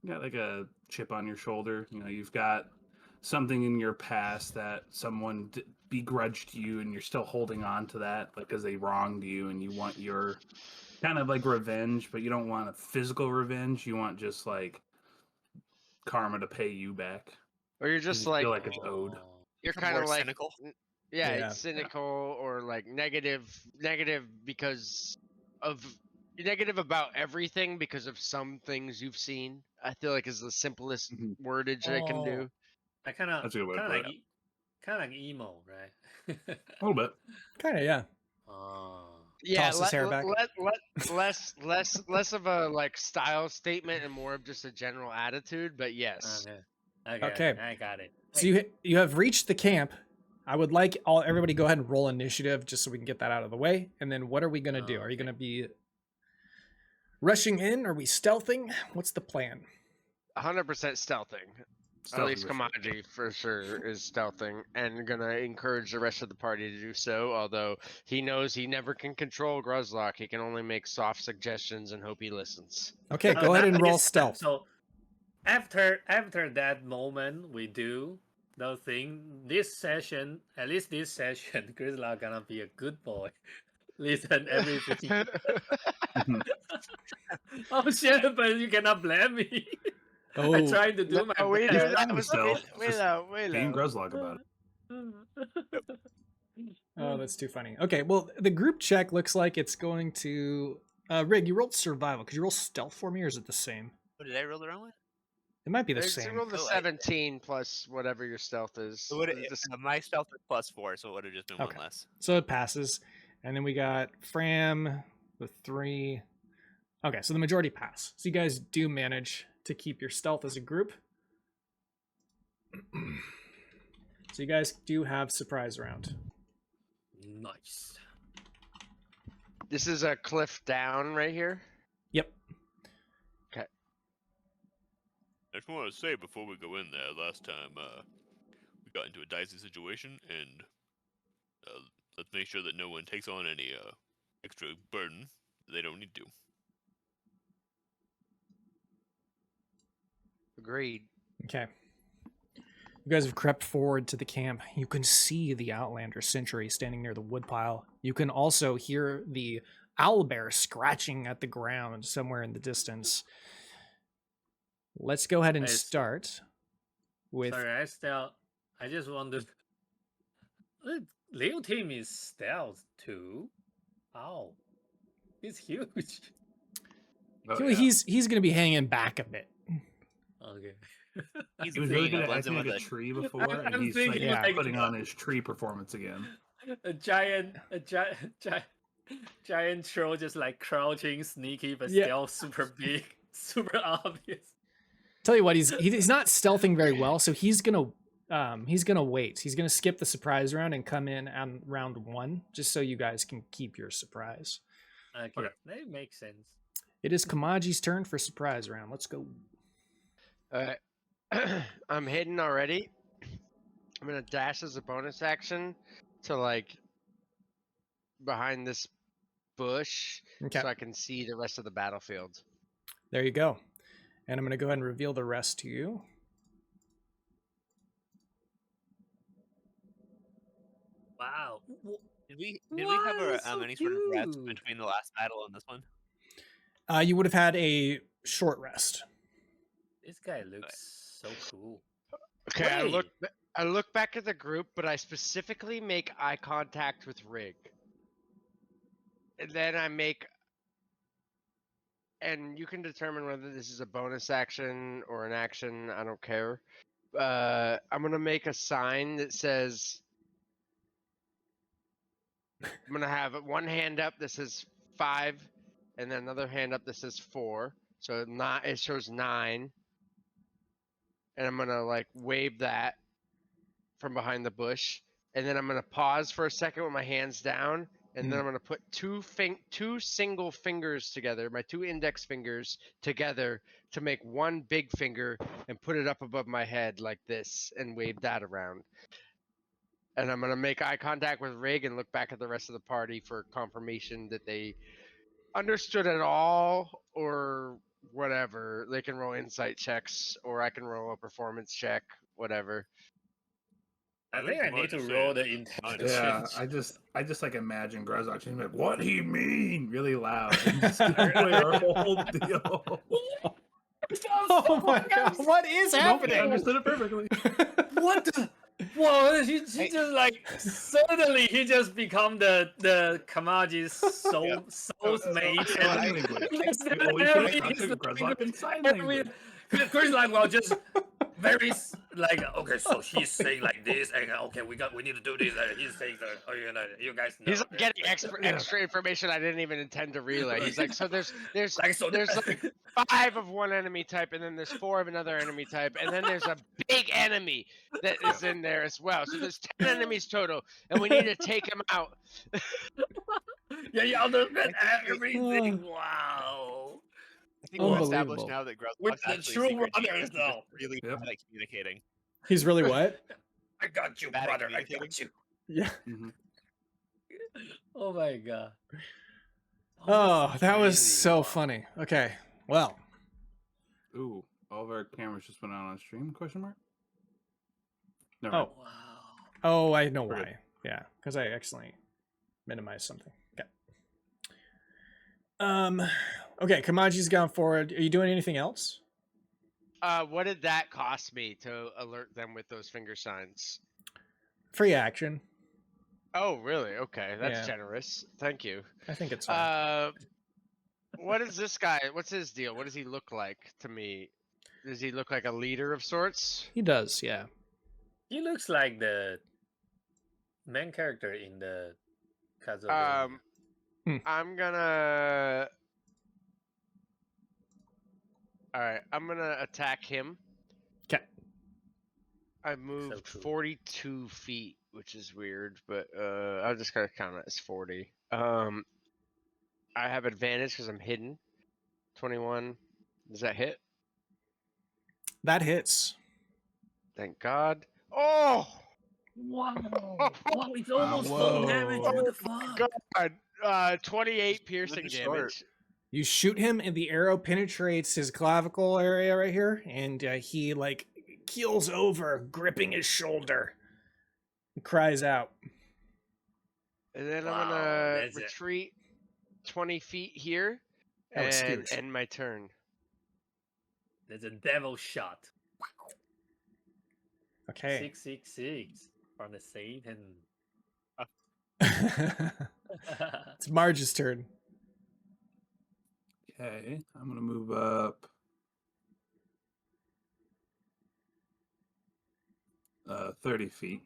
You got like a chip on your shoulder. You've got something in your past that someone begrudged you, and you're still holding on to that, like because they wronged you, and you want your kind of like revenge, but you don't want a physical revenge. You want just like karma to pay you back. Or you're 'Cause just you like feel like it's owed. you're Become kind of more like cynical. Yeah, Yeah. it's cynical or like negative because of negative about everything because of some things you've seen. I feel like is the simplest Mhm. wordage I can do. I kind of That's a good way to put it. like emo, right? A little bit. Kind of, yeah. Oh. Yeah, Toss his hair back. less of a like style statement and more of just a general attitude. But yes, Okay. I got it. So you have reached the camp. I would like everybody go ahead and roll initiative just so we can get that out of the way. And then what are we gonna do? Are you Okay. gonna be rushing in? Are we stealthing? What's the plan? 100% stealthing. At least Stealthy for Kamaji for sure is stealthing and gonna encourage the rest of the party to do so. Although he knows he never can control Gruzlock, he can only make soft suggestions and hope he listens. Okay, go ahead and roll Yes, stealth. So after that moment, we do the thing. This session, at least this session, Grizzly gonna be a good boy. Listen everything. Oh shit! But you cannot blame me. I Oh, tried to do my No, wait, best. that was Stealth. wait Just out, wait Being out. Gruzlock about it. oh, that's too funny. Okay, well, the group check looks like it's going to. Rig, you rolled survival. Could you roll stealth for me, or is it the same? What did I roll around with? It might be the It's same. roll the Oh, 17 plus whatever your stealth is. It would've- Just- my stealth was +4, so it would have just been Okay. one less. So it passes. And then we got Fram with 3. Okay, so the majority pass. So you guys do manage to keep your stealth as a group. So you guys do have surprise round. Nice. This is a cliff down right here. Yep. I just want to say before we go in there, last time we got into a dicey situation, and let's make sure that no one takes on any extra burden that they don't need to. Agreed. Okay. You guys have crept forward to the camp. You can see the Outlander sentry standing near the woodpile. You can also hear the owlbear scratching at the ground somewhere in the distance. Let's go ahead and Nice. start with. Sorry, I just wondered. Leo team is stealth too. Wow, he's huge. Oh, yeah. He's going to be hanging back a bit. Okay. He's He was the really thing good that at blends in acting like with a it. tree before, and I'm he's thinking like- putting on his tree performance again. a giant troll just like crouching, sneaky, but Yeah. still super big, super obvious. Tell you what, he's not stealthing very well, so he's gonna wait. He's gonna skip the surprise round and come in on round 1, just so you guys can keep your surprise. Okay, that makes sense. It is Kamaji's turn for surprise round. Let's go. Alright. I'm hidden already. I'm gonna dash as a bonus action to like behind this bush Okay, so I can see the rest of the battlefield. there you go. And I'm gonna go ahead and reveal the rest to you. Wow. Did we have Why so any sort of rest cute? between the last battle and this one? You would have had a short rest. This guy looks so cool. Okay, Wait. I look back at the group, but I specifically make eye contact with Rig. And then I make, and you can determine whether this is a bonus action or an action, I don't care. I'm gonna make a sign that says, I'm gonna have one hand up that says 5, and then another hand up that says 4. So it shows 9. And I'm gonna like wave that from behind the bush, and then I'm gonna pause for a second with my hands down, and then I'm gonna put two single fingers together, my 2 index fingers together to make one big finger, and put it up above my head like this, and wave that around. And I'm gonna make eye contact with Rig and look back at the rest of the party for confirmation that they understood it all, or whatever. They can roll insight checks, or I can roll a performance check, whatever. I think think I need Kamaji to said roll the it's fine. intelligence. Yeah, I just like imagine Grozak saying like, "What he mean?" really loud, and just give away our whole deal. Oh my god, what is Nope, happening? I understood it perfectly. What the? Whoa, he just like suddenly he just become the Kamaji's soul's mate. Sign And language. that's We the always very- talk to it's Grozak like- in sign every- language. Chris like, well, just very like, okay, so he's saying like this, and okay, we need to do this, and he's saying that, oh, you guys know. He's like getting extra information I didn't even intend to relay. He's like, so there's like, so there's like 5 of one enemy type, and then there's 4 of another enemy type, and then there's a big enemy that is in there as well. So there's 10 enemies total, and we need to take him out. yeah, you understand I think everything. Wow. I think we're established Unbelievable. now that Grozak's With the actually true secret brothers, genius and though. just really Yep. bad at communicating. He's really what? I got you, Bad at brother. I got communicating. you. Yeah. Oh my god. Oh, that was crazy. so Wow. funny. Okay, well, Ooh, all of our cameras just went out on stream? Question mark. Never mind. oh, Wow. oh, I know We're good. why. Yeah, because I accidentally minimized something. Okay. Okay, Kamaji's gone forward. Are you doing anything else? What did that cost me to alert them with those finger signs? Free action. Oh, really? Okay, that's Yeah. generous. Thank you. I think it's fine. What is this guy? What's his deal? What does he look like to me? Does he look like a leader of sorts? He does, yeah. He looks like the main character in the Castlevania. I'm gonna. All right, I'm gonna attack him. Okay. I moved cool. 42 feet, which is weird, but I'm just gonna count it as 40. I have advantage because I'm hidden. 21. Does that hit? That hits. Thank God. Oh! Wow. Wow, it's almost Whoa. full damage. What the fuck? God. 28 piercing Just short. damage. You shoot him, and the arrow penetrates his clavicle area right here, and he like keels over, gripping his shoulder, and cries out. And then Wow, I'm gonna that's it. retreat 20 feet here That was and huge. end my turn. There's a devil shot. Okay. 666 from the Satan. It's Marge's turn. Okay, I'm gonna move up 30 feet.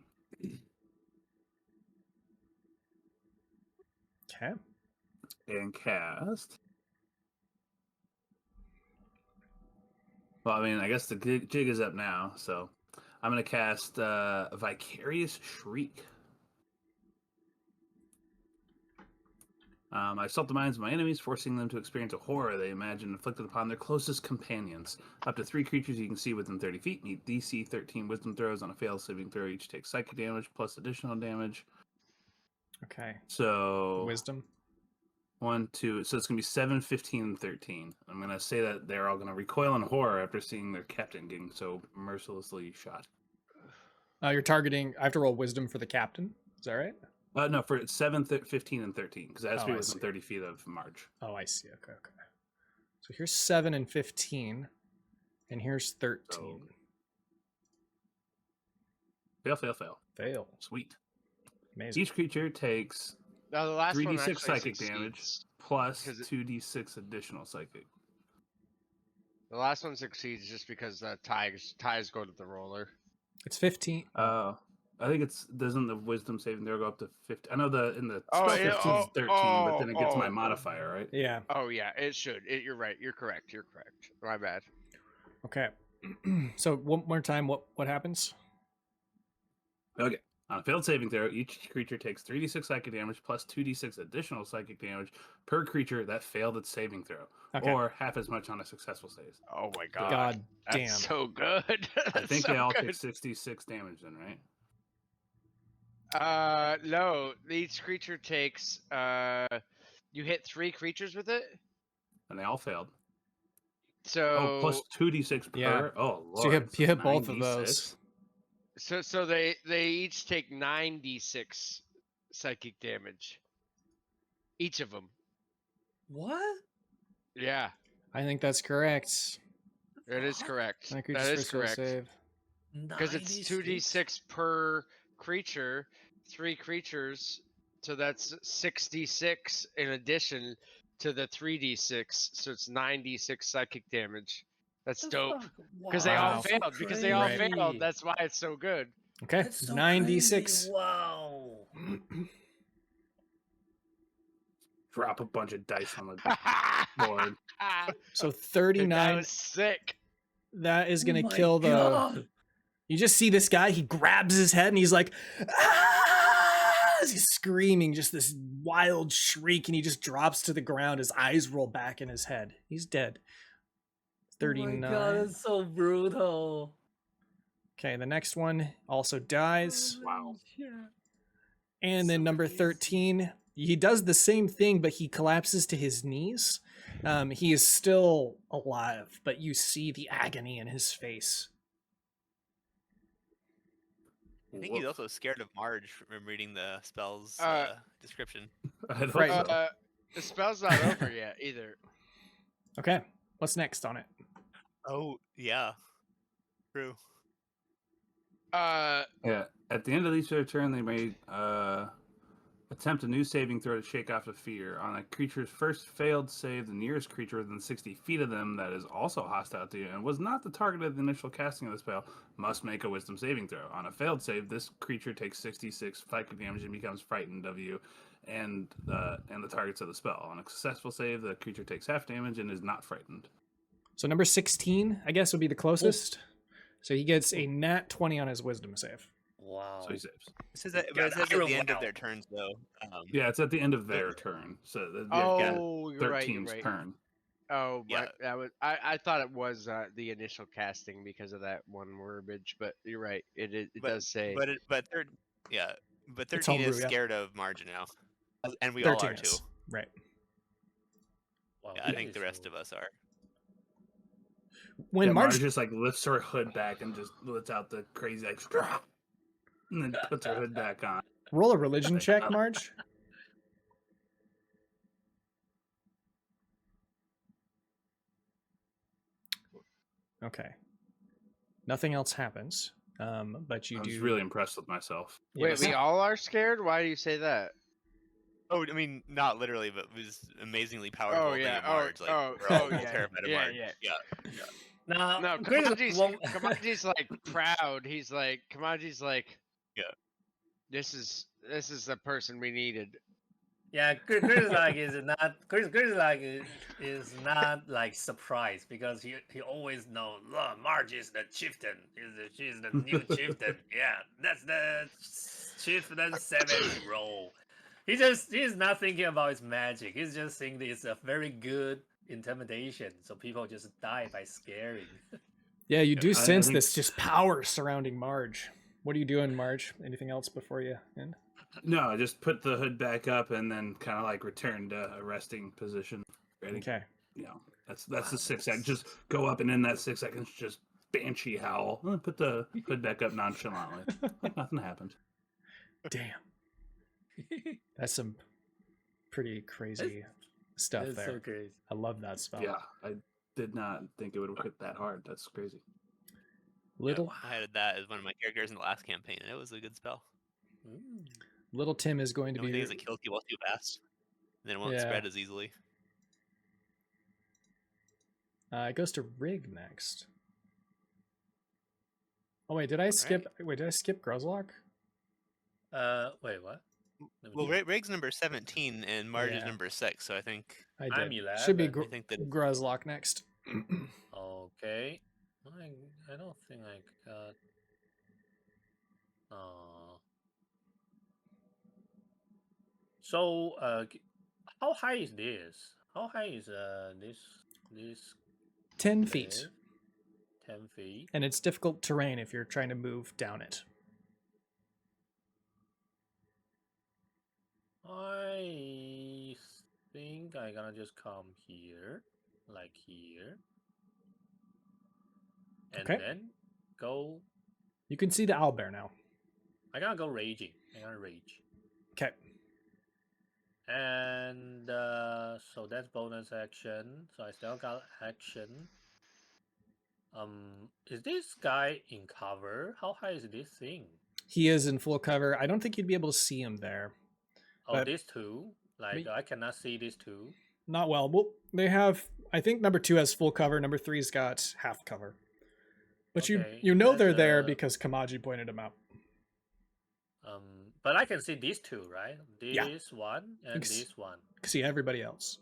Okay. And cast. Well, I mean, I guess the jig is up now, so I'm gonna cast Vicarious Shriek. I assault the minds of my enemies, forcing them to experience a horror they imagine inflicted upon their closest companions. Up to 3 creatures you can see within 30 feet need DC 13 Wisdom throws. On a failed saving throw, each takes psychic damage plus additional damage. Okay. So Wisdom. 1, 2. So it's gonna be 7, 15, and 13. I'm gonna say that they're all gonna recoil in horror after seeing their captain getting so mercilessly shot. You're targeting. I have to roll wisdom for the captain. Is that right? No, for 7, 15, and 13, because it has to Oh, be I within see. 30 feet of Marge. Oh, I see. Okay. So here's 7 and 15, and here's 13. So, fail. Fail. Sweet. Amazing. Each creature takes No, the last one 3d6 actually psychic damage succeeds, plus because 2d6 additional psychic. The last one succeeds just because ties go to the roller. It's 15. I think doesn't the wisdom saving throw go up to 50? I know in the Oh, spell yeah, 15 is 13, but then it gets my oh. modifier, right? Yeah. Oh yeah, it should. You're right. You're correct. My bad. Okay. So one more time, what happens? Okay. On a failed saving throw, each creature takes 3d6 psychic damage plus 2d6 additional psychic damage per creature that failed its saving throw, Okay. or half as much on a successful save. Oh my god. God damn. That's so good. I think so they all good. take 66 damage then, right? No. Each creature takes. You hit 3 creatures with it. And they all failed. So. Plus 2d6 per. Yeah. Oh, Lord. So you hit both of 9d6? those. So they each take 9d6 psychic damage. Each of them. What? Yeah, I think that's correct. it is correct. My That creature's is first will correct. save. Because it's 2d6 per creature, 3 creatures, so that's 6d6 in addition to the 3d6, so it's 9d6 psychic damage. That's dope. Because they all Wow. failed. Because they all Right. failed. That's why it's so good. Okay. That's so 96. crazy. Wow. Drop a bunch of dice on the board. So That 39. was sick. That is going Oh to my kill the. God. You just see this guy, he grabs his head and he's like, ah! He's screaming, just this wild shriek, and he just drops to the ground. His eyes roll back in his head. He's dead. 39. Oh my God, that's so brutal. Okay, the next one also dies. Wow. And then So number crazy. 13, he does the same thing, but he collapses to his knees. He is still alive, but you see the agony in his face. I think he's also scared of Marge from reading the spell's description. I don't Right. know. The spell's not over yet either. Okay, what's next on it? Oh, yeah. True. Yeah. At the end of each turn, they may attempt a new saving throw to shake off the fear. On a creature's first failed save, the nearest creature within 60 feet of them that is also hostile to you and was not the target of the initial casting of the spell must make a wisdom saving throw. On a failed save, this creature takes 66 psychic damage and becomes frightened of you and the targets of the spell. On a successful save, the creature takes half damage and is not frightened. So number 16, I guess, would be the closest. So he gets a nat 20 on his wisdom save. Wow. So he saves. It says, but God, it says at Iron the end Wow. of their turns, though. Yeah, it's at the end of their turn. So Oh, you're right. 13's turn. Oh, Yeah. that was. I thought it was the initial casting because of that one verbiage, but you're right. It does say. But 13 It's is homebrew, yeah. scared of Marge now, and we all 13 are too. is. Right. Wow, Yeah, I that think is the rest so- of us are. When Yeah, Marge Marge just like lifts her hood back and just lets out the crazy like, "Strah!" and then puts her hood back on. roll a religion check, Marge. Okay. Nothing else happens. But you I do. was really impressed with myself. Wait, Yes. we all are scared? Why do you say that? Oh, I mean, not literally, but was amazingly powerful. Oh than yeah. a Marge. Like, oh, we're all yeah. terrified of Yeah, Marge. yeah. Yeah. Now, No, Chris Kamaji's like proud. He's like Kamaji's like. Yeah. This is the person we needed. Yeah, Chris is not like surprised because he always knows. Look, Marge is the chieftain. She's the new chieftain. Yeah, that's the chieftain 7th role. He's not thinking about his magic. He's just thinking it's a very good intimidation. So people just die by scaring. Yeah, you do I sense think- this just power surrounding Marge. What are you doing, Marge? Anything else before you end? No, I just put the hood back up and then kind of like return to a resting position. Ready? Okay. You know, that's the 6 seconds. Just go up and in that 6 seconds, just banshee howl. Put the hood back up nonchalantly. Like nothing happened. Damn. That's some pretty crazy stuff That's there. so crazy. I love that spell. Yeah, I did not think it would have hit that hard. That's crazy. Little I had that as one of my characters in the last campaign, and it was a good spell. little Tim is going to The only be thing is it kills people too fast, and then it won't Yeah. spread as easily. it goes to Rig next. Oh wait, did I skip? Wait, did I skip Grozlock? Wait, what? Let me Well, check. Rig's number 17, and Marge is Yeah. number 6, so I think I I'm did. 11. Should be I think that Grozlock next. Okay. I don't think I got. So, how high is this? How high is this 10 feet. cliff? 10 feet. And it's difficult terrain if you're trying to move down it. I think I'm gonna just come here, like here, and Okay. then go. You can see the owlbear now. I'm gonna go raging. I'm gonna rage. Okay. And so that's bonus action. So I still got action. Is this guy in cover? How high is this thing? He is in full cover. I don't think you'd be able to see him there. Oh, But- these two? Like, I cannot see these two. Not well. Well, they have. I think number 2 has full cover. Number 3's got half cover. But Okay, you know they're that's, there because Kamaji pointed them out. But I can see these two, right? Yeah. This one and Thanks. this one. You can see everybody else.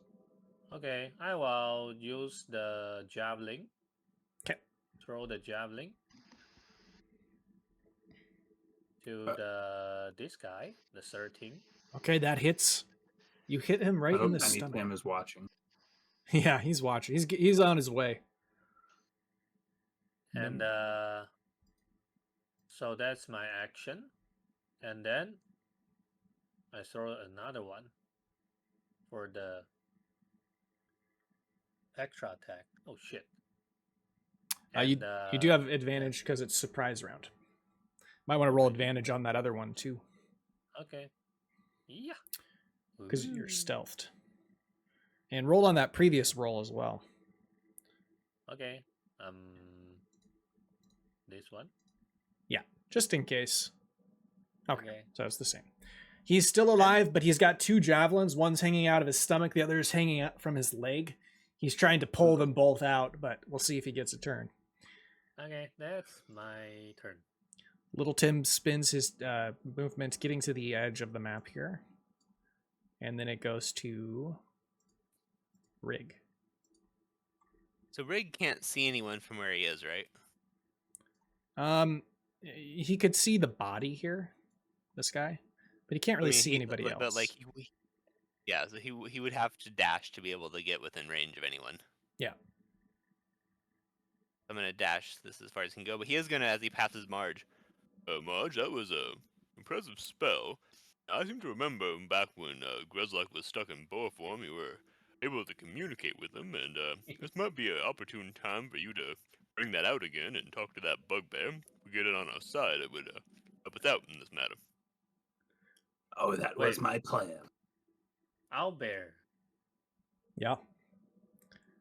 Okay, I will use the javelin. Okay. Throw the javelin to this guy, the 13. Okay, that hits. You hit him right I in hope the Tiny stomach. Tim is watching. Yeah, he's watching. He's on his way. And so that's my action. And then I throw another one for the extra attack. Oh shit. You do have advantage because it's surprise round. Might want to roll advantage on that other one too, Okay. Yeah. because you're stealthed. And roll on that previous roll as well. Okay. This one. Yeah, just in case. Okay, Okay. so it's the same. He's still alive, but he's got 2 javelins. One's hanging out of his stomach, the other is hanging out from his leg. He's trying to pull them both out, but we'll see if he gets a turn. Okay, that's my turn. Little Tim spins his movement, getting to the edge of the map here. And then it goes to Rig. so Rig can't see anyone from where he is, right? He could see the body here, this guy, but he can't really see anybody else. But like, yeah, so he would have to dash to be able to get within range of anyone. Yeah. I'm gonna dash this as far as he can go, but he is gonna, as he passes Marge. Marge, that was a impressive spell. I seem to remember back when Grozlock was stuck in boar form, you were able to communicate with him, and this might be an opportune time for you to bring that out again and talk to that bugbear. If we get it on our side, it would help us out in this matter. Oh, that was my plan. Owlbear. Yeah.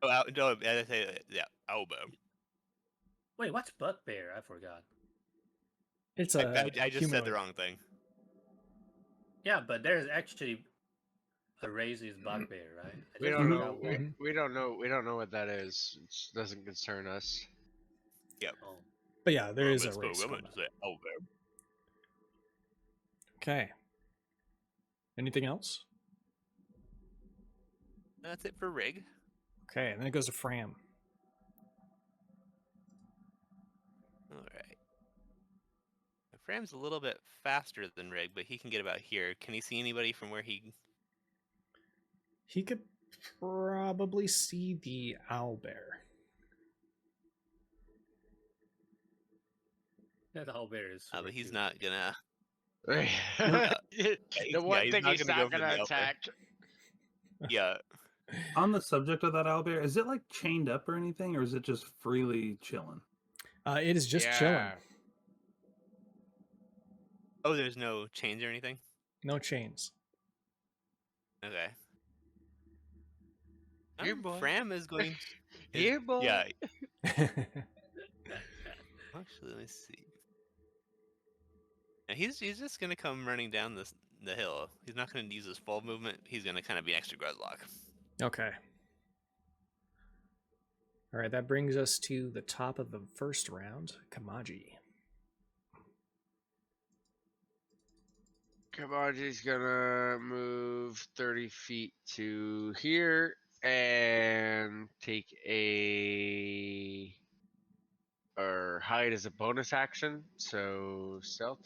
Oh, no, I say yeah, Owlbear. Wait, what's bugbear? I forgot. It's I just said the wrong thing. Yeah, but there's actually a race is bugbear, right? I We just don't forgot know. what- We don't know. We don't know what that is. It doesn't concern us. Oh. But yeah, there is a Misspoke, race. I meant to say owlbear. Okay. Anything else? That's it for Rig. Okay, and then it goes to Fram. All right. Fram's a little bit faster than Rig, but he can get about here. Can he see anybody from where he? He could probably see the owlbear. That owlbear is. But super he's cute. not gonna. the yeah, one he's thing not he's gonna not go for gonna the owlbear. attack. Yeah. On the subject of that owlbear, is it like chained up or anything, or is it just freely chilling? It is just chilling. Yeah. Oh, there's no chains or anything. No chains. Okay. Here, boy. Fram is going. Here, boy. Yeah. Actually, let me see. Now he's just gonna come running down the hill. He's not gonna use his full movement. He's gonna kind of be next to Gruzlock. Okay. All right, that brings us to the top of the first round. Kamaji. Kamaji's gonna move 30 feet to here and take or hide as a bonus action. So stealth.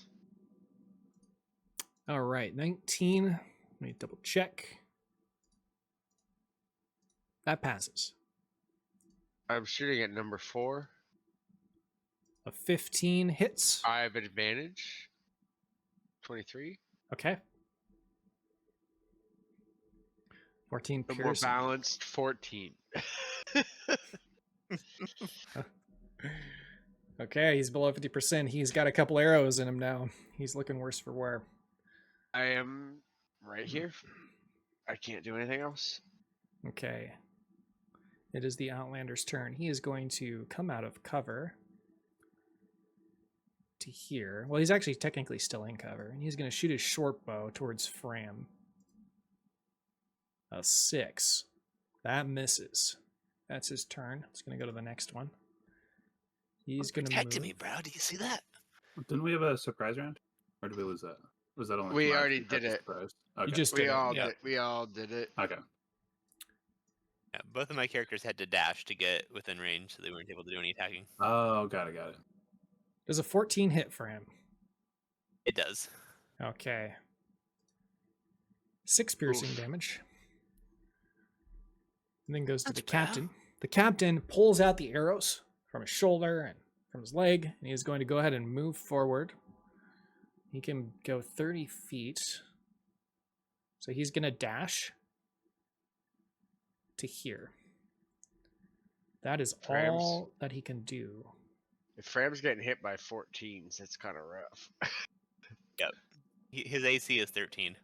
All right, 19. Let me double check. That passes. I'm shooting at number 4. A 15 hits. I have advantage. 23. Okay. 14 The more piercing. balanced 14. Okay, he's below 50%. He's got a couple arrows in him now. He's looking worse for wear. I am right here. I can't do anything else. Okay. It is the Outlander's turn. He is going to come out of cover to here. Well, he's actually technically still in cover. And he's going to shoot his short bow towards Fram. A 6. That misses. That's his turn. It's going to go to the next one. He's going to move. Protecting me, bro. Do you see that? Didn't we have a surprise round? Or did we lose that? Was that only We Kamaji already that did was it. surprised? Okay. You just did We it. all Yeah. did. We all did it. Okay. Yeah, both of my characters had to dash to get within range, so they weren't able to do any attacking. Oh, got it. Does a 14 hit for him? It does. Okay. 6 piercing damage. And then goes to That's the captain. The captain pulls out the arrows from his shoulder and from his leg, and he is going to go ahead and move forward. He can go 30 feet. So he's going to dash to here. That is Frams. all that he can do. If Fram's getting hit by 14s, it's kind of rough. Yep. His AC is 13.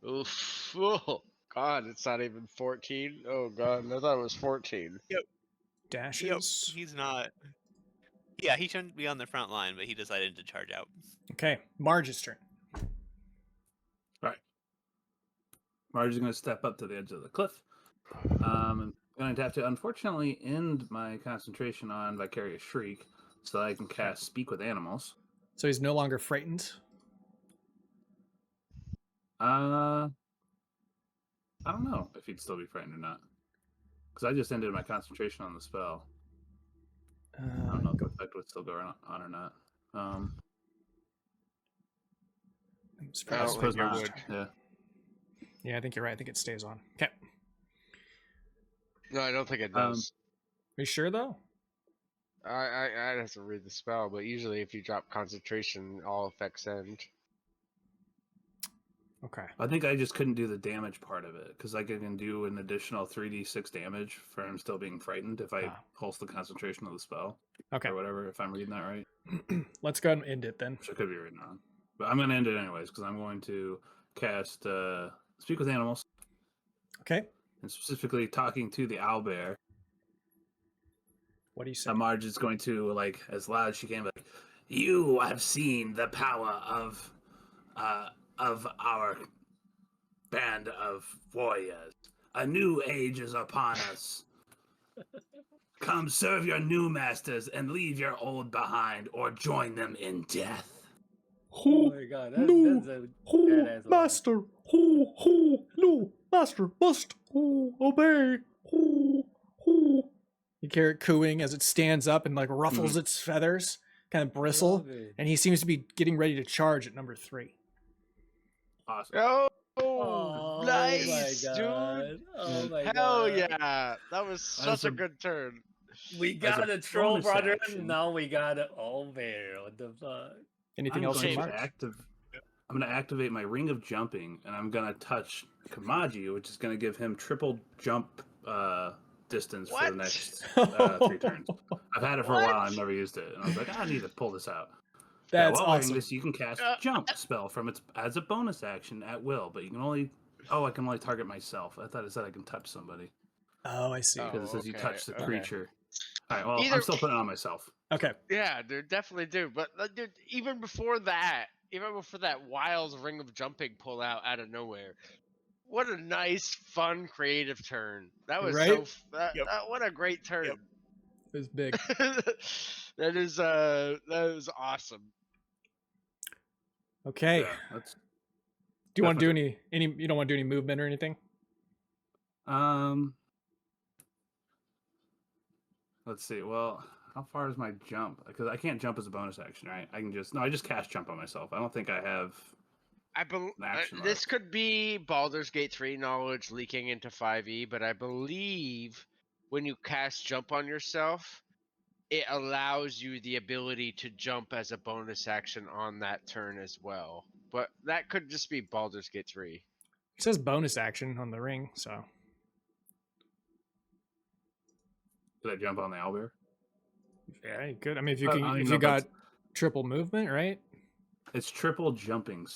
Oof. Oh, God, it's not even 14. Oh, God, I thought it was 14. Dashes. He's not. Yeah, he shouldn't be on the front line, but he decided to charge out. Okay, Marge's turn. Marge is going to step up to the edge of the cliff. I'm going to have to, unfortunately, end my concentration on Vicarious Shriek so that I can cast Speak with Animals. So he's no longer frightened. I don't know if he'd still be frightened or not. Because I just ended my concentration on the spell. I don't know if the effect would still go on or not. I I don't suppose think it not. would. Yeah. Yeah, I think you're right. I think it stays on. Okay. No, I don't think it does. Are you sure though? I'd have to read the spell, but usually if you drop concentration, all effects end. Okay. I think I just couldn't do the damage part of it because I can do an additional 3d6 damage for him still being frightened if I pulse the concentration of the spell. Okay. Or whatever, if I'm reading that right. Let's go ahead and end it then. Which I could be reading on. But I'm going to end it anyways because I'm going to cast Speak with Animals. Okay. And specifically talking to the owlbear. What do you say? Marge is going to, like, as loud as she can, like, you have seen the power of our band of warriors. A new age is upon us. Come serve your new masters and leave your old behind, or join them in death. Oh my god, that's a badass line. Master, no, master must obey. You hear it cooing as it stands up and like ruffles its feathers, kind of bristle, Love it. and he seems to be getting ready to charge at number 3. Awesome. Oh, nice, my god. dude. Oh my Hell god. yeah. That was such a good turn. We As got a a troll bonus brother, action- and now we got an Owlbear. What the fuck? Anything I'm else going in to March? I'm going to activate my Ring of Jumping, and I'm going to touch Kamaji, which is going to give him triple jump distance for the next 3 turns. I've had it for a while. I've never used it, and I was like, I need to pull this out. That's while wearing awesome. this, you can cast jump spell from its as a bonus action at will, but you can only. Oh, I can only target myself. I thought it said I can touch somebody Oh, I see. because it says you touch the okay. creature. All right. Well, Either- I'm still putting it on myself. Okay. Yeah, dude, definitely do. But dude, even before that Wild's Ring of Jumping pull out of nowhere, what a nice, fun, creative turn. That was Right? so. What a great turn. It was big. that is awesome. Okay. Yeah, that's Do you want to do any? You don't want to do any movement or anything? Let's see. Well, how far is my jump? Because I can't jump as a bonus action, right? I just cast jump on myself. I don't think I have. I believe action this left. could be Baldur's Gate 3 knowledge leaking into 5e, but I believe when you cast jump on yourself, it allows you the ability to jump as a bonus action on that turn as well. But that could just be Baldur's Gate 3. It says bonus action on the ring, so. Did I jump on the owlbear? Yeah, you could. I mean, if you I can, don't if know you if got that's- triple movement, right? It's triple jumping.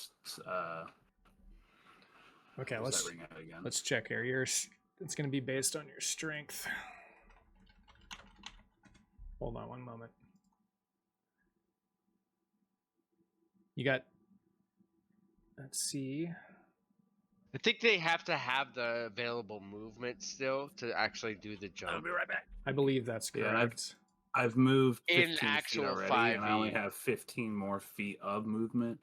Okay, what was that ring out again? let's check here. It's going to be based on your strength. Hold on one moment. You got. Let's see. I think they have to have the available movement still to actually do the jump. I'll be right back. I believe that's Yeah, correct. I've moved In 15 feet actual already, and I only 5e. have 15 more feet of movement.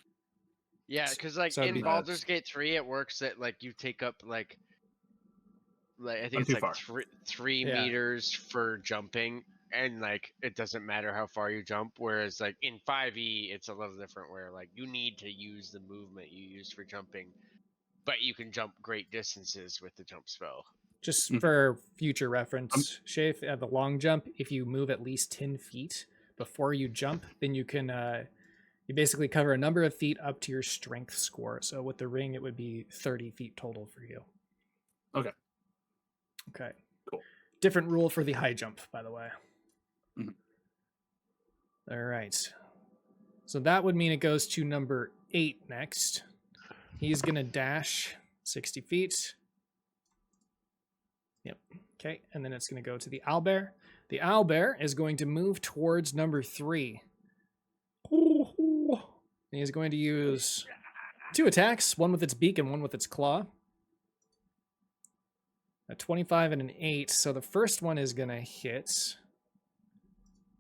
Yeah, because like So it'd in be- Baldur's Gate 3, it works that like you take up like I I'm think it's too like far. three Yeah. meters for jumping, and like it doesn't matter how far you jump. Whereas like in 5e, it's a little different, where like you need to use the movement you use for jumping, but you can jump great distances with the jump spell. Just Mhm. for future reference, Shafe, at the long jump, if you move at least 10 feet before you jump, then you can you basically cover a number of feet up to your strength score. So with the ring, it would be 30 feet total for you. Okay. Okay. Cool. Different rule for the high jump, by the way. Mhm. All right. So that would mean it goes to number 8 next. He's going to dash 60 feet. Yep. Okay. And then it's going to go to the owlbear. The owlbear is going to move towards number 3. And he's going to use 2 attacks, one with its beak and one with its claw. A 25 and an 8. So the first one is going to hit.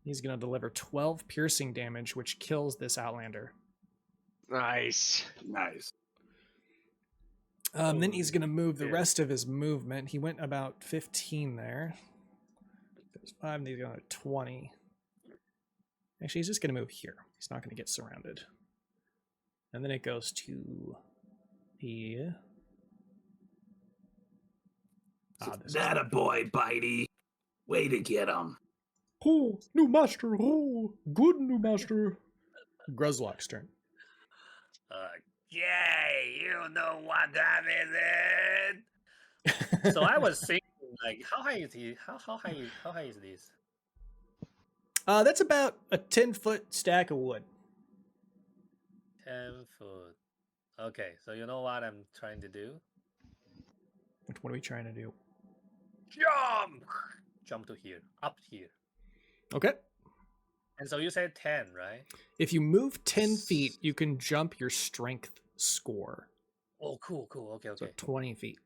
He's going to deliver 12 piercing damage, which kills this Outlander. Nice. Nice. Then he's going to move the rest of his movement. He went about 15 there. There's 5, and he's going to 20. Actually, he's just going to move here. He's not going to get surrounded. And then it goes to the... That a boy, Bitey. Way to get him. Oh, new master. Oh, good new master. Gruzlock's turn. Yay! You know what that is. So I was thinking, like, how high is he? How high is this? That's about a 10-foot stack of wood. 10 foot. Okay, so you know what I'm trying to do? What are we trying to do? Jump! Jump to here, up here. Okay. And so you said 10, right? If you move 10 feet, you can jump your strength score. Oh, cool. Okay. So 20 feet.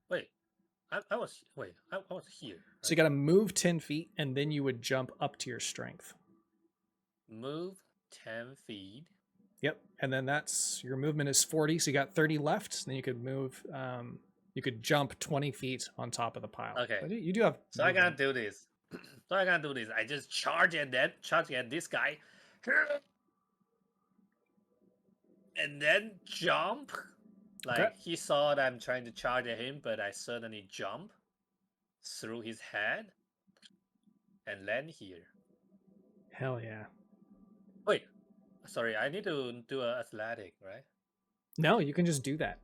Wait, I was here. So you got to move 10 feet, and then you would jump up to your strength. Move 10 feet. Yep. And then that's your movement is 40, so you got 30 left. Then you could move. You could jump 20 feet on top of the pile. Okay. But you do have. So I gotta do this. I just charge at this guy, and then jump. Like Okay. he saw that I'm trying to charge at him, but I suddenly jump through his head and land here. Hell yeah. Wait, sorry, I need to do an athletic, right? No, you can just do that.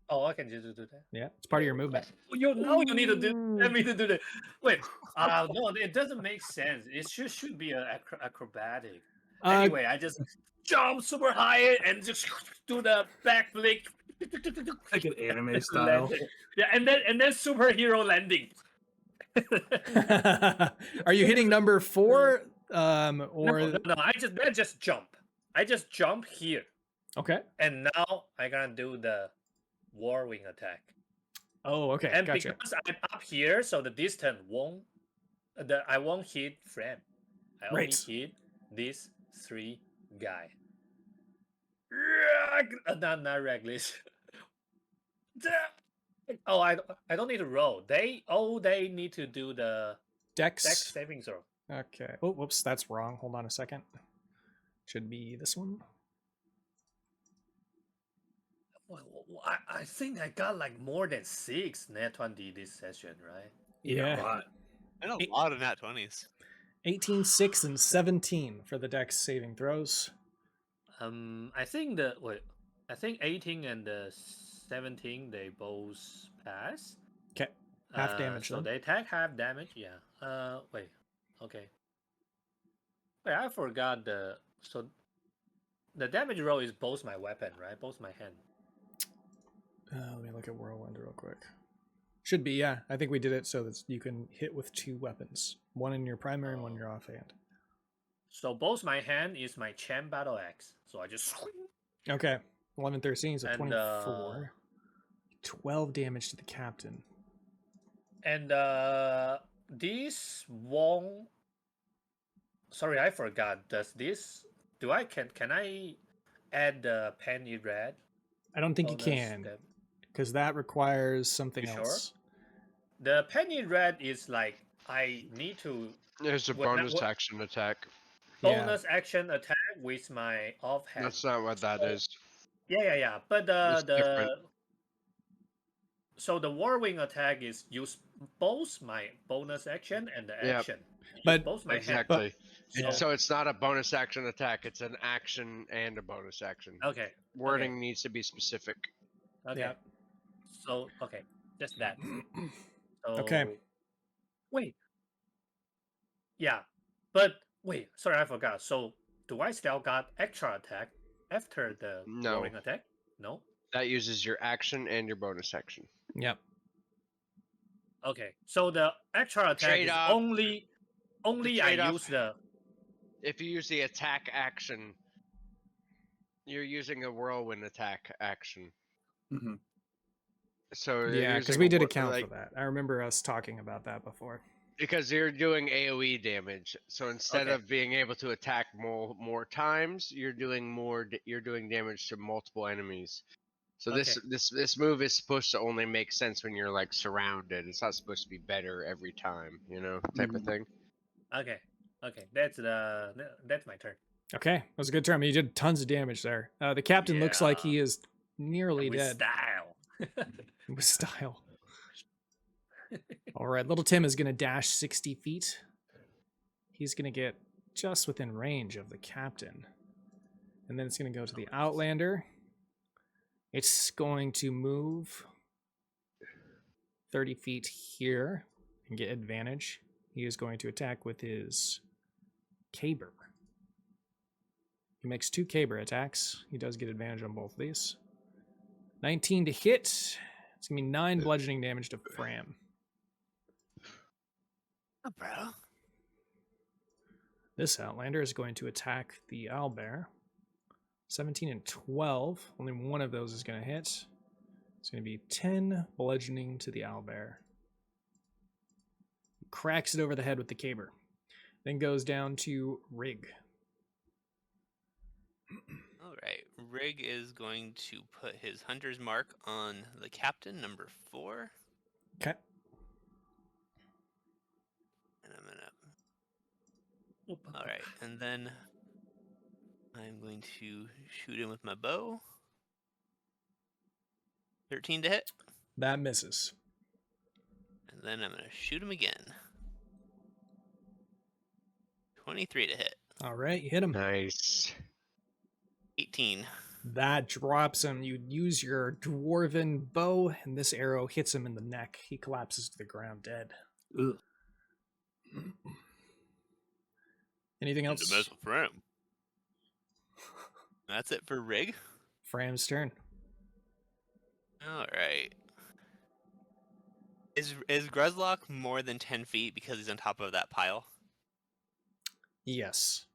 Oh, I can just do that. Yeah, it's part of your movement. You need to do. Let me to do that. Wait, no, it doesn't make sense. It should be an acrobatic. Anyway, I just jump super high and just do the backflip. Like an anime style. Yeah, and then superhero landing. Are you hitting number 4? Or No, I just jump. I just jump here, okay. and now I gonna do the whirlwind attack. Oh, okay, And gotcha. because I'm up here, so the distance won't. I won't hit Fram. I only Right. hit these 3 guy. Not Reckless. Oh, I don't need to roll. They need to do the Dex. Dex saving throw. Okay. Oh, whoops, that's wrong. Hold on a second. Should be this one. Well, I think I got like more than 6 nat 20 this session, right? Yeah. And a lot of nat 20s. 18, 6, and 17 for the Dex saving throws. I think 18 and the 17 they both pass. Okay. Half damage So then. they take half damage. Yeah. Wait. Okay. Wait, I forgot the damage roll is both my weapon, right? Both my hand. Let me look at Whirlwind real quick. Should be, yeah. I think we did it so that you can hit with 2 weapons. One in your primary and one in your offhand. So both my hand is my chain battle axe. So I just. Okay. 11, 13, so And, 24. 12 damage to the captain. And this won't. Sorry, I forgot. Does this? Can I add the penny red? I don't think you bonus can, that- because that requires something You else. The penny red is like I need to There's a When I- bonus what- action attack. Yeah. bonus action attack with my offhand. That's not what that So- is. Yeah. But It's different. So the whirlwind attack is use both my bonus action and the Yep. action. Use But- both my hand. Exactly. So, So it's not a bonus action attack. It's an action and a bonus action. okay. Wording needs to be specific. Okay. Yeah. So okay, just that. So, Okay. Wait. Yeah, but wait. Sorry, I forgot. So do I still got extra attack after the No. whirlwind attack? No. That uses your action and your bonus action. Yep. Okay. So the extra attack Trade is off. only I trade-off. use the. If you use the attack action, you're using a whirlwind attack action. Mhm. So you're Yeah, because using we a did whir- account like, for that. I remember us talking about that before. because you're doing AOE damage. So instead Okay. of being able to attack more times, you're doing you're doing damage to multiple enemies. So this move is supposed to only make sense when you're like surrounded. It's not supposed to be better every time, type of thing. Okay. That's my turn. Okay, that was a good turn. You did tons of damage there. The captain looks like he is nearly With dead. style. With style. All right, little Tim is going to dash 60 feet. He's going to get just within range of the captain. And then it's going to go to the Outlander. It's going to move 30 feet here and get advantage. He is going to attack with his caber. He makes 2 caber attacks. He does get advantage on both of these. 19 to hit. It's going to be 9 bludgeoning damage to Fram. Oh, bro. This Outlander is going to attack the Owlbear. 17 and 12. Only one of those is going to hit. It's going to be 10 bludgeoning to the Owlbear. Cracks it over the head with the caber. Then goes down to Rig. All right. Rig is going to put his hunter's mark on the captain, number 4. Okay. And I'm gonna. All right, and then I'm going to shoot him with my bow. 13 to hit, That misses. and then I'm gonna shoot him again. 23 to hit. All right, you hit him. Nice. 18. That drops him. You use your dwarven bow, and this arrow hits him in the neck. He collapses to the ground dead. Ugh. Anything To else? mess with Fram. That's it for Rig. Fram's turn. All right. Is Gruzlock more than 10 feet because he's on top of that pile? Yes.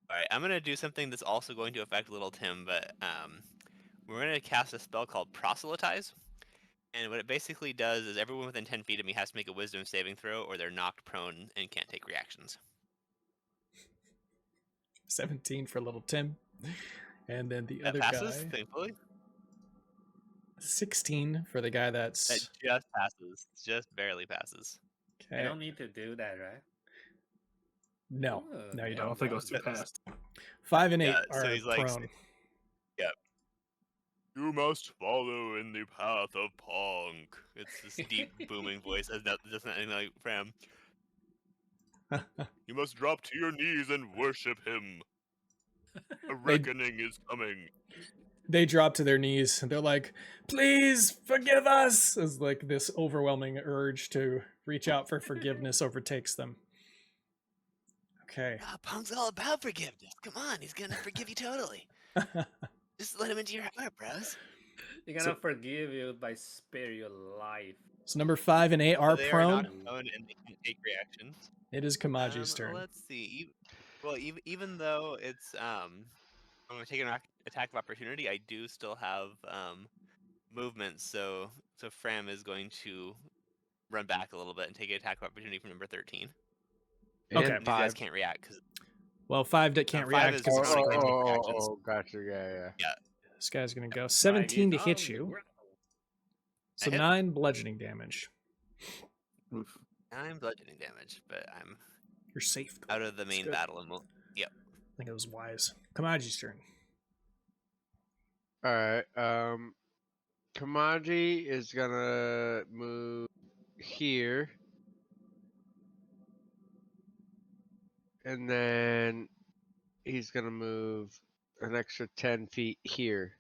All right, I'm gonna do something that's also going to affect Little Tim, but we're gonna cast a spell called Proselytize, and what it basically does is everyone within 10 feet of me has to make a Wisdom saving throw, or they're knocked prone and can't take reactions. 17 for little Tim, and then the That other passes, guy. thankfully. 16 for the guy that's. That just passes, just barely passes. I Okay. don't need to do that, right? No, Ooh, no, you I don't. don't think it was too fast. 5 and 8 Yeah, are so he's like, prone. You must follow in the path of Punk. It's this deep, booming voice. That's not anything like Fram. You must drop to your knees and worship him. A reckoning is coming. They drop to their knees and they're like, "Please forgive us!" As like this overwhelming urge to reach out for forgiveness overtakes them. Okay. Ah, Punk's all about forgiveness. Come on, he's gonna forgive you totally. Just let him into your heart, bros. You're gonna forgive you by spare your life. So number 5 and 8 are They are prone. knocked prone and they can take reactions. It is Kamaji's turn. Let's see. Well, even though it's I'm gonna take an attack of opportunity, I do still have movement. So Fram is going to run back a little bit and take an attack of opportunity from number 13. Okay. And And these guys 5. can't react because Well, 5 that can't 5 react is because it's prone. prone. Gotcha. Yeah. This guy's gonna go 17 to hit you. So hit. 9 bludgeoning damage. Oof. 9 bludgeoning damage, but I'm You're safe. out of the That's main good. battle and yep. I think it was wise. Kamaji's turn. All right. Kamaji is gonna move here, and then he's gonna move an extra 10 feet here.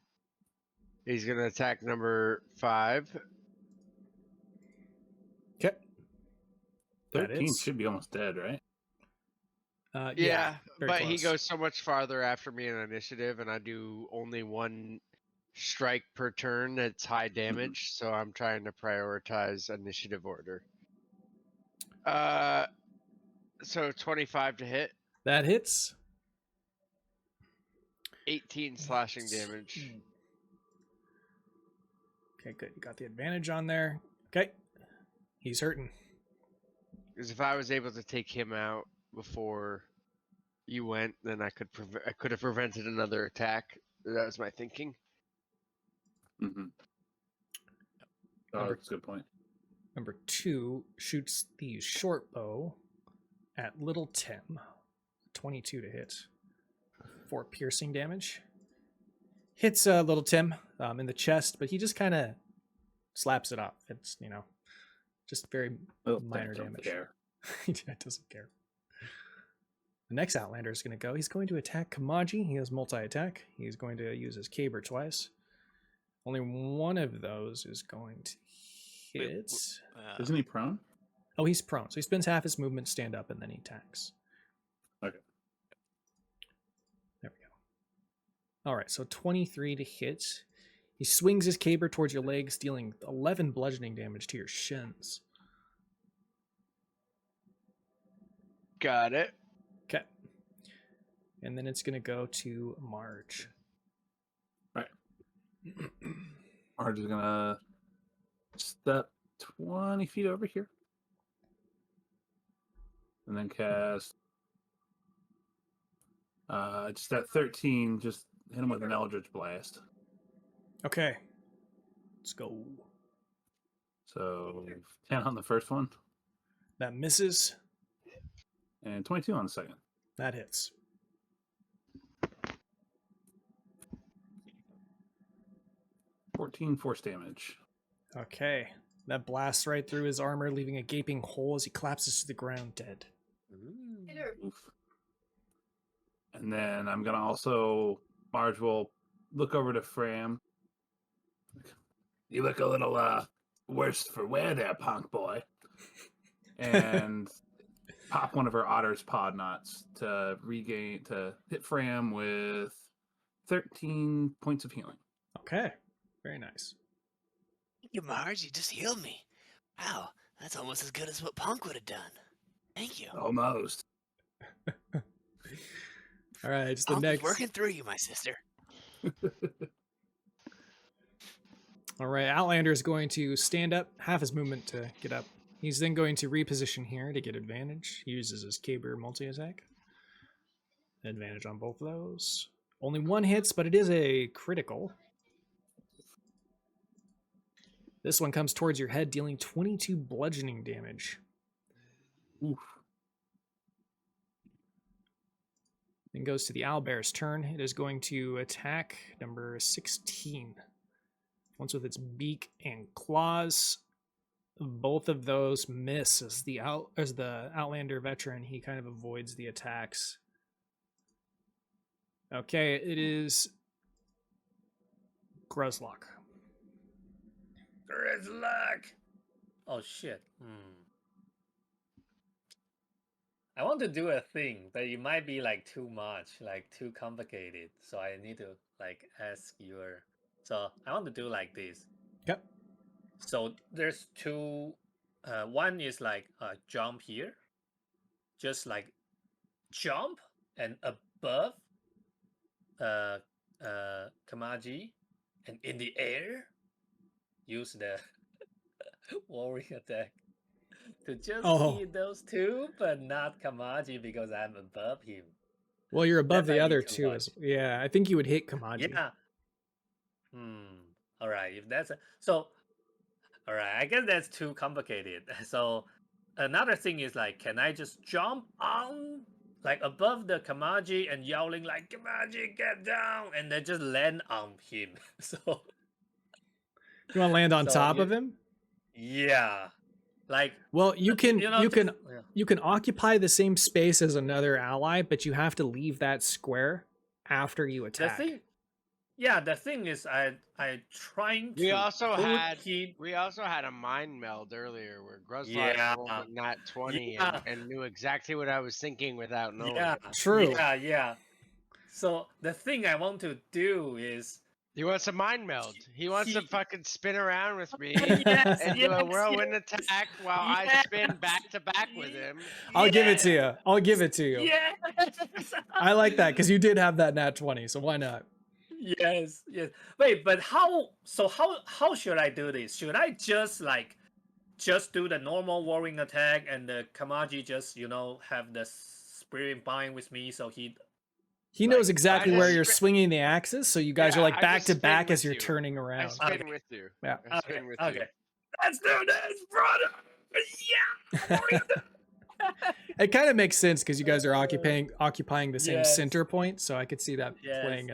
He's gonna attack number 5. Okay. That 13 is. should be almost dead, right? Yeah, very but he close. goes so much farther after me in initiative, and I do only 1 strike per turn. That's high damage, so I'm trying to prioritize initiative order. So 25 to hit, That hits. 18 slashing damage. Okay, good. You got the advantage on there. Okay. He's hurting. Because if I was able to take him out before you went, then I could have prevented another attack. That was my thinking. Mm-hmm. Oh, that's a good point. Number 2 shoots the short bow at little Tim. 22 to hit. 4 piercing damage. Hits little Tim in the chest, but he just kind of slaps it off. It's, just very minor damage. Care. He doesn't care. The next Outlander is going to go. He's going to attack Kamaji. He has multi-attack. He's going to use his caber twice. Only one of those is going to hit. Isn't he prone? Oh, he's prone. So he spends half his movement, stand up, and then he attacks. Okay. There we go. All right, so 23 to hit. He swings his caber towards your legs, dealing 11 bludgeoning damage to your shins. Got it. Okay. And then it's going to go to Marge. Right. Marge is going to step 20 feet over here. And then cast... just at 13, just hit him with an Eldritch Blast. Okay. Let's go. So 10 on the first one. That misses. And 22 on the second. That hits. $14 force damage. Okay. That blasts right through his armor, leaving a gaping hole as he collapses to the ground dead. Oof. And then I'm going to also... Marge will look over to Fram. You look a little worse for wear there, punk boy. And pop one of her otter's pod knots to hit Fram with 13 points of healing. Okay, very nice. Thank you, Marge. You just healed me. Wow, that's almost as good as what Punk would have done. Thank you. Almost. All right, it's the Punk was next. working through you, my sister. All right, Outlander is going to stand up, half his movement to get up. He's then going to reposition here to get advantage. He uses his K-Bear multi-attack. Advantage on both of those. Only one hits, but it is a critical. This one comes towards your head, dealing 22 bludgeoning damage. Oof. Then goes to the Owlbear's turn. It is going to attack number 16. Once with its beak and claws. Both of those miss as the Outlander veteran. He kind of avoids the attacks. Okay, it is Gruzlock. Gridlock. Oh shit. I want to do a thing, but it might be like too much, like too complicated. So I need to like ask your. So I want to do like this. Yep. So there's two. One is like jump here, just like jump and above Kamaji, and in the air use the warring attack to just hit those two, but not Kamaji because I'm above him. Well, you're above That the might be other too two. much. Yeah, I think you would hit Kamaji. Yeah. All right. If that's so, all right. I guess that's too complicated. So another thing is like, can I just jump on like above the Kamaji and yelling like Kamaji get down, and then just land on him? So You want to land on So top you- of him? yeah, like Well, you can you know, you just- can yeah. you can occupy the same space as another ally, but you have to leave that square after you The attack. thing, yeah, the thing is, I trying to. We also put had him- a mind meld earlier where Gruzlock Yeah. rolled a nat 20 Yeah. and knew exactly what I was thinking without knowing. Yeah, it. True. Yeah. So the thing I want to do is He wants a mind meld. He wants to fucking spin around with me yes, and do a yes, whirlwind yes. attack while I Yes. spin back to back with him. I'll give it to you. I'll give it to you. Yes. I like that because you did have that nat 20, so why not? Yes. Wait, but how? So how should I do this? Should I just do the normal warring attack and the Kamaji just have the spirit bind with me so he He knows exactly I where just you're spin- swinging the axis, so you guys Yeah, are like I back just to spin back as with you're you. turning I around. spin with you. Yeah. I spin with okay. you. Let's do this, brother. Yeah. It kind of makes sense because you guys are occupying the same Yes. center point, so I could see that Yes. playing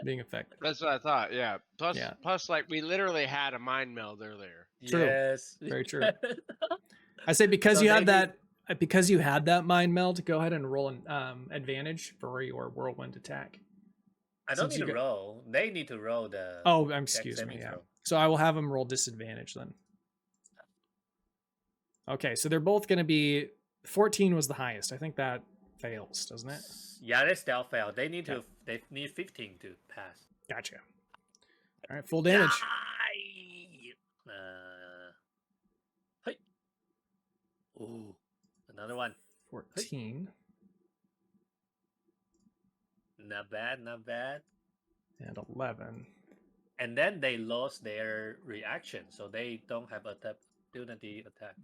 being effective. That's what I thought. Yeah. Plus, Yeah. like we literally had a mind meld earlier. True. Yes. Very true. I say because So you had maybe- that mind meld, go ahead and roll an advantage for your whirlwind attack. I don't Since need you to got- roll. They need to roll the. Oh, dex excuse me. saving Yeah. throw. So I will have them roll disadvantage then. Okay, so they're both going to be 14 was the highest. I think that fails, doesn't it? Yeah, they still fail. They need to. They need 15 to pass. Gotcha. All right, full damage. Hey. Ooh, another one. 14 Not bad, not bad. and 11. And then they lost their reaction, so they don't have a opportunity attack.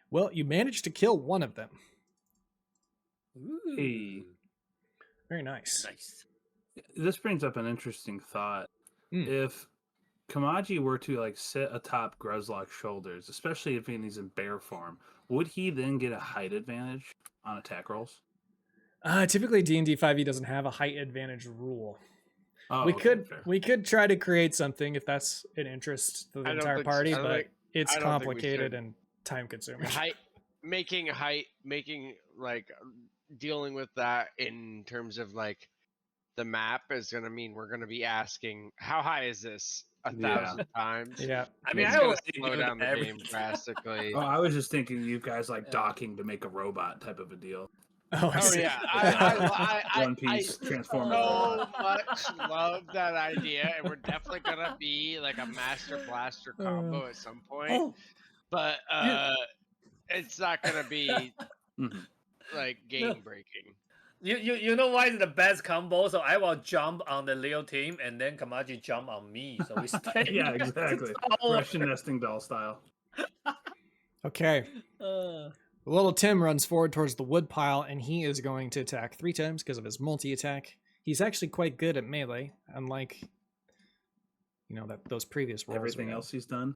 Well, you managed to kill one of them. Ooh. Hey. Very nice. Nice. This brings up an interesting thought. Mm. If Kamaji were to sit atop Gruzlock's shoulders, especially if he's in bear form, would he then get a height advantage on attack rolls? Typically, D&D 5e doesn't have a height advantage rule. Oh, we okay, fair. we could try to create something if that's an interest to the I don't entire think so. party, I don't but think- it's I don't think we complicated should. and time consuming. making dealing with that in terms of the map is going to mean we're going to be asking how high is this 1,000 times. Yeah. I mean, It's I gonna already slow do down the that game every drastically. Oh, I was just thinking you guys like docking to make a robot type of a deal. Oh, I Oh see. yeah, I One Piece Transformers so robot. much love that idea, and we're definitely gonna be like a Master Blaster combo at some point. Oh, But it's not gonna be Mhm. like game breaking. you know why it's the best combo? So I will jump on the Leo team, and then Kamaji jump on me. So we stay. Yeah, exactly. Russian nesting doll style. Okay. Little Tim runs forward towards the wood pile, and he is going to attack 3 times because of his multi-attack. He's actually quite good at melee, unlike those previous rolls. Everything else he's done.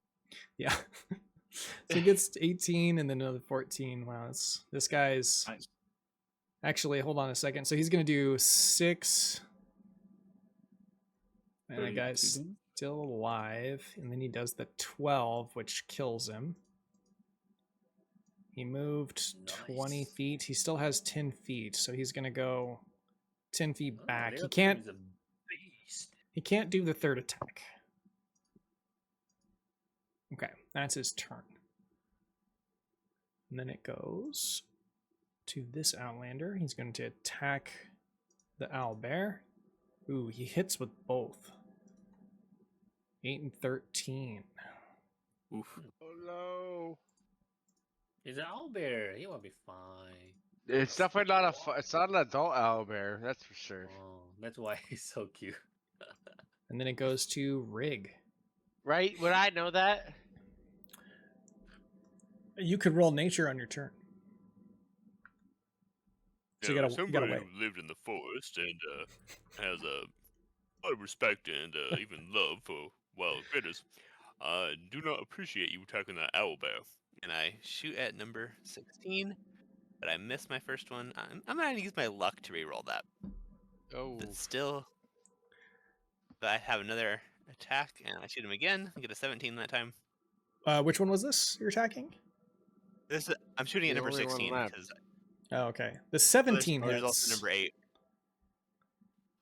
Yeah. So he gets 18 and then another 14. Wow, this guy's Nice. actually, hold on a second. So he's gonna do 6. And that guy's still alive. And then he does the 12, which kills him. He moved 20 feet. He still has 10 feet, so he's gonna go 10 feet back. He can't do the 3rd attack. Okay, that's his turn. And then it goes to this Outlander. He's going to attack the Owlbear. Ooh, he hits with both. 8 and 13. Oof. Oh no! He's an owlbear. He will be fine. It's definitely not it's not an adult owlbear, that's for sure. Oh, that's why he's so cute. And then it goes to Rig. Right? Would I know that? You could roll nature on your turn. So you gotta somebody wait. who lived in the forest and has a lot of respect and even love for wild critters. Do not appreciate you attacking that owlbear. And I shoot at number 16, but I missed my first one. I'm going to use my luck to reroll that. Oh. But still, but I have another attack, and I shoot him again. I get a 17 that time. Which one was this you're attacking? I'm shooting at The number only one 16 left. because Oh, okay. The 17 there's hits. also number 8.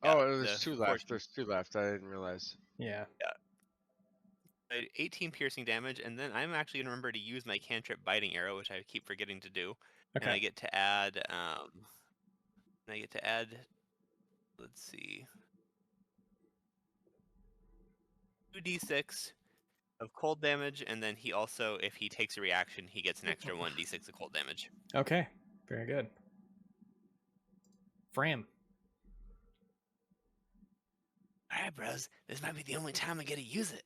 Oh, there's the 2 left. 14. There's 2 left. I didn't realize. Yeah. I had 18 piercing damage, and then I'm actually going to remember to use my cantrip biting arrow, which I keep forgetting to do. Okay. And I get to add, let's see, 2d6 of cold damage, and then he also, if he takes a reaction, he gets an extra 1d6 of cold damage. Okay. Very good. Fram. Alright, bros. This might be the only time I get to use it.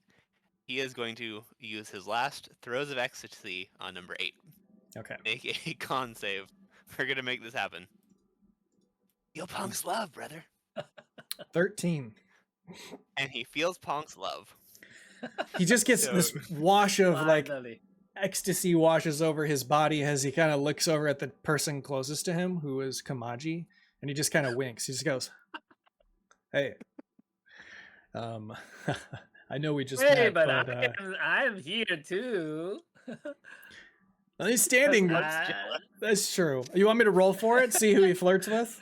He is going to use his last throws of ecstasy on number 8. Okay. Make a con save. We're going to make this happen. Yo, punks love, brother. 13. And he feels Ponk's love. He just gets So- this wash of like Finally. ecstasy washes over his body as he kind of looks over at the person closest to him, who is Kamaji, and he just kind of winks. He just goes, "Hey, I know we just Hey, met, but but I'm here too. he's standing. That's That's true. You want me to roll for it? See who he flirts with?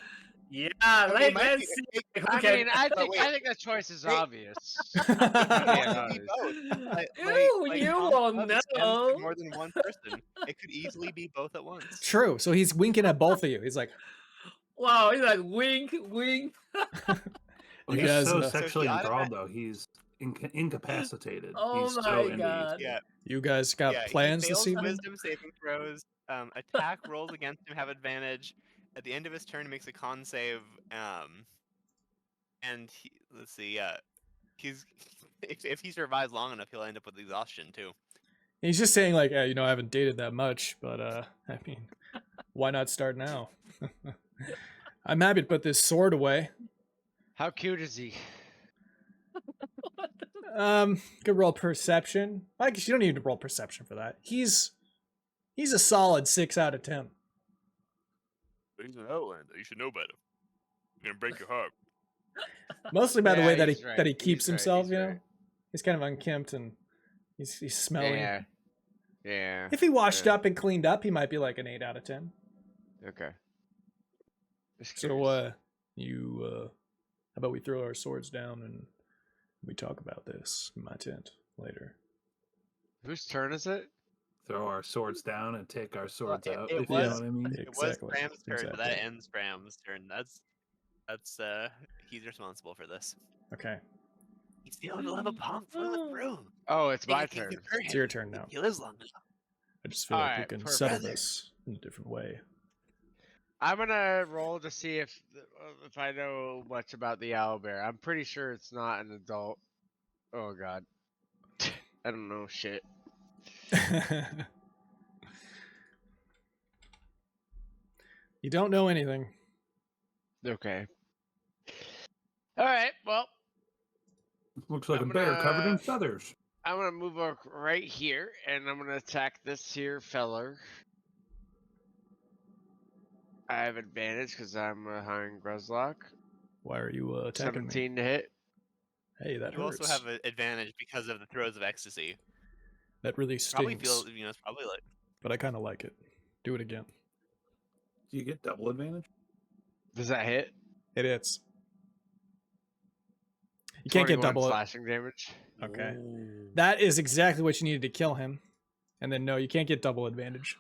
Yeah, Okay, let's see. I Okay. mean, I think the choice is obvious. Yeah, it could be both. Ew, you Ponk's won't love extends to know. more than one person. It could easily be both at once. True. So he's winking at both of you. He's like, Wow, he's like wink, wink. Well, You he's guys, so so sexually he enthralled, though. He's incapacitated. Oh he's my so into God. these. Yeah. "You guys got Yeah, plans he this fails evening?" wisdom saving throws. Attack rolls against him have advantage. At the end of his turn, he makes a con save. And let's see. He's if he survives long enough, he'll end up with exhaustion too. He's just saying like, I haven't dated that much, but I mean, why not start now? I'm happy to put this sword away. How cute is he? Could roll perception. I guess you don't need to roll perception for that. He's a solid 6 out of 10. But he's an Outlander. You should know better. You're gonna break your heart. Mostly by the Yeah, way that he's he right, that he he's keeps right, himself. he's You know, right. he's kind of unkempt and he's smelly. Yeah. Yeah. If he washed yeah. up and cleaned up, he might be like an 8 out of 10. Okay. Just So curious. how about we throw our swords down and We talk about this in my tent later. Whose turn is it? Throw our swords down and take our swords out. it If you know was- what I mean. It was Exactly. Bram's turn, but that Exactly. ends Bram's turn. That's he's responsible for this. Okay. He's feeling the love of Punk for the broom. Oh, it's my Thinking turn. he can hurt It's him. your turn now. He lives long enough. I just feel like we Alright, can perfect. settle this in a different way. I'm gonna roll to see if I know much about the owlbear. I'm pretty sure it's not an adult. Oh god, I don't know shit. You don't know anything. Okay. All right. Well, Looks like I'm a bear covered in gonna- feathers. I'm gonna move up right here, and I'm gonna attack this here feller. I have advantage because I'm behind Gruzlock. Why are you attacking me? 17 to hit. Hey, that You hurts. also have an advantage because of the throws of ecstasy. That really Probably stings. feel it's probably like But I kind of like it. Do it again. Do you get double advantage? Does that hit? It hits. You can't get 21 double. slashing damage. Okay. That is exactly what you needed to kill him. And then no, you can't get double advantage.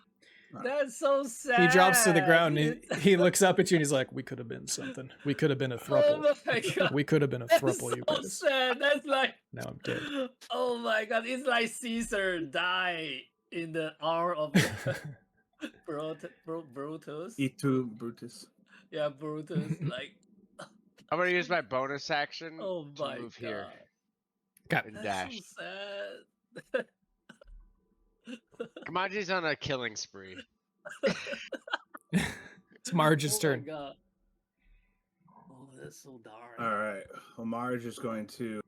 That's so sad. He drops to the ground and he looks up at you and he's like, "We could have been something. We could have been a Oh thruple. my god. We could have been a That's thruple, you so guys." sad. That's like Now I'm dead. Oh my god, it's like Caesar die in the arm of Brutus. E2 Brutus. Yeah, Brutus. Like I'm gonna use my bonus action oh to my move god. here Okay. and That's dash. so sad. Kamaji's on a killing spree. It's Marge's Oh my turn. god. Oh, that's so dark. All right. Well, Marge is going to,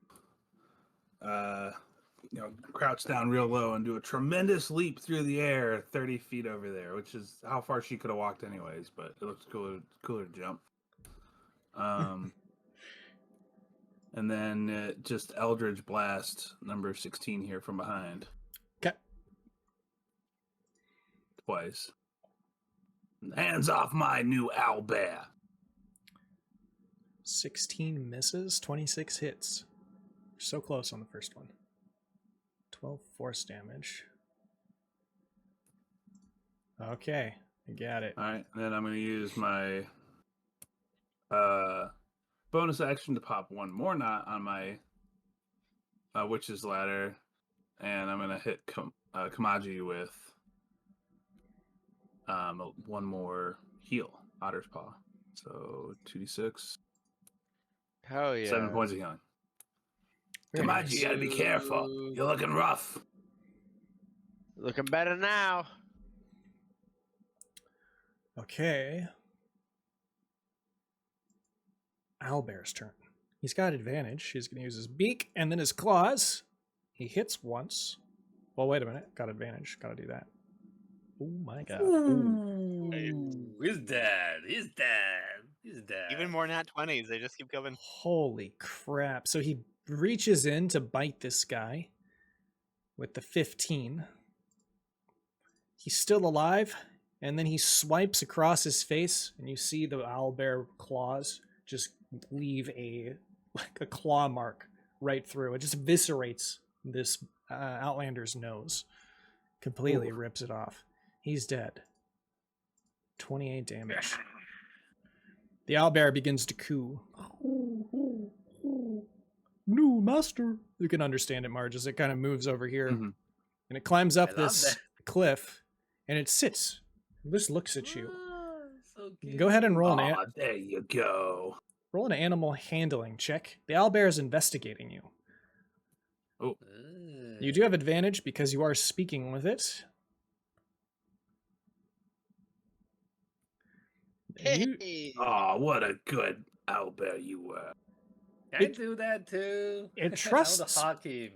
crouch down real low and do a tremendous leap through the air 30 feet over there, which is how far she could have walked anyways, but it looks cooler to jump. And then just Eldritch Blast number 16 here from behind. Okay. Twice. Hands off my new owlbear. 16 misses, 26 hits. So close on the first one. 12 force damage. Okay, I got it. All right, and then I'm going to use my bonus action to pop one more knot on my Witch's Ladder, and I'm going to hit Kamaji with one more heal, Otter's Paw. So 2d6. Hell yeah. 7 points of healing. Very Kamaji, nice. you got to be careful. You're looking rough. Looking better now. Okay. Owlbear's turn. He's got advantage. He's going to use his beak and then his claws. He hits once. Well, wait a minute. Got advantage. Got to do that. Oh my god. Ooh. He's dead. He's dead. He's dead. even more nat 20s. They just keep coming. Holy crap. So he reaches in to bite this guy with the 15. He's still alive, and then he swipes across his face, and you see the owlbear claws just leave a claw mark right through. It just eviscerates this Outlander's nose. Completely rips it off. He's dead. 28 damage. The owlbear begins to coo. No, master. You can understand it, Marge, as it kind of moves over here. Mhm. And it climbs up I love this that. cliff, and it sits. It just looks at you. Ah, so cute. Go ahead and roll Aw, there you go. roll an animal handling check. The owlbear is investigating you. You do have advantage because you are speaking with it. You, Hey. Oh, what a good owlbear you were. I do that too. it I trusts- want to hawk him.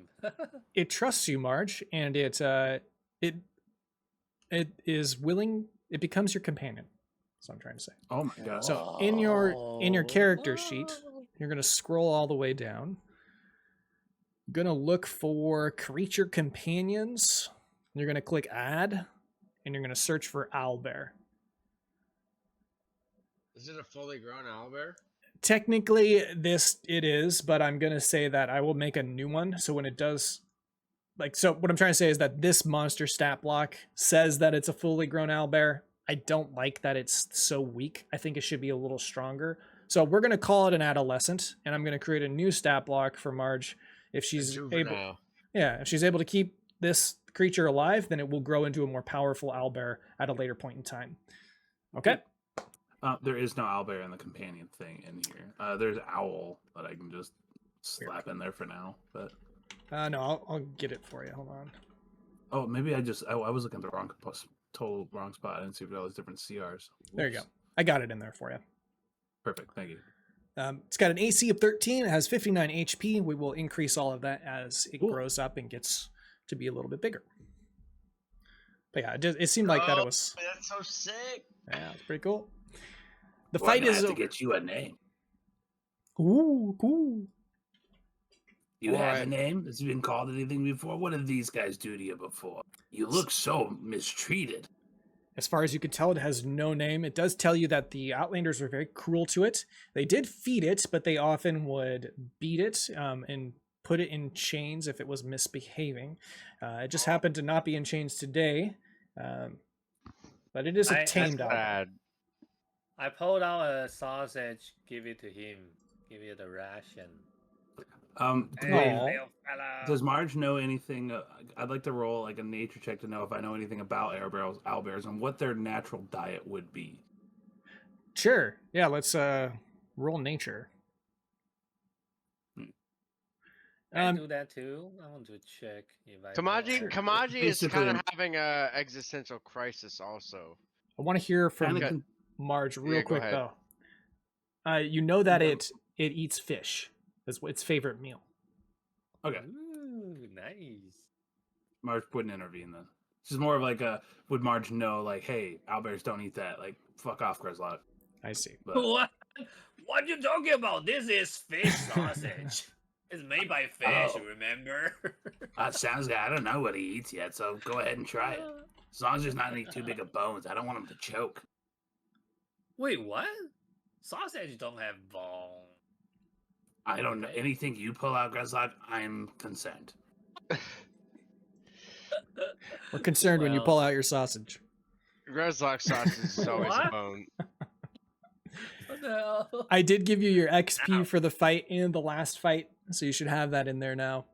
it trusts you, Marge, and it is willing. It becomes your companion. That's what I'm trying to say. Oh my god. So in your character sheet, you're gonna scroll all the way down. You're gonna look for creature companions. You're gonna click add, and you're gonna search for owlbear. Is it a fully grown owlbear? Technically, it is, but I'm gonna say that I will make a new one. So when it does, so what I'm trying to say is that this monster stat block says that it's a fully grown owlbear. I don't like that it's so weak. I think it should be a little stronger. So we're gonna call it an adolescent, and I'm gonna create a new stat block for Marge. If she's able, if she's able to keep this creature alive, then it will grow into a more powerful owlbear at a later point in time. Okay. There is no owlbear in the companion thing in here. There's owl that I can just slap in there for now. But no, I'll get it for you. Hold on. Oh, maybe I was looking at the total wrong spot. I didn't see all these different CRs. Oops. There you go. I got it in there for you. Perfect. Thank you. It's got an AC of 13. It has 59 HP. We will increase all of that as it grows up and gets to be a little bit bigger. But yeah, it seemed like that it was. That's so sick. Yeah, it's pretty cool. The fight is to get you a name. Ooh, cool. You have a name? Has you been called anything before? What did these guys do to you before? You look so mistreated. As far as you could tell, it has no name. It does tell you that the Outlanders were very cruel to it. They did feed it, but they often would beat it and put it in chains if it was misbehaving. It just happened to not be in chains today, but it is a tamed owlbear. I pulled out a sausage, give it to him, give it a ration. Does Marge know anything? I'd like to roll like a nature check to know if I know anything about owlbears and what their natural diet would be. Sure. Yeah, let's roll nature. I do that too. I want to check if I. Kamaji is kind of having a existential crisis also. I want to hear from Marge real quick though. You know that it eats fish. That's its favorite meal. Okay. Ooh, nice. Marge wouldn't intervene then. She's more of like would Marge know like, hey, owlbears don't eat that. Like, fuck off, Grizzlot. I see. But... What you talking about? This is fish sausage. It's made by fish, remember? Sounds good. I don't know what he eats yet, so go ahead and try it. As long as there's not any too big of bones. I don't want him to choke. Wait, what? Sausage don't have bone. I don't know. Anything you pull out, Grizzlot, I'm concerned. We're concerned when you pull out your sausage. Grizzlock sausage is always a bone. What the hell? I did give you your XP for the fight and the last fight, so you should have that in there now.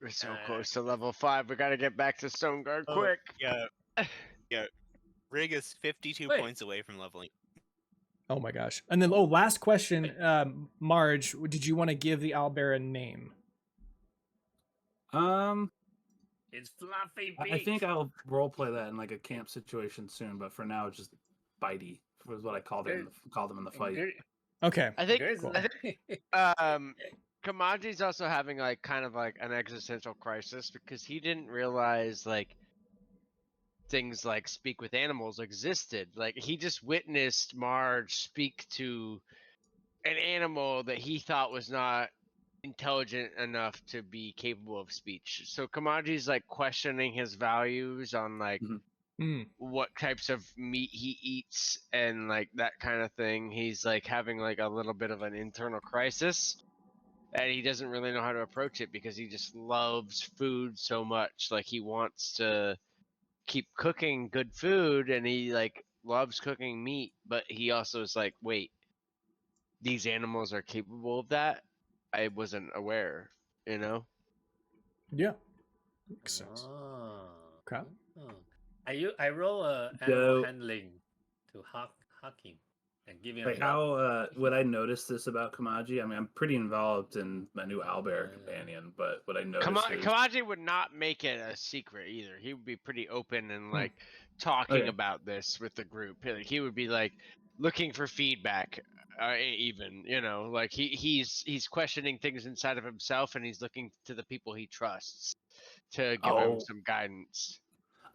We're so close to level 5. We gotta get back to Stoneguard quick. Yeah. Rig is 52 points away from leveling. Oh my gosh. And then, last question, Marge, did you want to give the owlbear a name? It's Fluffy Beak. I think I'll roleplay that in like a camp situation soon, but for now, it's just Bitey was what I called him in the fight. Okay. I think Kamaji's also having like kind of like an existential crisis because he didn't realize like things like speak with animals existed. Like he just witnessed Marge speak to an animal that he thought was not intelligent enough to be capable of speech. So Kamaji's like questioning his values on like what types of meat he eats and like that kind of thing. He's like having like a little bit of an internal crisis and he doesn't really know how to approach it because he just loves food so much. Like he wants to keep cooking good food and he like loves cooking meat, but he also is like, wait, these animals are capable of that? I wasn't aware, you know? Yeah. Makes sense. Okay. I roll animal handling to hug him and give him. Like how would I notice this about Kamaji? I mean, I'm pretty involved in my new owlbear companion, but what I noticed Kamaji would not make it a secret either. He would be pretty open and like talking about this with the group. He would be like looking for feedback, even, you know, like he's questioning things inside of himself and he's looking to the people he trusts to give him some guidance.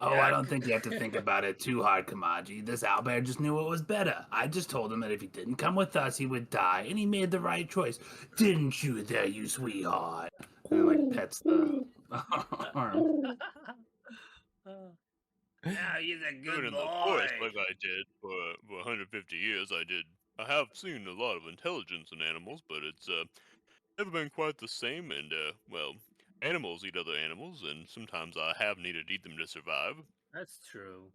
I don't think you have to think about it too hard, Kamaji. This owlbear just knew what was better. I just told him that if he didn't come with us, he would die, and he made the right choice. Didn't you there, you sweetheart? And like pets the arm. Yeah, he's a good In boy. the forest like I did for 150 years, I I have seen a lot of intelligence in animals, but it's never been quite the same. And well, animals eat other animals, and sometimes I have needed to eat them to survive. That's true.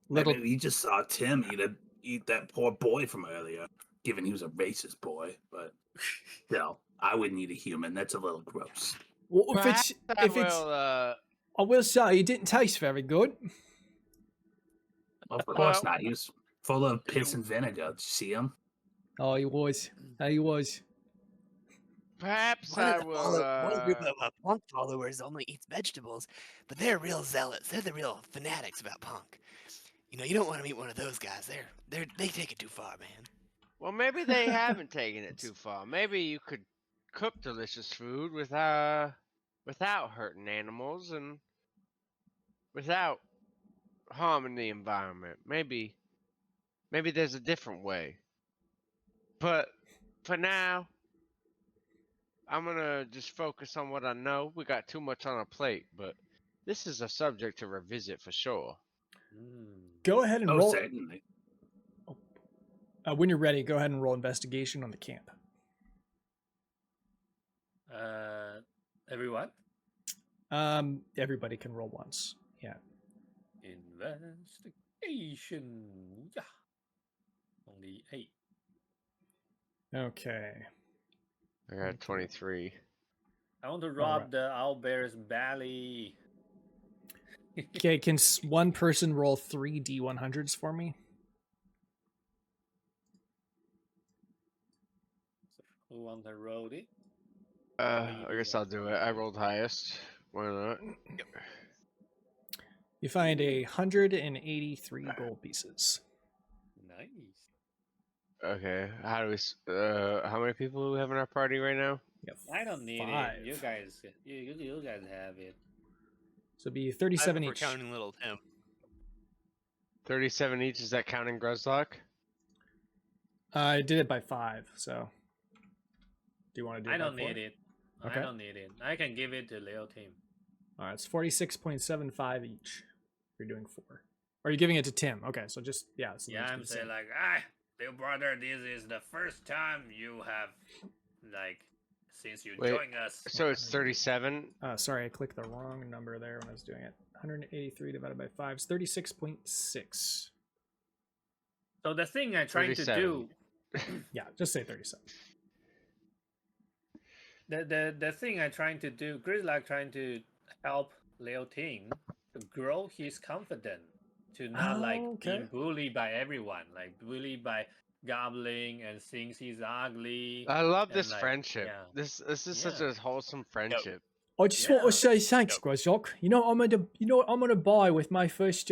Little I mean, we just saw Tim eat that poor boy from earlier, given he was a racist boy. But still, I wouldn't eat a human. That's a little gross. Well, Perhaps I will say, it didn't taste very good. Of course Well- not. He was full of piss and vinegar. Did you see him? Oh, he was. He was. perhaps One I of the will. one group of punk followers only eats vegetables, but they're real zealots. They're the real fanatics about punk. You know, you don't want to meet one of those guys. They take it too far, man. Well, maybe they haven't taken it too far. Maybe you could cook delicious food without hurting animals and without harming the environment. Maybe there's a different way. But for now, I'm gonna just focus on what I know. We got too much on our plate, but this is a subject to revisit for sure. Go ahead and Oh, roll. certainly. When you're ready, go ahead and roll investigation on the camp. Everyone? Everybody can roll once. Yeah. Investigation. Yeah. Only 8. Okay. I got 23. I want to rob the Owlbear's belly. Okay, can one person roll 3 D100s for me? Who wants to roll it? I guess I'll do it. I rolled highest. Why not? You find 183 gold pieces. Nice. Okay. How do we? How many people do we have in our party right now? I don't need 5. it. You guys have it. So it'd be 37 We're each. counting little Tim. 37 each. Is that counting Gruzlock? I did it by 5, so. Do you want to do it I by don't 4? need it. Okay. I don't need it. I can give it to Leo team. Alright, it's 46.75 each. You're doing 4. Or are you giving it to Tim? Okay, so just, yeah. So Yeah, I'm saying like, little brother, this is the first time you have, like, since you joined us. So it's 37. Sorry, I clicked the wrong number there when I was doing it. 183 divided by 5 is 36.6. So the thing I'm trying to do, Yeah, just say 37. the thing I'm trying to do, Grizzly trying to help Leo Ting to grow his confidence, to not being bullied by everyone, like bullied by Goblin and thinks he's ugly. I love and this like, friendship. yeah. This is such a wholesome friendship. I just want to say thanks, Grozok. You know what I'm gonna buy with my first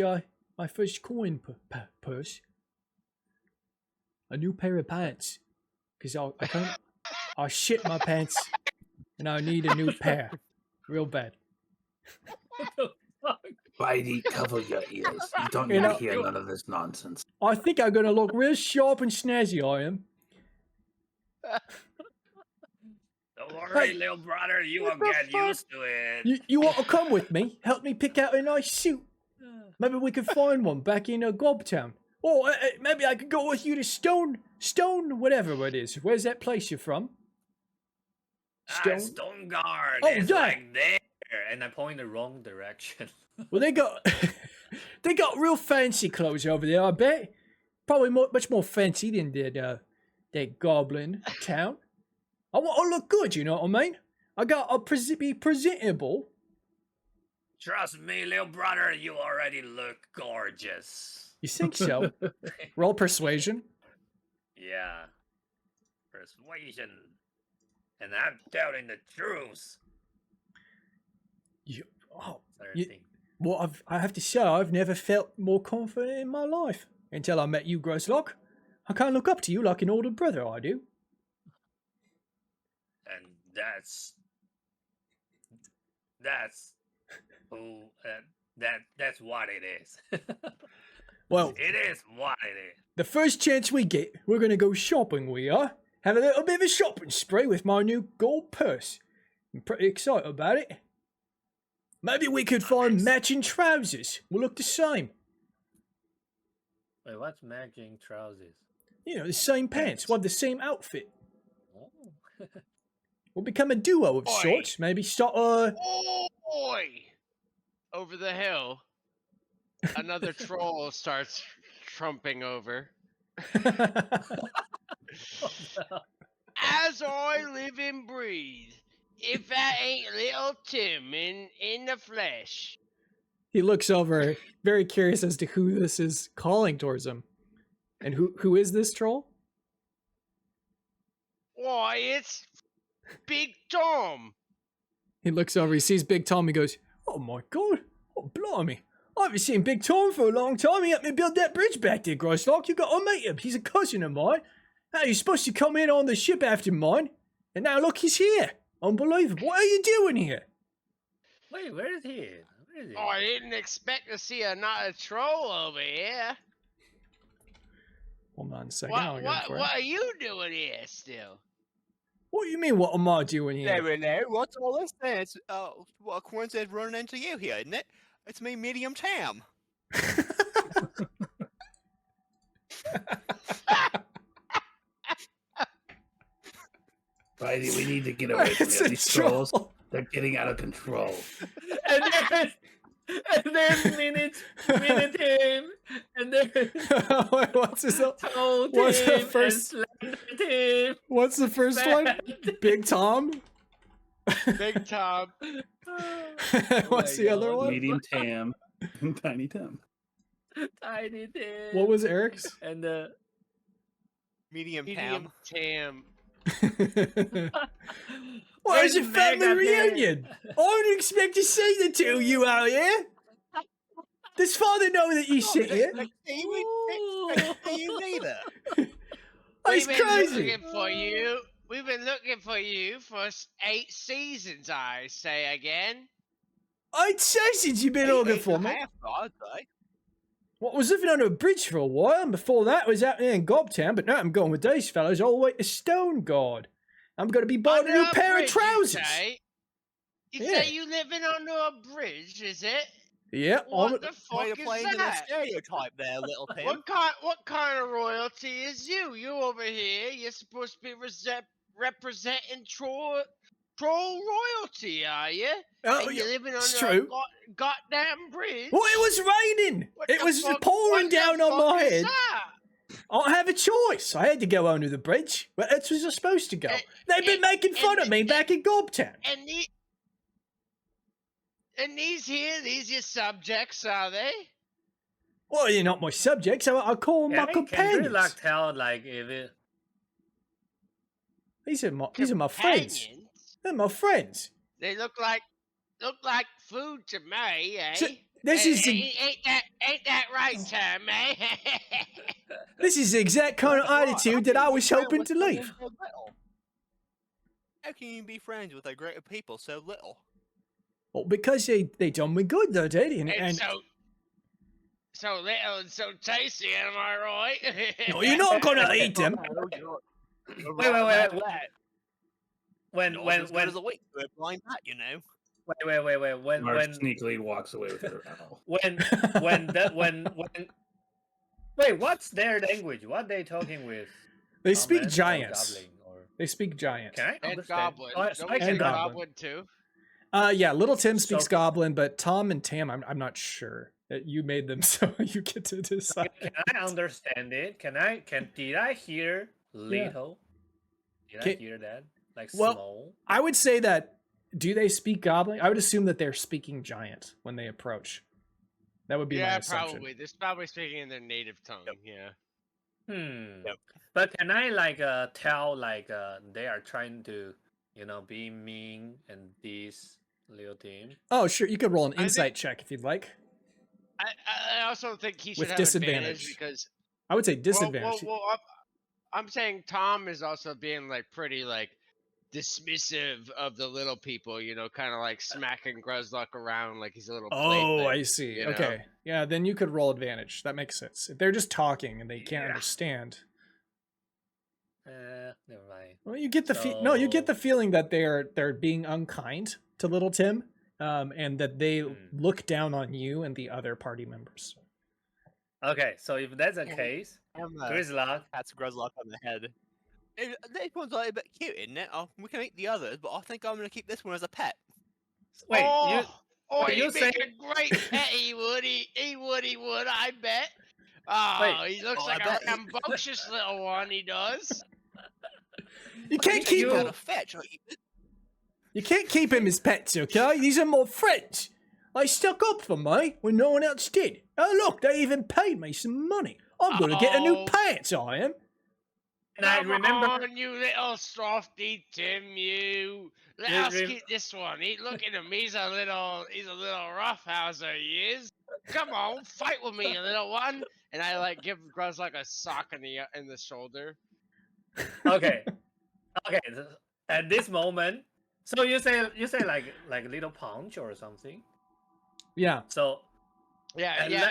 coin purse? A new pair of pants. Because I can't. I shit my pants, and I need a new pair, real bad. Spidey, cover your ears. You don't need to hear none of this nonsense. I think I'm gonna look real sharp and snazzy. I am. Don't worry, little brother, you will get used to it. You want to come with me? Help me pick out a nice suit. Maybe we could find one back in Gobtown. Or maybe I could go with you to Stone, whatever it is. Where's that place you're from? Stone Guard. Oh, it's yeah. like there, and I point in the wrong direction. Well, they got real fancy clothes over there. I bet. Probably much more fancy than that Goblin town. I want to look good. You know what I mean? I got to be presentable. Trust me, little brother, you already look gorgeous. You think so? Roll persuasion. Yeah. Persuasion. And I'm telling the truth. Well, I have to say, I've never felt more confident in my life until I met you, Grozlock. I can't look up to you like an older brother, I do. And that's what it is. Well, it is what it is. The first chance we get, we're gonna go shopping, we are. Have a little bit of a shopping spree with my new gold purse. I'm pretty excited about it. Maybe we could find matching trousers. We'll look the same. Wait, what's matching trousers? You know, the same pants. We'll have the same outfit. Oh. We'll become a duo of Oi. sorts. Maybe start Oi! Over the hill, another troll starts trumping over. As I live and breathe, if that ain't little Tim in the flesh. He looks over, very curious as to who this is calling towards him. And who is this troll? Why, it's Big Tom. He looks over, he sees Big Tom, he goes, Oh my god. Oh, blimey. I haven't seen Big Tom for a long time. He helped me build that bridge back there, Groslock. You got to meet him. He's a cousin of mine. Hey, he's supposed to come in on the ship after mine. And now look, he's here. Unbelievable. What are you doing here? Wait, where is he? Where is he? I didn't expect to see another troll over here. hold on a second, I'll go for it. What are you doing here still? What do you mean, what am I doing here? Hello, what's all this then? It's, what a coincidence running into you here, isn't it? It's me, Medium Tam. Righty, we need to get away from It's here. a These troll. trolls, they're getting out of control. And then minute him, and then Wait, what's his? told What's the him first- and slammed him. What's the first one? Big Tom. Big Tom. What's the other one? Medium Tam and Tiny Tim. Tiny Tim. What was Eric's? And Medium Medium Tam. Tam. Why is it Where's family Mega Man? reunion? I wouldn't expect to see the two of you out here. Does father know that you sit here? You neither. It's We've been crazy. looking for you. We've been looking for you for 8 seasons, I say again. 8 seasons you've been looking for me. Well, I was living under a bridge for a while, and before that I was out there in Gobtown, but now I'm going with these fellows all the way to Stone Guard. I'm going to be buying a new pair of trousers. You Yeah. say you living under a bridge, is it? Yeah, What the Way fuck to play is into the that? stereotype there, little Tim. What kind of royalty is you? You over here, you're supposed to be representing troll royalty, are you? Oh, And you're living under it's a true. goddamn bridge? Well, it was raining. What It the was fuck- pouring what the down on fuck my is head. that? I don't have a choice. I had to go under the bridge. Well, that's where I was supposed to go. They've been making fun of me back in Gobtown. And these your subjects, are they? Well, you're not my subjects. I call them my can companions. you like tell like if it These are my friends. Companions? They're my friends. They look like food to me, eh? So, this is the, Ain't that right, Tom, eh? this is the exact kind of attitude that I was hoping to leave. How can you be friends with a group of people so little? Well, because they done me good, though, did and and so little and so tasty, am I right? no, you're not gonna eat them. wait. When There's a week to it blind that, you know. wait when Mark sneakily walks away with her owl. when wait, what's their language? What they talking with? They speak Common or giant. Goblin or- They speak giant. Can I And understand? Goblin. Oh, Don't I we can say Goblin. Goblin too? Yeah, little Tim So- speaks Goblin, but Tom and Tam, I'm not sure. You made them, so you get to decide. Can I understand it? Did I hear little? Did I Can- hear that? Like Well, small? I would say that, do they speak Goblin? I would assume that they're speaking giant when they approach. That would be my Yeah, assumption. probably. They're probably speaking in their native tongue. Yeah. Yep. But can I like tell like they are trying to be mean and this little team? Oh, sure. You could roll an I think- insight check if you'd like. I also think he should With have disadvantage. advantage because I would say disadvantage. Well, I'm saying Tom is also being like pretty like dismissive of the little people, kind of like smacking Gruzlock around like he's a little Oh, plaything, I see. you know? Okay. Yeah, then you could roll advantage. That makes sense. If they're just talking and they can't Yeah. understand. Never mind. Well, you get the no, you get the So- feeling that they're being unkind to little Tim, and that they look down on you and the other party members. Okay, so if that's the case, Grizzlock. Pats Gruzlock on the head. This one's a bit cute, isn't it? Oh, we can eat the others, but I think I'm gonna keep this one as a pet. Wait, he'd say make a great pet. He would. He would. I bet. Oh, he looks like a rambunctious little one. He does. You can't keep him. Fetch. You can't keep him as pets, okay? These are my friends. They stuck up for me when no one else did. Oh look, they even paid me some money. I'm gonna get a new pants, I am. And I remember on, you little softy Tim, you. Let's keep this one. Look at him. He's a little roughhouser. He is. Come on, fight with me, you little one. And I like give Gruzlock a sock in the shoulder. Okay. At this moment, so you say like a little punch or something. Yeah. So. Yeah.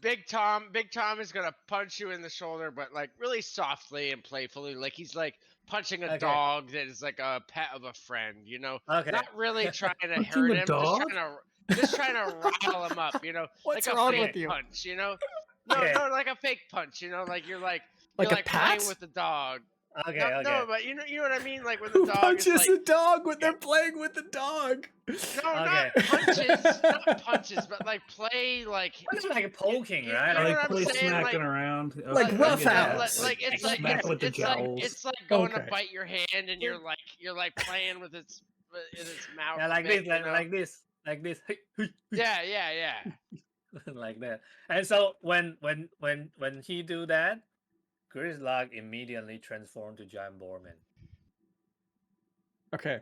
Big Tom is gonna punch you in the shoulder, but like really softly and playfully, like he's like punching a dog that is like a pet of a friend, you know. Okay. Not really trying to hurt him, just trying to rile him up, you know. What's like wrong a with fake you? punch, you know. No, like a fake punch, you know, like you're like a playing pat? with the dog. Okay. No, but you know what I mean, like when Who the dog punches is like, a dog when they're playing with the dog? No, not punches, but like play like. It's like poking, right? You know Like what I'm play saying? smacking around. Like roughhouse. Like it's like smack with the it's jowls. like going to bite your hand, and you're like playing with its mouth. Yeah, like this, like this. Yeah. Like that. And so when he do that, Grizzlock immediately transformed to Giant Boarman. Okay.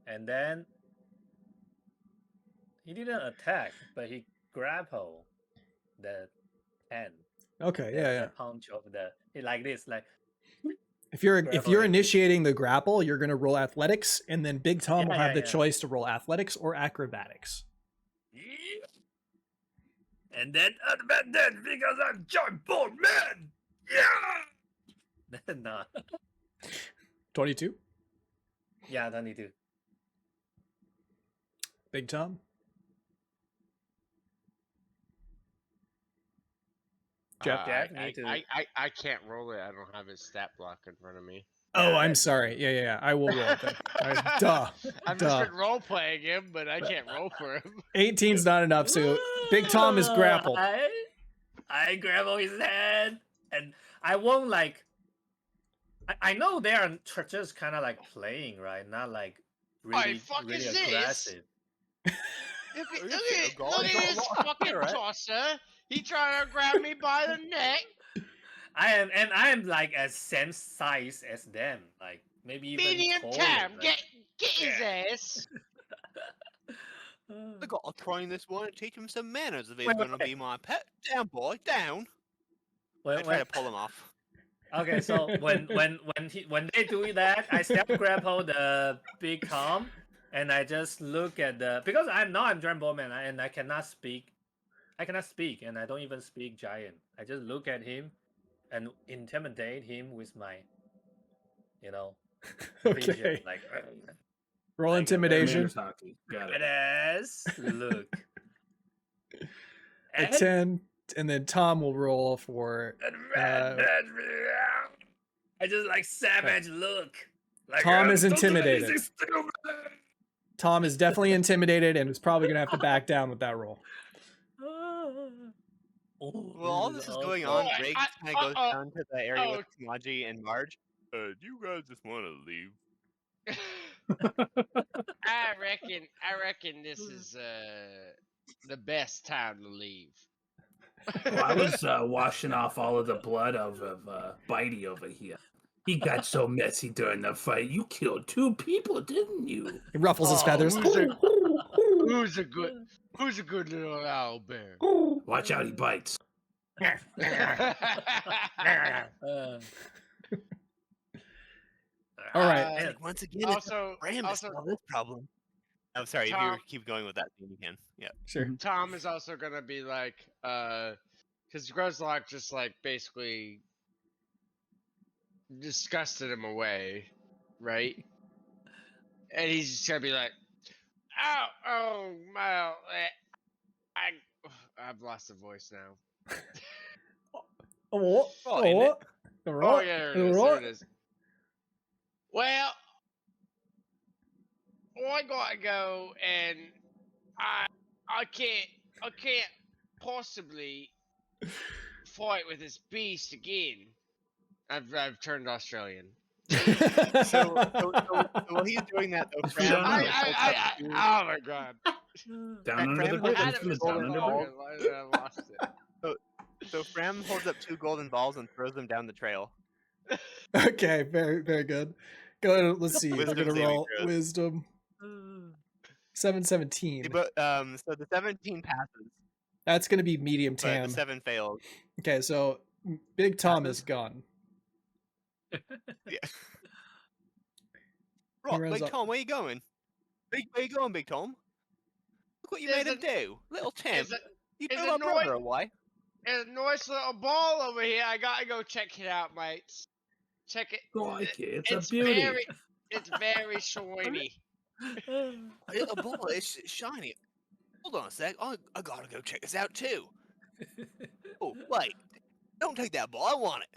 And then he didn't attack, but he grappled the hand. Okay, yeah. Punch of like this, like. If you're initiating the grapple, you're gonna roll athletics, and then Big Tom will have the choice to roll athletics or acrobatics. And then advantage because I'm Giant Boarman. Yeah. Nah. 22. Yeah, 22. Big Tom. Jeff. I can't roll it. I don't have his stat block in front of me. Oh, I'm sorry. Yeah. I will roll it then. Duh. I've just been role playing him, but I can't roll for him. 18's not enough, so Big Tom is grappled. I grapple his head, and I won't like. I know they are just kind of like playing, right? Not like really aggressive. Look at this fucking tosser. He trying to grab me by the neck. I am like as same size as them, like maybe even medium taller, time. Right? Get his ass. I gotta train this one and teach him some manners if he's gonna be my pet. Down, boy, down. I try to pull him off. Okay, so when they do that, I still grapple the Big Tom, and I just look at because I'm Giant Boarman and I cannot speak. And I don't even speak Giant. I just look at him and intimidate him with my, Okay. vision. Like, Roll intimidation. Got it is. Look. A 10, and then Tom will roll for. I just like savage look. Like, Tom is intimidated. Tom is definitely intimidated and is probably gonna have to back down with that roll. Well, all this is going on. Rig kind of goes down to the area with Kamaji and Marge. Do you guys just want to leave? I reckon this is the best time to leave. Well, I was washing off all of the blood of Bitey over here. He got so messy during the fight. You killed 2 people, didn't you? He ruffles his feathers. Who's a good little owlbear? Watch out, he bites. All right. Once again, also solve this problem. I'm sorry, if you keep going with that thing, you can. Yeah. Sure. Tom is also gonna be like, because Gruzlock just like basically disgusted him away, right? And he's just gonna be like, oh my, I've lost the voice now. Oh, Right, isn't it? all Oh right, yeah, there it all is. There right. it is. Well, I gotta go, and I can't possibly fight with this beast again. I've turned Australian. So while he's doing that, though, We don't Fram know. holds up two- Oh my god! Down under Fram the holds bridge. up Had It's it for the for so down under long, bridge. and I lost it. So Fram holds up 2 golden balls and throws them down the trail. Okay, very, very good. Go ahead. Let's see. They're Wisdom gonna saving roll throws. wisdom. 717. But so the 17 passes, That's gonna be medium but tam. the 7 fails. Okay, so Big Tom is Passes? gone. Yeah. He Right, runs Big up. Tom, where you going? Where you going, Big Tom? Look what you made him do, little Tim. You is drove it our brother noise? away. There's a nice little ball over here. I gotta go check it out, mates. Check it. Crikey, it's a It's beauty. very shiny. A little ball, it's shiny. Hold on a sec, I gotta go check this out too. Oh, wait. Don't take that ball, I want it.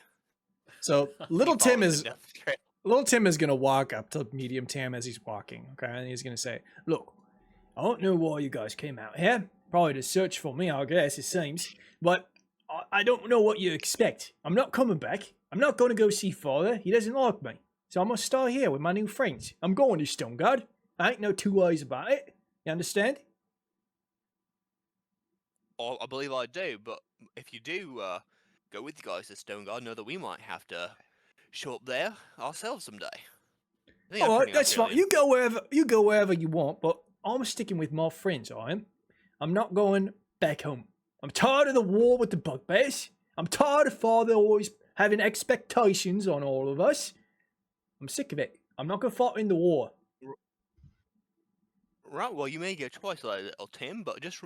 So He little Tim follows is him down the trail. Little Tim is gonna walk up to medium Tam as he's walking. Okay, and he's gonna say, "Look, I don't know why you guys came out here. Probably to search for me, I guess it seems. But I don't know what you expect. I'm not coming back. I'm not going to go see Father. He doesn't like me. So I'm gonna stay here with my new friends. I'm going to Stone Guard. I ain't no two ways about it. You understand?" Oh, I believe I do, but if you do go with you guys to Stone Guard, know that we might have to show up there ourselves someday. I think I'm All right, turning that's fine. Australian. You go wherever you want, but I'm sticking with my friends. I am. I'm not going back home. I'm tired of the war with the bugbears. I'm tired of Father always having expectations on all of us. I'm sick of it. I'm not going to fight in the war. Right, well, you made your choice, little Tim, but just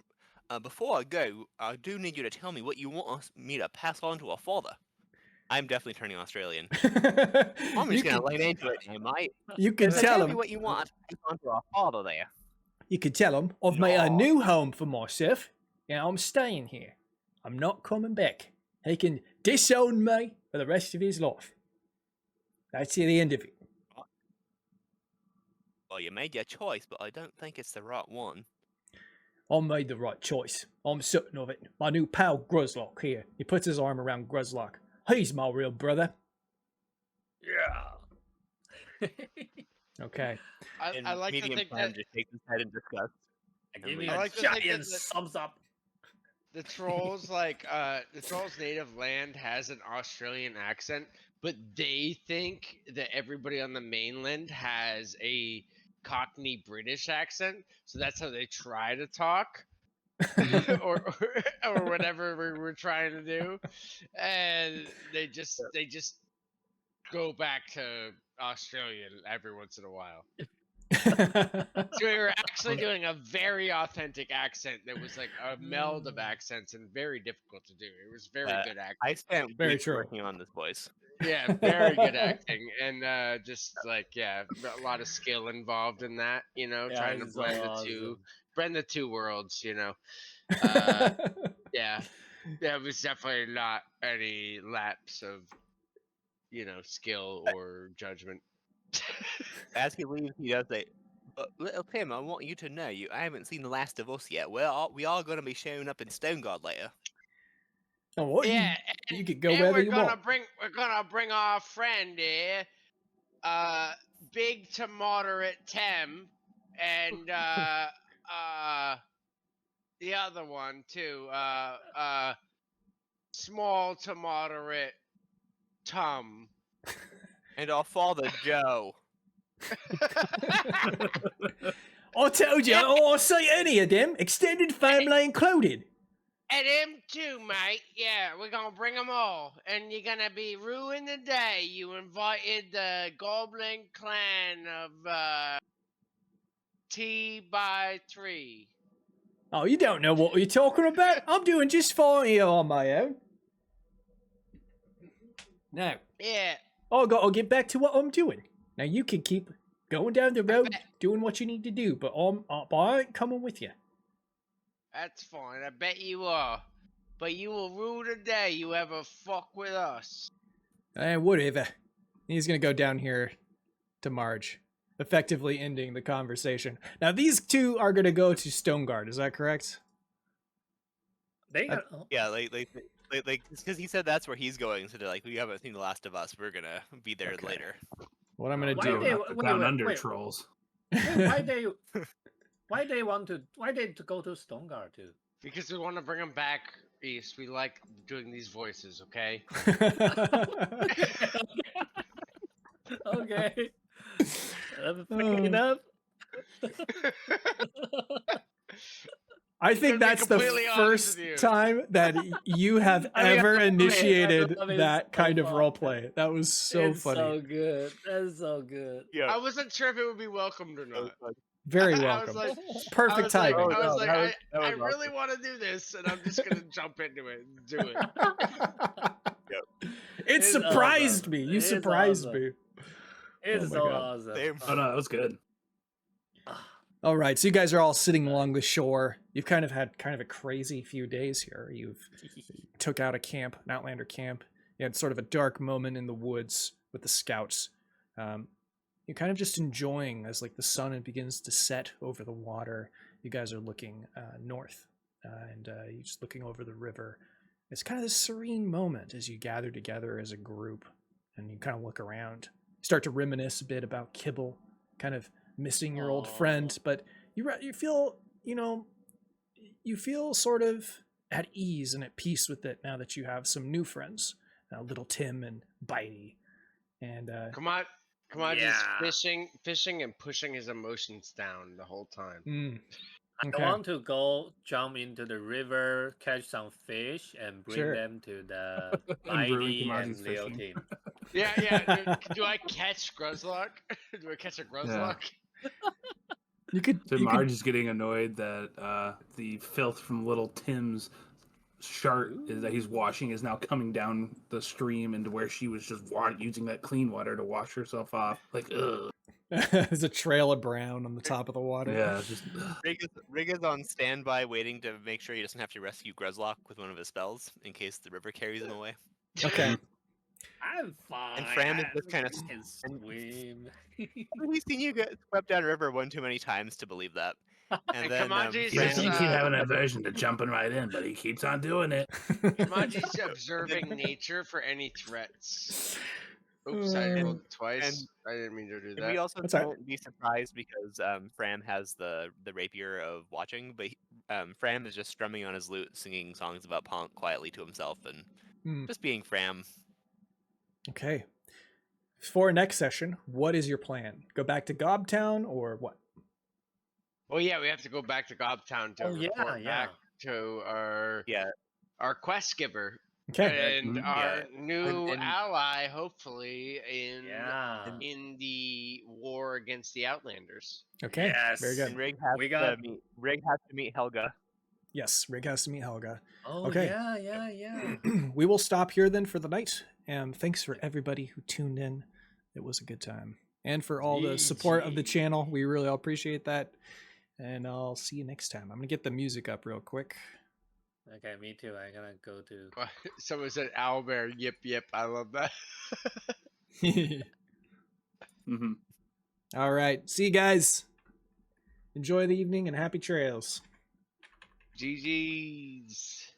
before I go, I do need you to tell me what you want me to pass on to our father. I'm definitely turning Australian. I'm You just going to could- lay into it, mate. You can So tell me him. what you want to pass on to our father there. You could tell him I've made a No. new home for myself. Now I'm staying here. I'm not coming back. He can disown me for the rest of his life. That's the end of it. Well, you made your choice, but I don't think it's the right one. I made the right choice. I'm certain of it. My new pal Gruzlock here. He puts his arm around Gruzlock. He's my real brother. Yeah. Okay. I like to Medium think Prime that just shakes his head in disgust. Give me leaves. I a like to think giant that thumbs up. the trolls the trolls' native land has an Australian accent, but they think that everybody on the mainland has a Cockney British accent, so that's how they try to talk. or whatever we're trying to do, and they just go back to Australian every once in a while. So we were actually doing a very authentic accent that was like a meld of accents and very difficult to do. It was very good acting. I spent Very weeks true. working on this voice. Yeah, very good acting, and just like a lot of skill involved in that. You know, Yeah, trying to it's blend the two worlds. You know, yeah, it was definitely not any lapse of skill or judgment. As he leaves, he does say, "But little Tim, I want you to know I haven't seen the last of us yet. We are going to be showing up in Stone Guard later." Oh, what? Yeah, You could go and wherever we're you gonna want. bring our friend here, big to moderate Tim, and the other one too, small to moderate Tum. And our father, Joe. I told you, I'll see any of them, extended family included. And him too, mate. Yeah, we're gonna bring them all, and you're gonna be ruining the day. You invited the Goblin clan of T/3. Oh, you don't know what you're talking about? I'm doing just fine here on my own. Now, Yeah, I gotta get back to what I'm doing. Now, you can keep going down the road, doing what you need to do, but I ain't coming with you. That's fine. I bet you are. But you will rue the day you ever fuck with us. Whatever. He's gonna go down here to Marge, effectively ending the conversation. Now these two are gonna go to Stoneguard. Is that correct? They are, Yeah, like, because he said that's where he's going. So they're like, we haven't seen the last of us. We're gonna be there Okay. later. What I'm gonna Why do? they- Not the wait, down wait, under wait. trolls. why they to go to Stoneguard too? Because we want to bring them back east. We like doing these voices, okay? Okay. Pick it up. I gonna think be that's the completely honest first with you. time that you have I mean, I ever love it. I initiated love it that so kind of much. role play. That was so It's funny. so good. That's so good. I wasn't sure if it would be welcomed or not. Very I welcome. was like, Perfect I was like, timing. I, was no, like, that was- that I was really want to do this, and I'm just gonna jump into it and do it. It It's surprised awesome. me. You It's surprised awesome. me. It's Oh my so God. awesome. Oh no, that was good. All right, so you guys are all sitting along the shore. You've kind of had kind of a crazy few days here. You've took out a camp, an Outlander camp. You had sort of a dark moment in the woods with the scouts. You're kind of just enjoying as like the sun begins to set over the water. You guys are looking north, and you're just looking over the river. It's kind of this serene moment as you gather together as a group, and you kind of look around. You start to reminisce a bit about Kibble, kind of missing your old friend, but you feel, you feel sort of at ease and at peace with it now that you have some new friends, little Tim and Bitey, and Kamaji's Yeah. fishing and pushing his emotions down the whole time. Okay. I want to go jump into the river, catch some fish, and bring Sure. them to the And ruin Bitey and Kamaji's Leo fishing. team. Yeah. Do I catch Gruzlock? Do I catch a Gruzlock? You could. So you could- Marge is getting annoyed that the filth from little Tim's shirt is that he's washing is now coming down the stream into where she was just using that clean water to wash herself off. Like, ugh. There's a trail of brown on the top of the water. Yeah, it's just ugh. Rig is on standby, waiting to make sure he doesn't have to rescue Gruzlock with one of his spells in case the river carries him away. Okay. I'm fine. And Fram is just kind of. I can swim. We've seen you get swept down a river one too many times to believe that. And then Kamaji's He Fram- doesn't keep having an aversion to jumping right in, but he keeps on doing it. Kamaji's observing nature for any threats. Oops, I rolled twice. I didn't mean to do And that. we also That's all right. don't be surprised because Fram has the rapier of watching, but Fram is just strumming on his lute, singing songs about Ponk quietly to himself, and just being Fram. Okay. For next session, what is your plan? Go back to Gobtown or what? Well, yeah, we have to go back to Gobtown to report back to our quest giver. Okay. And our new ally, hopefully, in the war against the Outlanders. Okay. Yes. Very good. And Rig has to meet Helga. Yes, Rig has to meet Helga. Oh, Okay. yeah. We will stop here then for the night. Thanks for everybody who tuned in. It was a good time. And for all the support of the channel. We really appreciate that. And I'll see you next time. I'm going to get the music up real quick. Okay, me too. I'm gonna go to. Someone said Owlbear. Yip. I love that. All right. See you guys. Enjoy the evening and happy trails. GG's.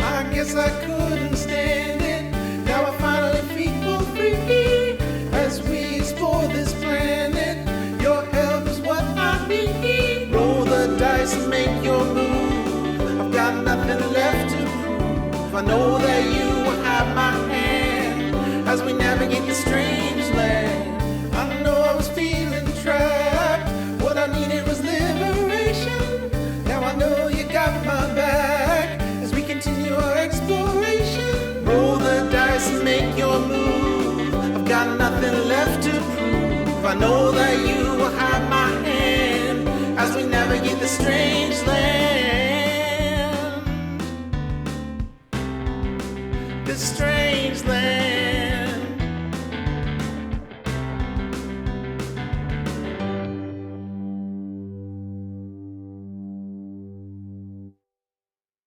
I guess I couldn't stand it. Now I finally feel free as we explore this planet. Your help is what I need. Roll the dice and make your move. I've got nothing left to prove. I know that you will have my hand as we navigate the strange land. I know I was feeling trapped. What I needed was liberation. Now I know you got my back as we continue our exploration. Roll the dice and make your move. I've got nothing left to prove. I know that you will have my hand as we navigate the strange land. this strange land.